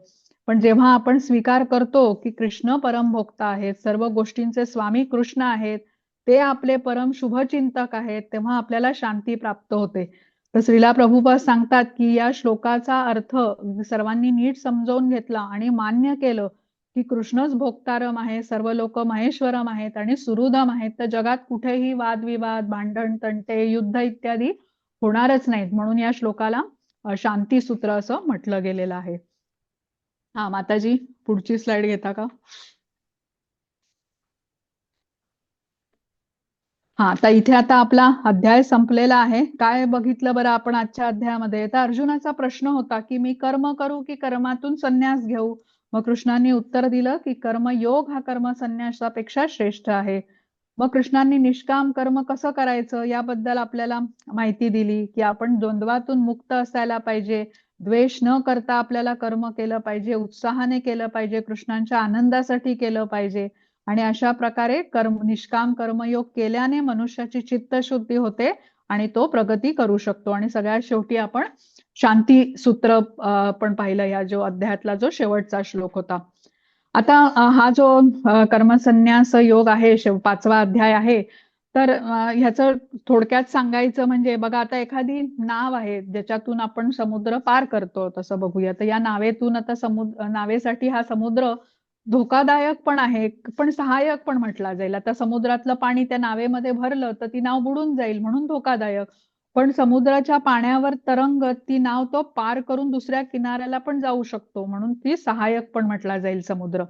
पण जेव्हा आपण स्वीकार करतो की कृष्ण परमभोक्ता आहेत, सर्व गोष्टींचे स्वामी कृष्ण आहेत, ते आपले परम शुभचिंतक आहेत, तेव्हा आपल्याला शांती प्राप्त होते. तर श्रीला प्रभुपाद सांगतात की या श्लोकाचा अर्थ सर्वांनी नीट समजावून घेतला आणि मान्य केलं की कृष्णच भोक्तारम आहे, सर्व लोक महेश्वरम आहेत आणि सुहृदम आहेत, तर जगात कुठेही वादविवाद, भांडण, तंटे, युद्ध इत्यादी होणारच नाहीत. म्हणून या श्लोकाला शांती सूत्र असं म्हटलं गेलेलं आहे. माताजी पुढची स्लाइड घेता का? हा, तर इथे आता आपला अध्याय संपलेला आहे. काय बघितलं बरं आपण आजच्या अध्यायामध्ये? तर अर्जुनाचा प्रश्न होता की मी कर्म करू की कर्मातून संन्यास घेऊ? मग कृष्णांनी उत्तर दिलं की कर्मयोग हा कर्म संन्यासापेक्षा श्रेष्ठ आहे. मग कृष्णांनी निष्काम कर्म कसं करायचं याबद्दल आपल्याला माहिती दिली की आपण द्वंद्वातून मुक्त असायला पाहिजे, द्वेष न करता आपल्याला कर्म केलं पाहिजे, उत्साहाने केलं पाहिजे, कृष्णांच्या आनंदासाठी केलं पाहिजे. आणि अशा प्रकारे निष्काम कर्मयोग केल्याने मनुष्याची चित्तशुद्धी होते आणि तो प्रगती करू शकतो. आणि सगळ्यात शेवटी आपण शांती सूत्र पण पाहिलं या जो अध्यायातला जो शेवटचा श्लोक होता. आता हा जो कर्मसन्यास योग आहे, 5वा अध्याय आहे, तर ह्याचं थोडक्यात सांगायचं म्हणजे बघा, आता एखादी नाव आहे ज्याच्यातून आपण समुद्र पार करतो, तसं बघूया. तर या नावेतून आता नावेसाठी हा समुद्र धोकादायक पण आहे, पण सहाय्यक पण म्हटला जाईल. आता समुद्रातलं पाणी त्या नावेमध्ये भरलं तर ती नाव बुडून जाईल, म्हणून धोकादायक. पण समुद्राच्या पाण्यावर तरंगत ती नाव तो पार करून दुसऱ्या किनाऱ्याला पण जाऊ शकतो, म्हणून ती सहाय्यक पण म्हटला जाईल समुद्र.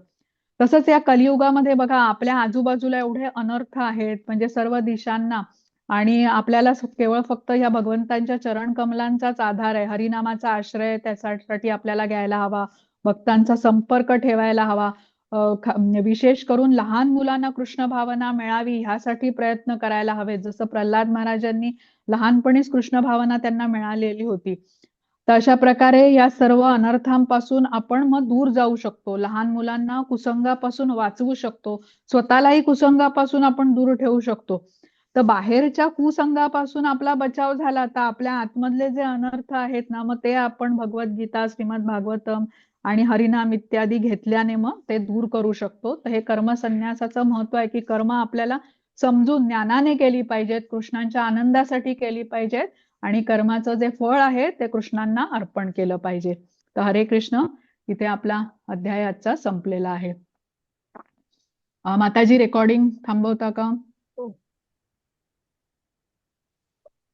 तसंच या कलियुगामध्ये बघा, आपल्या आजूबाजूला एवढे अनर्थ आहेत, म्हणजे सर्व दिशांना, आणि आपल्याला केवळ फक्त या भगवंतांच्या चरण कमलांचाच आधार आहे, हरिनामाचा आश्रय त्यासाठी आपल्याला घ्यायला हवा, भक्तांचा संपर्क ठेवायला हवा. विशेष करून लहान मुलांना कृष्ण भावना मिळावी ह्यासाठी प्रयत्न करायला हवे, जसं प्रल्हाद महाराजांनी लहानपणीच कृष्ण भावना त्यांना मिळालेली होती. तर अशा प्रकारे या सर्व अनर्थांपासून आपण मग दूर जाऊ शकतो, लहान मुलांना कुसंगापासून वाचवू शकतो, स्वतःलाही कुसंगापासून आपण दूर ठेवू शकतो. तर बाहेरच्या कुसंगापासून आपला बचाव झाला, तर आपल्या आतमधले जे अनर्थ आहेत ना, मग ते आपण भगवद्गीता, श्रीमद भागवतम आणि हरिनाम इत्यादी घेतल्याने मग ते दूर करू शकतो. तर हे कर्मसन्यासाचं महत्व आहे की कर्म आपल्याला समजून ज्ञानाने केली पाहिजेत, कृष्णांच्या आनंदासाठी केली पाहिजेत, आणि कर्माचं जे फळ आहे ते कृष्णांना अर्पण केलं पाहिजे. तर हरे कृष्ण, इथे आपला अध्याय आजचा संपलेला आहे. माताजी, रेकॉर्डिंग थांबवता का?